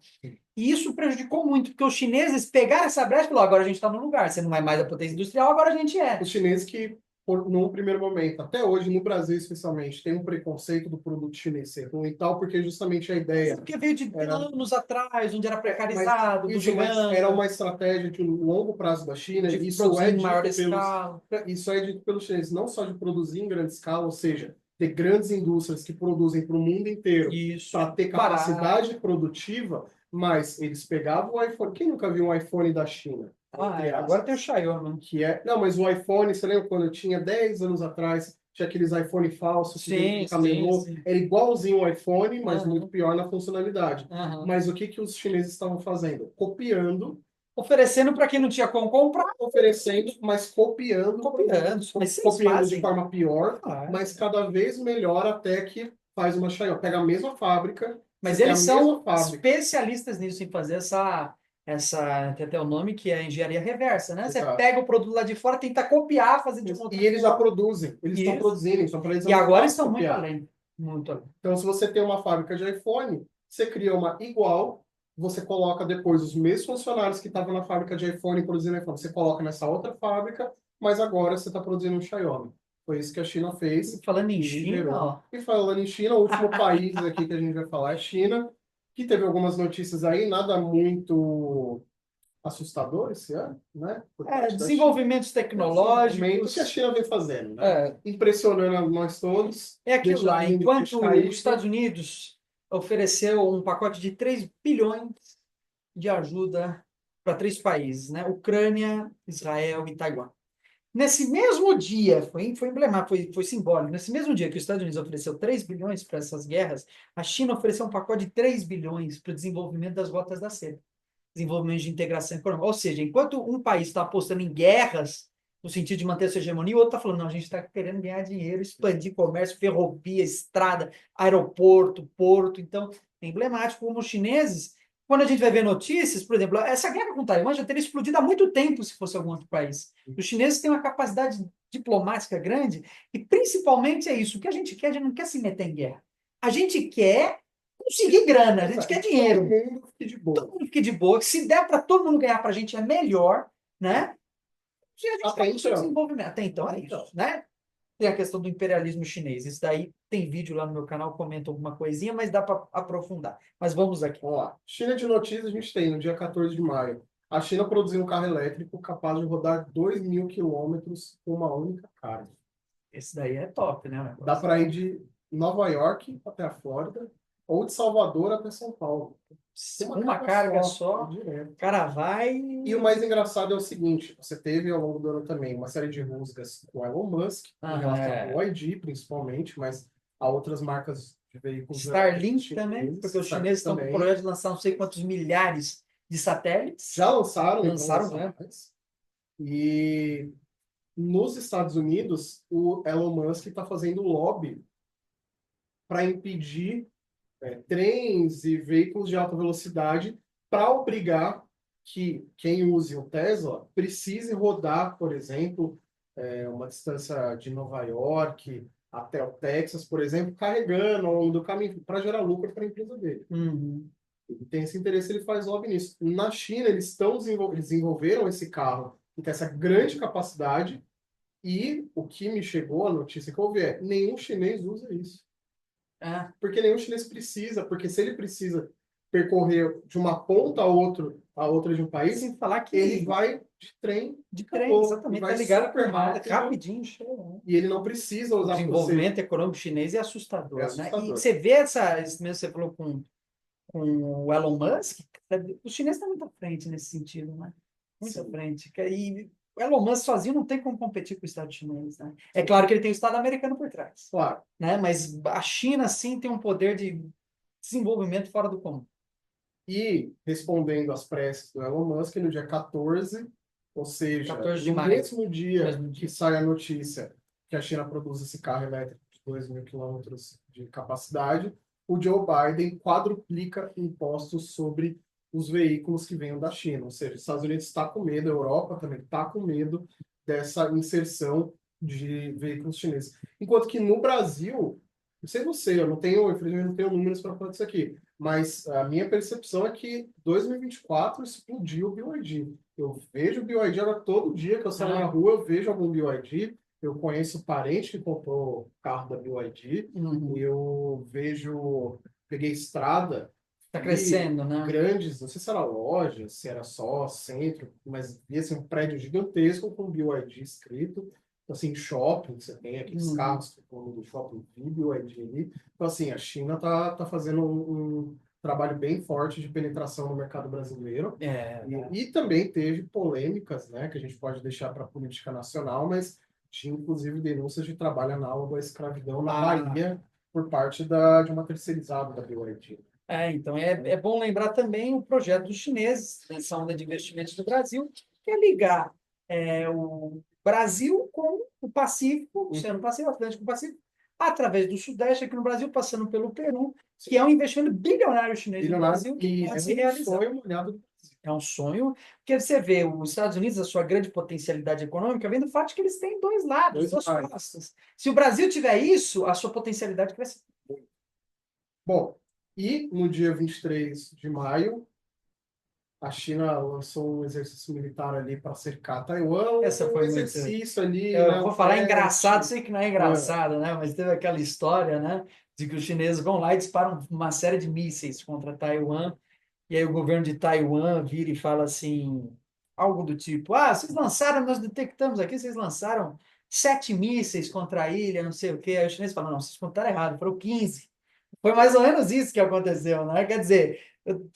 E isso prejudicou muito, porque os chineses pegaram essa brecha e falaram, agora a gente está no lugar, você não é mais a potência industrial, agora a gente é. Os chineses que, num primeiro momento, até hoje, no Brasil especialmente, tem um preconceito do produto chinês ser ruim e tal, porque justamente a ideia... Porque veio de anos atrás, onde era Mas precarizado, isso era uma estratégia de longo prazo da China, de e isso produzir é em maior dito escala. isso é dito pelos chineses, não só de produzir em grande escala, ou seja, ter grandes indústrias que produzem para o mundo inteiro para ter capacidade produtiva, mas eles pegavam o iPhone. Quem nunca viu um iPhone da China? Agora tem o Xiaomi. Não, mas o iPhone, você lembra quando eu tinha 10 anos atrás, tinha aqueles iPhone falsos, que camelô, era igualzinho o iPhone, mas muito pior na funcionalidade. Mas o que os chineses estavam fazendo? Copiando. Oferecendo para quem não tinha como comprar. Oferecendo, mas copiando. Mas copiando de forma pior, mas cada vez melhor até que faz uma Xiaomi. Pega a mesma fábrica. Mas eles são especialistas nisso, em fazer tem até o nome que é engenharia reversa, né? Você pega o produto lá de fora, tenta copiar, fazer de uma outra E eles já produzem, eles estão produzindo, então para eles e agora estão muito além. Muito além. Então, se você tem uma fábrica de iPhone, você cria uma igual, você coloca depois os mesmos funcionários que estavam na fábrica de iPhone produzindo iPhone, você coloca nessa outra fábrica, mas agora você está produzindo um Xiaomi. Foi isso que a China fez. Falando em China, E falando em China, o último país aqui que a gente vai falar é China, que teve algumas notícias aí, nada muito assustador esse ano, né? Desenvolvimentos tecnológicos. que a China vem fazendo, né? Impressionando nós todos. É aquilo lá, enquanto os Estados Unidos ofereceu um pacote de 3 bilhões de ajuda para 3 países, né? Ucrânia, Israel e Taiwan. Nesse mesmo dia, foi emblemático, foi simbólico, nesse mesmo dia que os Estados Unidos ofereceu 3 bilhões para essas guerras, a China ofereceu um pacote de 3 bilhões para o desenvolvimento das rotas da seda, desenvolvimento de integração econômica. Ou seja, enquanto um país está apostando em guerras, no sentido de manter sua hegemonia, o outro está falando, não, a gente está querendo ganhar dinheiro, expandir comércio, ferrovia, estrada, aeroporto, porto. Então, é emblemático como os chineses, quando a gente vai ver notícias, por exemplo, essa guerra com Taiwan já teria explodido há muito tempo se fosse algum outro país. Os chineses têm uma capacidade diplomática grande e, principalmente, é isso. O que a gente não quer se meter em guerra. A gente quer conseguir grana, a gente quer dinheiro. Todo mundo fique de boa. Todo mundo fique de boa. Se der para todo mundo ganhar para a gente é melhor, né? E a gente Até está com então. desenvolvimento. Até então é isso, né? Tem a questão do imperialismo chinês. Isso daí tem vídeo lá no meu canal, comenta alguma coisinha, mas dá para aprofundar. Mas vamos aqui. Vamos lá. China de notícias a gente tem no dia 14 de maio. A China produziu um carro elétrico capaz de rodar 2.000 quilômetros com uma única carga. Esse daí é top, né? Dá para ir de Nova York até a Flórida ou de Salvador até São Paulo. Uma carga só, direto. o cara vai. E o mais engraçado é o seguinte: você teve ao longo do ano também uma série de rusgas com Elon Musk, em relação ao BYD, principalmente, mas há outras marcas de veículos. Starlink também, porque os chineses estão com o projeto de lançar não sei quantos milhares de satélites. Já lançaram, né? E nos Estados Unidos, o Elon Musk está fazendo lobby para impedir trens e veículos de alta velocidade para obrigar que quem use o Tesla precise rodar, por exemplo, uma distância de Nova York até o Texas, por exemplo, carregando ao longo do caminho para gerar lucro para a empresa dele. Uhum. Ele tem esse interesse, ele faz lobby nisso. Na China, eles desenvolveram esse carro que tem essa grande capacidade e o que me chegou, a notícia que eu vi é nenhum chinês usa isso. Porque nenhum chinês precisa, porque se ele precisa percorrer de uma ponta a outra de um país, sem falar que ele vai de trem. De trem, exatamente. Tá ligado super rápido, rapidinho, chega. E ele não precisa usar. O desenvolvimento econômico chinês é assustador, É assustador. né? E você vê isso mesmo que você falou com o Elon Musk, os chineses estão muito à frente nesse sentido, né? Muito à frente. E o Elon Musk sozinho não tem como competir com o Estado chinês, né? É claro que ele tem o Estado americano por trás. Claro. Né? Mas a China, sim, tem um poder de desenvolvimento fora do comum. E, respondendo às preces do Elon Musk, no dia 14, ou seja, 14 de no maio. mesmo dia que sai a notícia que a China produz esse carro elétrico de 2.000 quilômetros de capacidade, o Joe Biden quadruplica impostos sobre os veículos que venham da China. Ou seja, os Estados Unidos está com medo, a Europa também está com medo dessa inserção de veículos chineses. Enquanto que no Brasil, não sei você, eu não tenho, infelizmente, não tenho números para falar disso aqui, mas a minha percepção é que 2024 explodiu o BYD. Eu vejo o BYD agora todo dia que eu saio na rua, eu vejo algum BYD. Eu conheço parente que comprou carro da BYD. Eu vejo, peguei estrada. Está crescendo, né? Grandes, não sei se era loja, se era só centro, mas vi assim, um prédio gigantesco com BYD escrito. Assim, shopping, você tem aqueles carros que estão do shopping BYD ali. Então, assim, a China tá fazendo um trabalho bem forte de penetração no mercado brasileiro. E também teve polêmicas, né, que a gente pode deixar para a política nacional, mas tinha inclusive denúncias de trabalho análogo à escravidão na Bahia por parte de uma terceirizada da BYD. Então é bom lembrar também o projeto dos chineses, nessa onda de investimentos do Brasil, que é ligar o Brasil com o Pacífico, o Oceano Pacífico, Atlântico Pacífico, através do Sudeste, aqui no Brasil, passando pelo Peru, que é um investimento bilionário chinês no Brasil, que pode se realizar. É um sonho, porque você vê os Estados Unidos, a sua grande potencialidade econômica, vem do fato de que eles têm dois lados, duas costas. Se o Brasil tiver isso, a sua potencialidade cresce. Bom, e no dia 23 de maio, a China lançou um exercício militar ali para cercar Taiwan. Essa foi um exercício ali. Eu vou falar engraçado, sei que não é engraçado, né? Mas teve aquela história, né? De que os chineses vão lá e disparam uma série de mísseis contra Taiwan. E aí o governo de Taiwan vira e fala assim, algo do tipo, vocês lançaram, nós detectamos aqui, vocês lançaram 7 mísseis contra a ilha, não sei o quê. Aí os chineses falam, não, vocês contaram errado, foram 15. Foi mais ou menos isso que aconteceu, né? Quer dizer,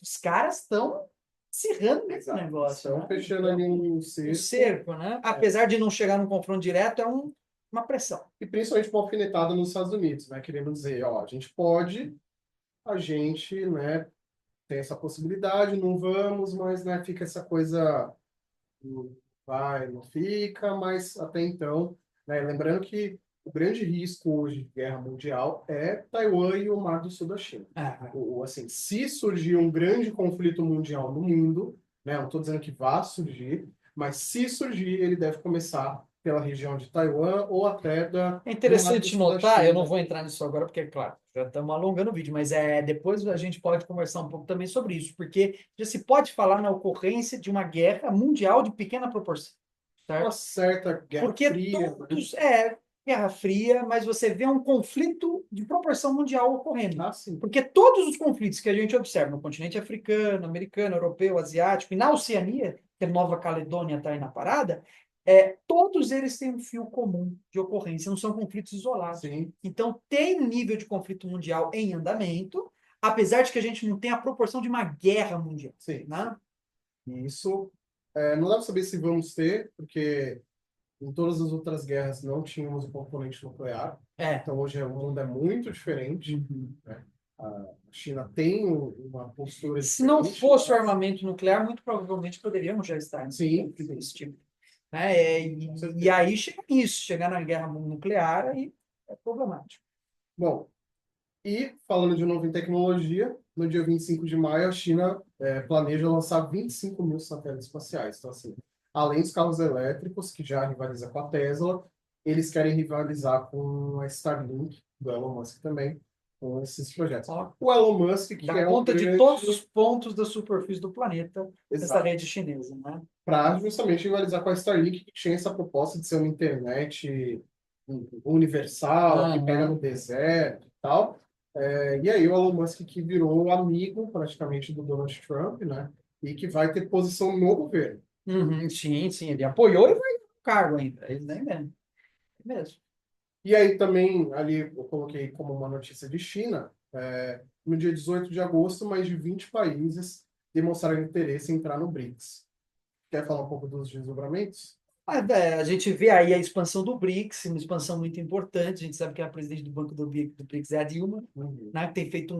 os caras estão acirrando nesse negócio. Estão fechando ali um cerco, né? Apesar de não chegar num confronto direto, é uma pressão. E principalmente uma alfinetada nos Estados Unidos, né? Querendo dizer, a gente, né, tem essa possibilidade, não vamos, mas, né, fica essa coisa vai, não fica, mas até então, né, lembrando que o grande risco hoje de guerra mundial é Taiwan e o Mar do Sul da China. Assim, se surgir um grande conflito mundial no mundo, né, não estou dizendo que vá surgir, mas se surgir, ele deve começar pela região de Taiwan ou até É do Mar do interessante Sul da notar, eu não China. vou entrar nisso agora, porque, é claro, já estamos alongando o vídeo, mas depois a gente pode conversar um pouco também sobre isso, porque já se pode falar na ocorrência de uma guerra mundial de pequena proporção, Uma certo? certa Guerra Porque Fria, né? todos, Guerra Fria, mas você vê um conflito de proporção mundial ocorrendo. Ah, sim. Porque todos os conflitos que a gente observa no continente africano, americano, europeu, asiático e na Oceania, que a Nova Caledônia está aí na parada, todos eles têm um fio comum de ocorrência, não são conflitos isolados. Sim. Então, tem um nível de conflito mundial em andamento, apesar de que a gente não tem a proporção de uma guerra mundial. Sim. Né? Isso não dá para saber se vamos ter, porque em todas as outras guerras não tínhamos o componente nuclear. Então hoje o mundo é muito diferente. Né? A China tem uma postura Se não diferente. fosse o armamento nuclear, muito provavelmente poderíamos já estar desse tipo. E aí chega isso, chegar na guerra nuclear aí é problemático. Bom, e falando de novo em tecnologia, no dia 25 de maio a China planeja lançar 25 mil satélites espaciais. Então, assim, além dos carros elétricos, que já rivaliza com a Tesla, eles querem rivalizar com a Starlink, do Elon Musk também, com esses projetos. O Elon Musk, que dá é conta de todos os pontos da superfície do planeta, essa rede chinesa, né? Para justamente rivalizar com a Starlink, que tinha essa proposta de ser uma internet universal, que pega no deserto e tal. E aí o Elon Musk que virou amigo praticamente do Donald Trump, né? E que vai ter posição no governo. Sim, ele apoiou e vai no cargo ainda. Ele nem mesmo. E aí também, ali eu coloquei como uma notícia de China, no dia 18 de agosto, mais de 20 países demonstraram interesse em entrar no BRICS. Quer falar um pouco dos desdobramentos? A gente vê aí a expansão do BRICS, uma expansão muito importante. A gente sabe que a presidente do Banco do BRICS é a Dilma, né, que tem feito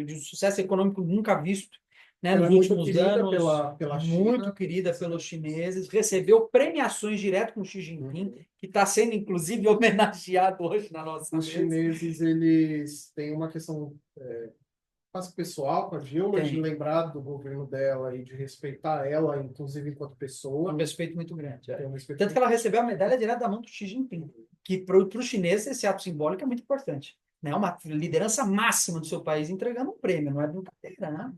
de um sucesso econômico nunca visto, né, nos últimos anos, pela muito China. querida pelos chineses, recebeu premiações direto com o Xi Jinping, que está sendo, inclusive, homenageado hoje na nossa Os mesa. chineses, eles têm uma questão quase pessoal com a Dilma, de lembrar do governo dela e de respeitar ela, inclusive enquanto pessoa. Um respeito muito grande. Respeito Tanto que ela recebeu a medalha direto da mão do Xi Jinping, que para os chineses esse ato simbólico é muito importante. Né? Uma liderança máxima do seu país entregando um prêmio, não é brincadeira, né?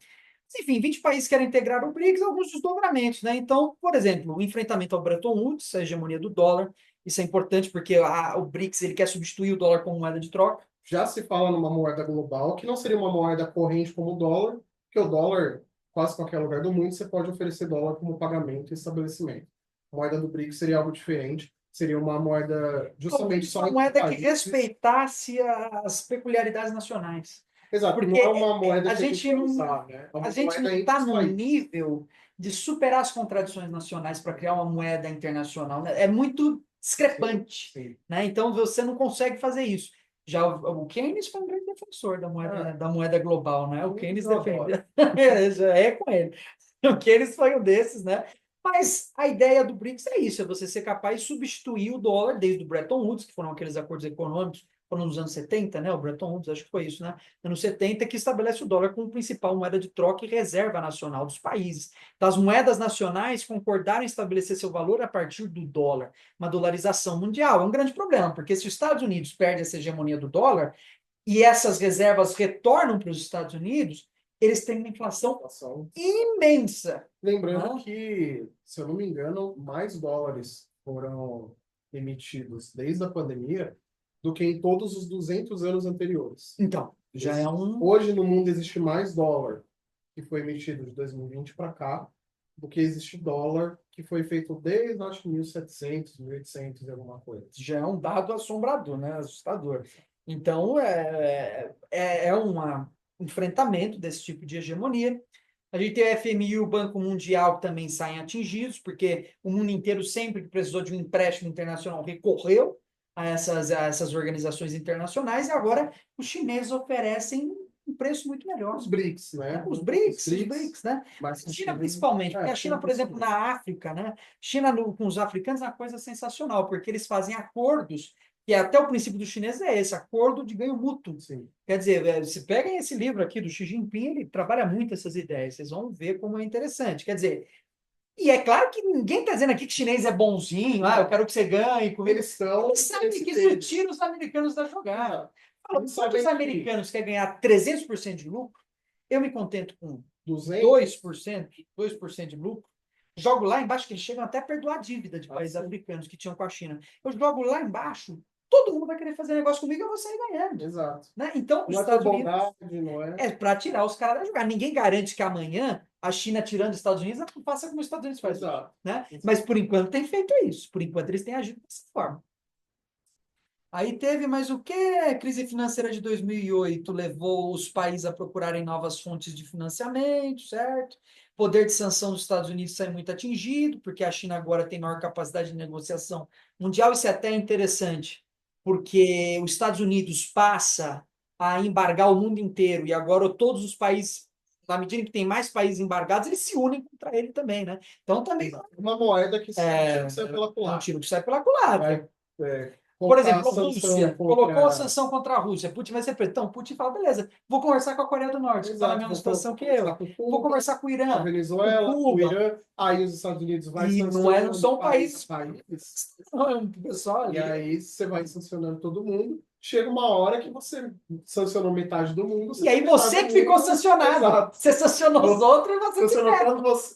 Mas, enfim, 20 países querem integrar o BRICS, alguns desdobramentos, né? Então, por exemplo, o enfrentamento ao Bretton Woods, a hegemonia do dólar, isso é importante porque o BRICS ele quer substituir o dólar como moeda de troca. Já se fala numa moeda global, que não seria uma moeda corrente como o dólar, porque o dólar, quase qualquer lugar do mundo, você pode oferecer dólar como pagamento e estabelecimento. A moeda do BRICS seria algo diferente, seria uma moeda justamente só uma moeda que respeitasse as peculiaridades nacionais. Exato, porque não é uma moeda a que gente vai usar, né? A gente não está no nível de superar as contradições nacionais para criar uma moeda internacional. Né? É muito discrepante. Sim. Né? Então, você não consegue fazer isso. Já o Keynes foi um grande defensor da moeda global. Né? O Keynes defendeu. É com ele. O Keynes foi um desses, né? Mas a ideia do BRICS é isso, é você ser capaz de substituir o dólar desde o Bretton Woods, que foram aqueles acordos econômicos, foram nos anos 70, né? O Bretton Woods, acho que foi isso, né? Anos 70, que estabelece o dólar como principal moeda de troca e reserva nacional dos países. Então, as moedas nacionais concordaram em estabelecer seu valor a partir do dólar, uma dolarização mundial. É um grande problema, porque se os Estados Unidos perdem essa hegemonia do dólar e essas reservas retornam para os Estados Unidos, eles têm uma inflação imensa. Lembrando que, se eu não me engano, mais dólares foram emitidos desde a pandemia do que em todos os 200 anos anteriores. Então, já é Hoje no mundo existe mais dólar que foi emitido de 2020 para cá do que existe dólar que foi feito desde, acho que 1700, 1800 e alguma coisa. Já é um dado assombrador, né? Assustador. Então, é um enfrentamento desse tipo de hegemonia. A gente tem o FMI e o Banco Mundial que também saem atingidos, porque o mundo inteiro sempre que precisou de um empréstimo internacional recorreu a essas organizações internacionais, e agora os chineses oferecem um preço muito melhor. Os BRICS, né? Os BRICS, né? Mas A China, principalmente, porque a China, por exemplo, principalmente. na África, né? China com os africanos é uma coisa sensacional, porque eles fazem acordos, que até o princípio do chinês é esse, acordo de ganho mútuo. Sim. Quer dizer, se peguem esse livro aqui do Xi Jinping, ele trabalha muito essas ideias, vocês vão ver como é interessante. Quer dizer, e é claro que ninguém está dizendo aqui que chinês é bonzinho, eu quero que você ganhe comigo. Eles estão. Eles sabem que isso tira os americanos da jogada. Eles Quando os americanos querem ganhar 300% de lucro, eu me contento com 2%, 2% de lucro. Jogo lá embaixo, que eles chegam até a perdoar a dívida de países africanos que tinham com a China. Eu jogo lá embaixo, todo mundo vai querer fazer negócio comigo, eu vou sair ganhando. Exato. Né? Então, os Estados Unidos é para tirar os caras da jogada. Ninguém garante que amanhã a China, tirando os Estados Unidos, faça como os Estados Unidos faz. Exato. Né? Mas, por enquanto, tem feito isso. Por enquanto, eles têm agido dessa forma. Aí teve mais o quê? A crise financeira de 2008 levou os países a procurarem novas fontes de financiamento, certo? Poder de sanção dos Estados Unidos sai muito atingido, porque a China agora tem maior capacidade de negociação mundial. Isso é até interessante, porque os Estados Unidos passa a embargar o mundo inteiro, e agora todos os países, na medida que tem mais países embargados, eles se unem contra ele também, né? Então também... Uma moeda que sai pela culatra. Um tiro que sai pela culatra. Vai, por exemplo, a Rússia colocou a sanção contra a Rússia. Putin vai ser preso. Então, Putin fala, beleza, vou conversar com a Coreia do Norte, que está na mesma situação que eu. Vou conversar com o Irã, a Venezuela, com o Irã, aí os Estados Unidos vai sancionando. E não são países. Não é um pessoal. E aí você vai sancionando todo mundo. Chega uma hora que você sancionou metade do mundo. E aí você que ficou sancionado. Exato. Você sancionou os outros e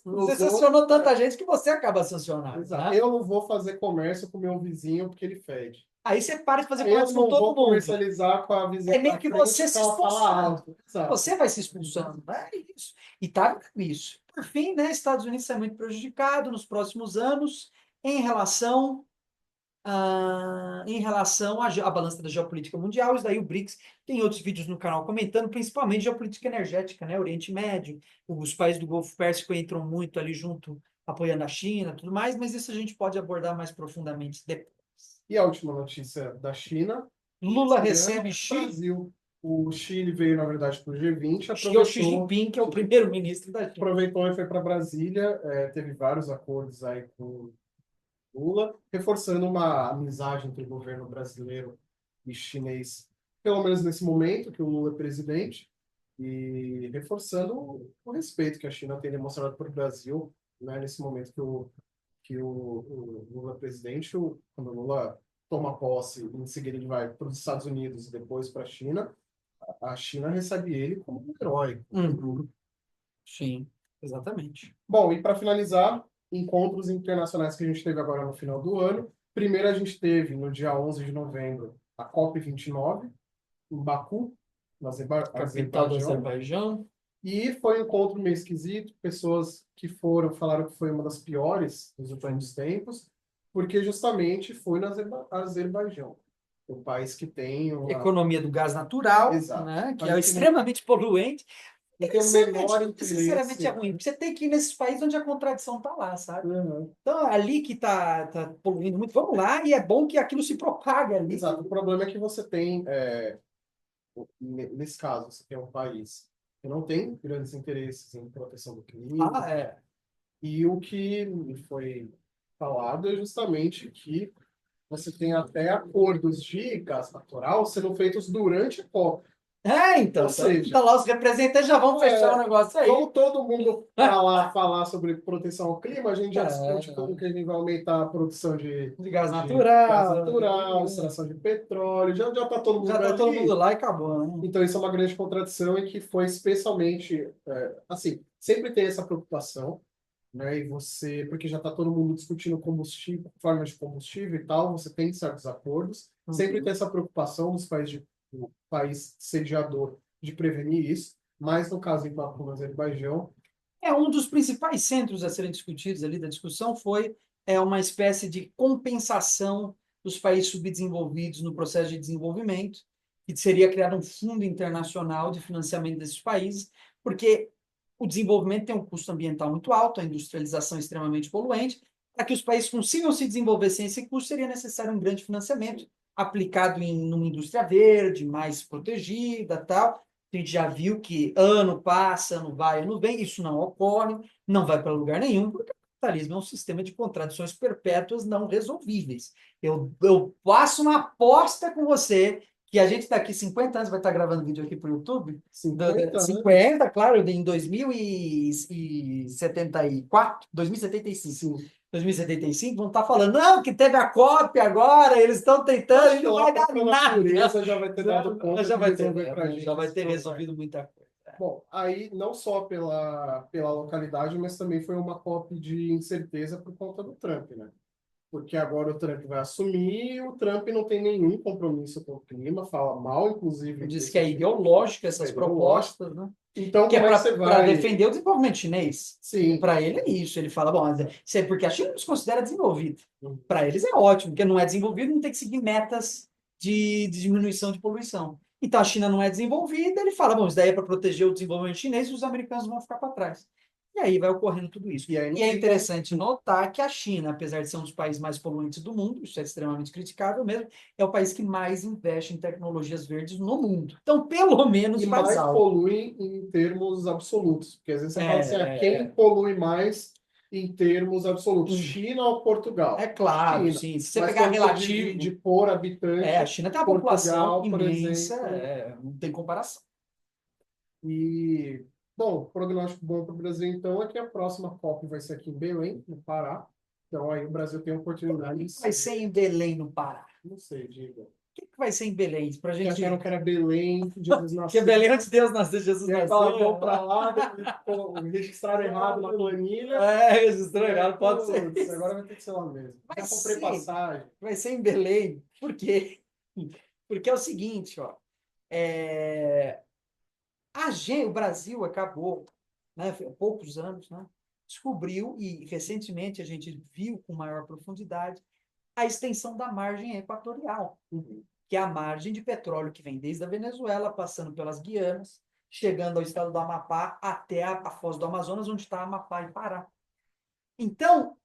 você sancionou tanta gente que você acaba sancionado. Exato. Né? Eu não vou fazer comércio com o meu vizinho porque ele fede. Aí você para de fazer comércio com todo mundo. Eu não vou comercializar com a vizinha. É meio que você se expulsando. Você vai se expulsando. É isso. E tá isso. Por fim, né, Estados Unidos é muito prejudicado nos próximos anos em relação à balança da geopolítica mundial. Isso daí o BRICS tem outros vídeos no canal comentando, principalmente geopolítica energética, né? Oriente Médio, os países do Golfo Pérsico entram muito ali junto, apoiando a China, tudo mais, mas isso a gente pode abordar mais profundamente depois. E a última notícia da China. Lula recebe Xi. Brasil. O Chile veio, na verdade, para o G20. O Xi Jinping, que é o primeiro-ministro da China. Aproveitou e foi para Brasília. Teve vários acordos aí com Lula, reforçando uma amizade entre o governo brasileiro e chinês, pelo menos nesse momento que o Lula é presidente, e reforçando o respeito que a China tem demonstrado para o Brasil, né, nesse momento que o Lula é presidente. Quando o Lula toma posse, em seguida ele vai para os Estados Unidos e depois para a China recebe ele como um herói. Uhum. Sim, exatamente. Bom, e para finalizar, encontros internacionais que a gente teve agora no final do ano. Primeiro a gente teve, no dia 11 de novembro, a COP29, em Baku, na capital do Azerbaijão. E foi um encontro meio esquisito, pessoas que falaram que foi uma das piores dos últimos tempos, porque justamente foi no Azerbaijão, o país que tem uma... economia do gás natural, né, que é extremamente poluente. Sinceramente é ruim. Você tem que ir nesses países onde a contradição está lá, sabe? Uhum. Então, ali que tá poluindo muito, vamos lá, e é bom que aquilo se propague ali. Exato. O problema é que você tem, nesse caso, você tem um país que não tem grandes interesses em proteção do clima. E o que foi falado é justamente que você tem até acordos de gás natural sendo feitos durante a COP. Então. Ou seja, então lá os representantes já vão fechar o negócio aí. Como todo mundo falar sobre proteção ao clima, a gente já discute como que a gente vai aumentar a produção de gás natural, extração de petróleo, já está todo mundo tá todo mundo lá e acabou, né? Então isso é uma grande contradição e que foi especialmente, assim, sempre tem essa preocupação, né? Porque já está todo mundo discutindo combustível, formas de combustível e tal, você tem certos acordos, sempre tem essa preocupação dos países o país sediador de prevenir isso, mas no caso em Baku, no Azerbaijão... Um dos principais centros a serem discutidos ali da discussão foi uma espécie de compensação dos países subdesenvolvidos no processo de desenvolvimento, que seria criado um fundo internacional de financiamento desses países, porque o desenvolvimento tem um custo ambiental muito alto, a industrialização é extremamente poluente. Para que os países consigam se desenvolver sem esse custo, seria necessário um grande financiamento aplicado numa indústria verde, mais protegida, tal. A gente já viu que ano passa, ano vai, ano vem, isso não ocorre, não vai para lugar nenhum, porque o capitalismo é um sistema de contradições perpétuas não resolvíveis. Eu passo uma aposta com você que a gente daqui 50 anos vai estar gravando vídeo aqui para o YouTube. 50 anos. 50, claro, em 2074, 2075. Sim. 2075, vão estar falando, não, que teve a COP agora, eles estão tentando, e não vai dar pela nada. natureza já vai ter dado conta Já de vai ter, resolver pra gente já vai esse ter problema. resolvido muita coisa. Bom, aí não só pela localidade, mas também foi uma COP de incerteza por conta do Trump, né? Porque agora o Trump vai assumir e o Trump não tem nenhum compromisso com o clima, fala mal, inclusive, Diz desse que é tipo. ideológico essas É ideológico. propostas, né? Então, Que é como é que você para vai... defender o desenvolvimento chinês. Sim. Para ele é isso. Ele fala, bom, isso é porque a China não se considera desenvolvida. Para eles é ótimo, porque não é desenvolvido, não tem que seguir metas de diminuição de poluição. Então a China não é desenvolvida, ele fala, bom, isso daí é para proteger o desenvolvimento chinês e os americanos vão ficar para trás. E aí vai ocorrendo tudo isso. E aí não E é fica... interessante notar que a China, apesar de ser um dos países mais poluentes do mundo, isso é extremamente criticável mesmo, é o país que mais investe em tecnologias verdes no mundo. Então, pelo menos E faz mais algo. polui em termos absolutos. Porque às vezes você fala assim, quem É, polui mais em termos absolutos? hum, China ou é Portugal? claro, China. sim. Se você Mas pegar quando você relativo, divide por a habitante, China tem uma população Portugal, por imensa, exemplo, não tem comparação. e, bom, o prognóstico bom para o Brasil, então, é que a próxima COP vai ser aqui em Belém, no Pará. Então, aí o Brasil tem oportunidade de Vai ser. ser em Belém, no Pará. Não sei, diga. O que vai ser em Belém? Pra Que gente. acharam que era Belém, que Jesus Que é nasceu. Belém onde Deus nasceu, Jesus E aí nasceu. falaram, vão para lá, registraram errado na planilha. Registrou E aí, errado, pode ser. putz, agora vai ter que ser lá mesmo. Vai Já comprei ser. passagem. Vai ser em Belém. Por quê? Porque é o seguinte, ó. É, o Brasil acabou, né, há poucos anos, né, descobriu, e recentemente a gente viu com maior profundidade, a extensão da margem equatorial, que é a margem de petróleo que vem desde a Venezuela, passando pelas Guianas, chegando ao estado do Amapá, até a foz do Amazonas, onde está Amapá e Pará. Então,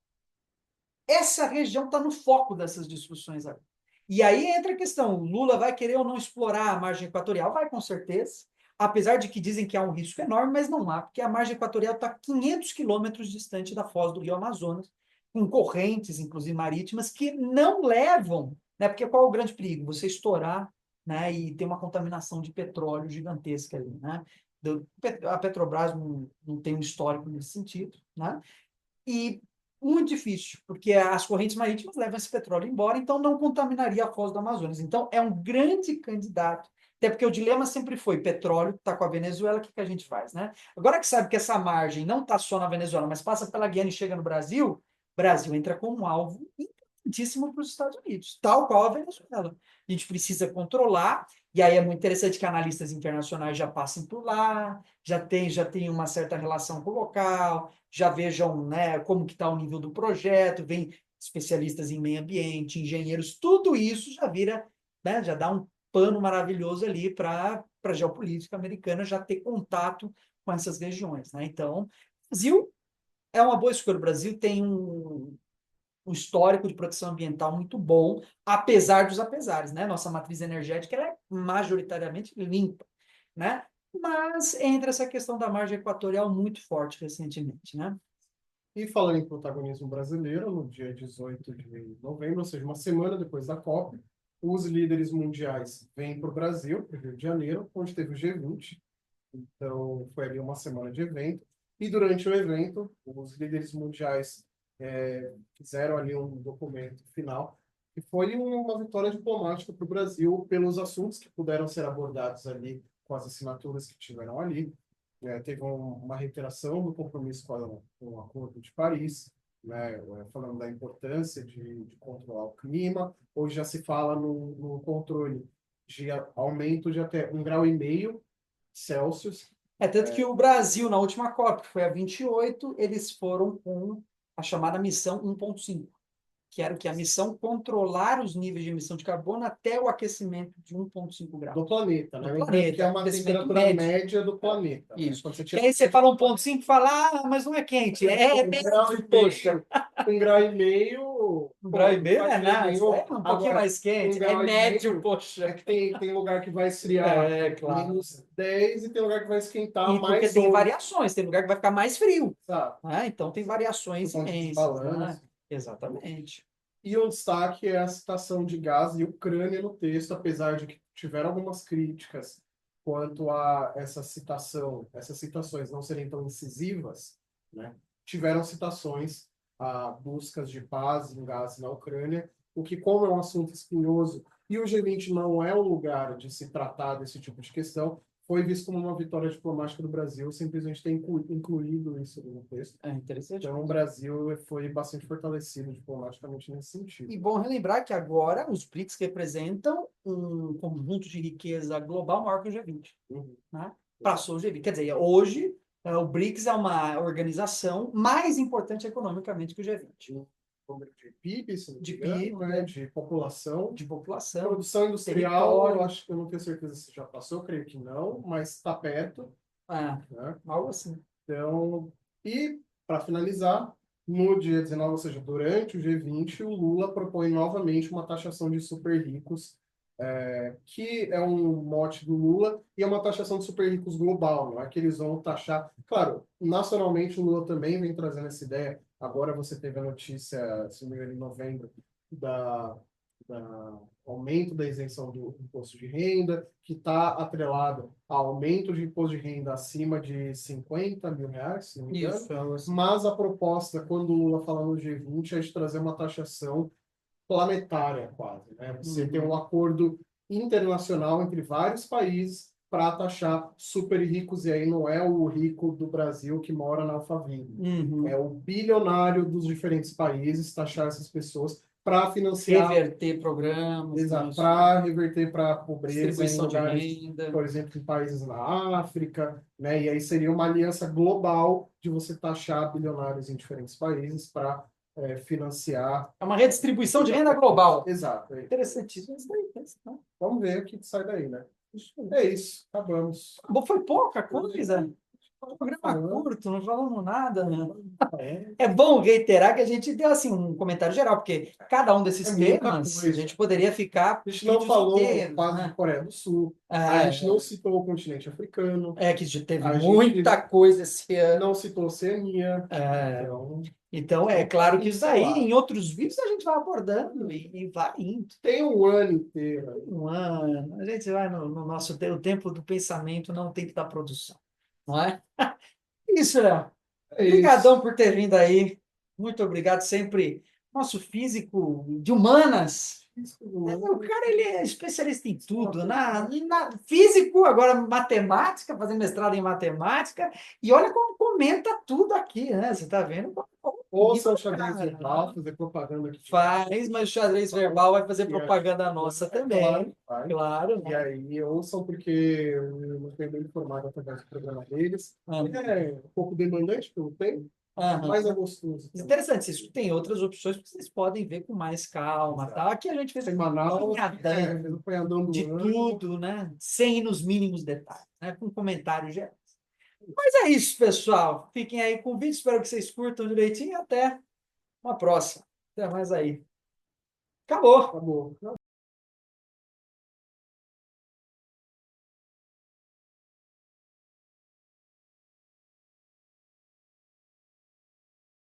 essa região está no foco dessas discussões agora. E aí entra a questão: o Lula vai querer ou não explorar a margem equatorial? Vai, com certeza. Apesar de que dizem que há um risco enorme, mas não há, porque a margem equatorial está 500 quilômetros distante da foz do Rio Amazonas, com correntes, inclusive marítimas, que não levam, né? Porque qual é o grande perigo? Você estourar, né, e ter uma contaminação de petróleo gigantesca ali, né? A Petrobras não tem um histórico nesse sentido, né? E muito difícil, porque as correntes marítimas levam esse petróleo embora, então não contaminaria a foz do Amazonas. Então é um grande candidato, até porque o dilema sempre foi: petróleo está com a Venezuela, o que a gente faz, né? Agora que sabe que essa margem não está só na Venezuela, mas passa pela Guiana e chega no Brasil, Brasil entra como um alvo importantíssimo para os Estados Unidos, tal qual a Venezuela. A gente precisa controlar, e aí é muito interessante que analistas internacionais já passem por lá, já tem uma certa relação com o local, já vejam, né, como que está o nível do projeto, vem especialistas em meio ambiente, engenheiros, tudo isso já vira, né, já dá um pano maravilhoso ali para a geopolítica americana já ter contato com essas regiões, né? Então, o Brasil é uma boa escolha. O Brasil tem um histórico de proteção ambiental muito bom, apesar dos apesares, né? Nossa matriz energética ela é majoritariamente limpa, né? Mas entra essa questão da margem equatorial muito forte recentemente, né? E falando em protagonismo brasileiro, no dia 18 de novembro, ou seja, uma semana depois da COP, os líderes mundiais vêm para o Brasil, para o Rio de Janeiro, onde teve o G20. Então, foi ali uma semana de evento. E durante o evento, os líderes mundiais fizeram ali um documento final, que foi uma vitória diplomática para o Brasil pelos assuntos que puderam ser abordados ali com as assinaturas que tiveram ali. Teve uma reiteração do compromisso com o Acordo de Paris, né, falando da importância de controlar o clima. Hoje já se fala no controle de aumento de até 1,5 graus Celsius. Tanto que o Brasil, na última COP, que foi a 28, eles foram com a chamada missão 1.5, que era o que? A missão controlar os níveis de emissão de carbono até o aquecimento de 1,5 graus. Do planeta, né? Do Lembrando planeta, que é uma aquecimento temperatura médio. média do planeta. Isso. Quando você E tinha aí você fala 1,5 e fala, mas não é quente. É um médio, grau e poxa. meio, um grau e meio, Um pô, grau e meio é faz nada, nenhum. é um pouquinho Agora, mais um quente. É grau e médio, meio, poxa. é que tem lugar que vai esfriar Claro. -10 e tem lugar que vai esquentar E porque mais tem 11, variações, tem lugar que vai ficar mais frio. sabe? Né? Então tem variações Por conta de imensas. Né? balanço. Exatamente. E um destaque é a citação de gás e Ucrânia no texto, apesar de que tiveram algumas críticas quanto a essa citação, essas citações não serem tão incisivas, né? Tiveram citações a buscas de paz em gás na Ucrânia, o que, como é um assunto espinhoso e o G20 não é o lugar de se tratar desse tipo de questão, foi visto como uma vitória diplomática do Brasil, simplesmente ter incluído isso no texto. É interessante. Então, o Brasil foi bastante fortalecido diplomaticamente nesse sentido. E bom relembrar que agora os BRICS representam um conjunto de riqueza global maior que o G20. Né? Passou o G20. Quer dizer, hoje o BRICS é uma organização mais importante economicamente que o G20. Número de PIB, se não De me engano, PIB, né? De população. de população, Produção industrial, território. eu acho que eu não tenho certeza se já passou, creio que não, mas está perto. Né? Algo assim. Então, e para finalizar, no dia 19, ou seja, durante o G20, o Lula propõe novamente uma taxação de super ricos, que é um mote do Lula, e é uma taxação de super ricos global, não é que eles vão taxar. Claro, nacionalmente o Lula também vem trazendo essa ideia. Agora você teve a notícia, se não me engano, em novembro, da aumento da isenção do imposto de renda, que está atrelado a aumento de imposto de renda acima de 50 mil reais, se não me engano. Isso. Mas a proposta, quando o Lula fala no G20, é de trazer uma taxação planetária, quase. Né? Você tem um acordo internacional entre vários países para taxar super ricos, e aí não é o rico do Brasil que mora na Alphaville. É o bilionário dos diferentes países taxar essas pessoas para financiar... Reverter programas. Exato, para reverter para a pobreza em Distribuição de lugares, renda. por exemplo, em países na África, né? E aí seria uma aliança global de você taxar bilionários em diferentes países para financiar. É uma redistribuição de renda global. Exato. Interessantíssimo. Isso daí. Vamos ver o que sai daí, né? É isso, acabamos. Bom, foi pouca coisa. Um programa curto, não falamos nada. É bom reiterar que a gente deu assim, um comentário geral, porque cada um desses temas a gente poderia ficar. A gente não falou inteiros, quase né? de Coreia do Sul, a gente não citou o continente africano. Que já teve a muita coisa esse ano. Não citou Oceania. Então, é claro que isso aí, em outros vídeos, a gente vai abordando e vai indo. Tem um ano inteiro. Um ano. A gente vai no nosso o tempo do pensamento, não tem que dar produção. Não é? Isso, Léo. Obrigadão por ter vindo aí. Muito obrigado. Sempre nosso físico de humanas. O cara ele é especialista em tudo, físico, agora matemática, fazendo mestrado em matemática, e olha como comenta tudo aqui, né? Você está vendo? Ouça o xadrez verbal, fazer propaganda aqui. Faz, mas o xadrez verbal vai fazer propaganda nossa também. Claro. E aí, ouçam, porque eu não tenho bem informado através do programa deles. É um pouco demandante pelo tempo, mas é gostoso. Interessante, vocês têm outras opções que vocês podem ver com mais calma. Tá? Aqui a gente fez semanal, de tudo, né? Sem ir nos mínimos detalhes, né? Com comentários gerais. Mas é isso, pessoal. Fiquem aí com o vídeo, espero que vocês curtam direitinho e até uma próxima. Até mais aí. Acabou.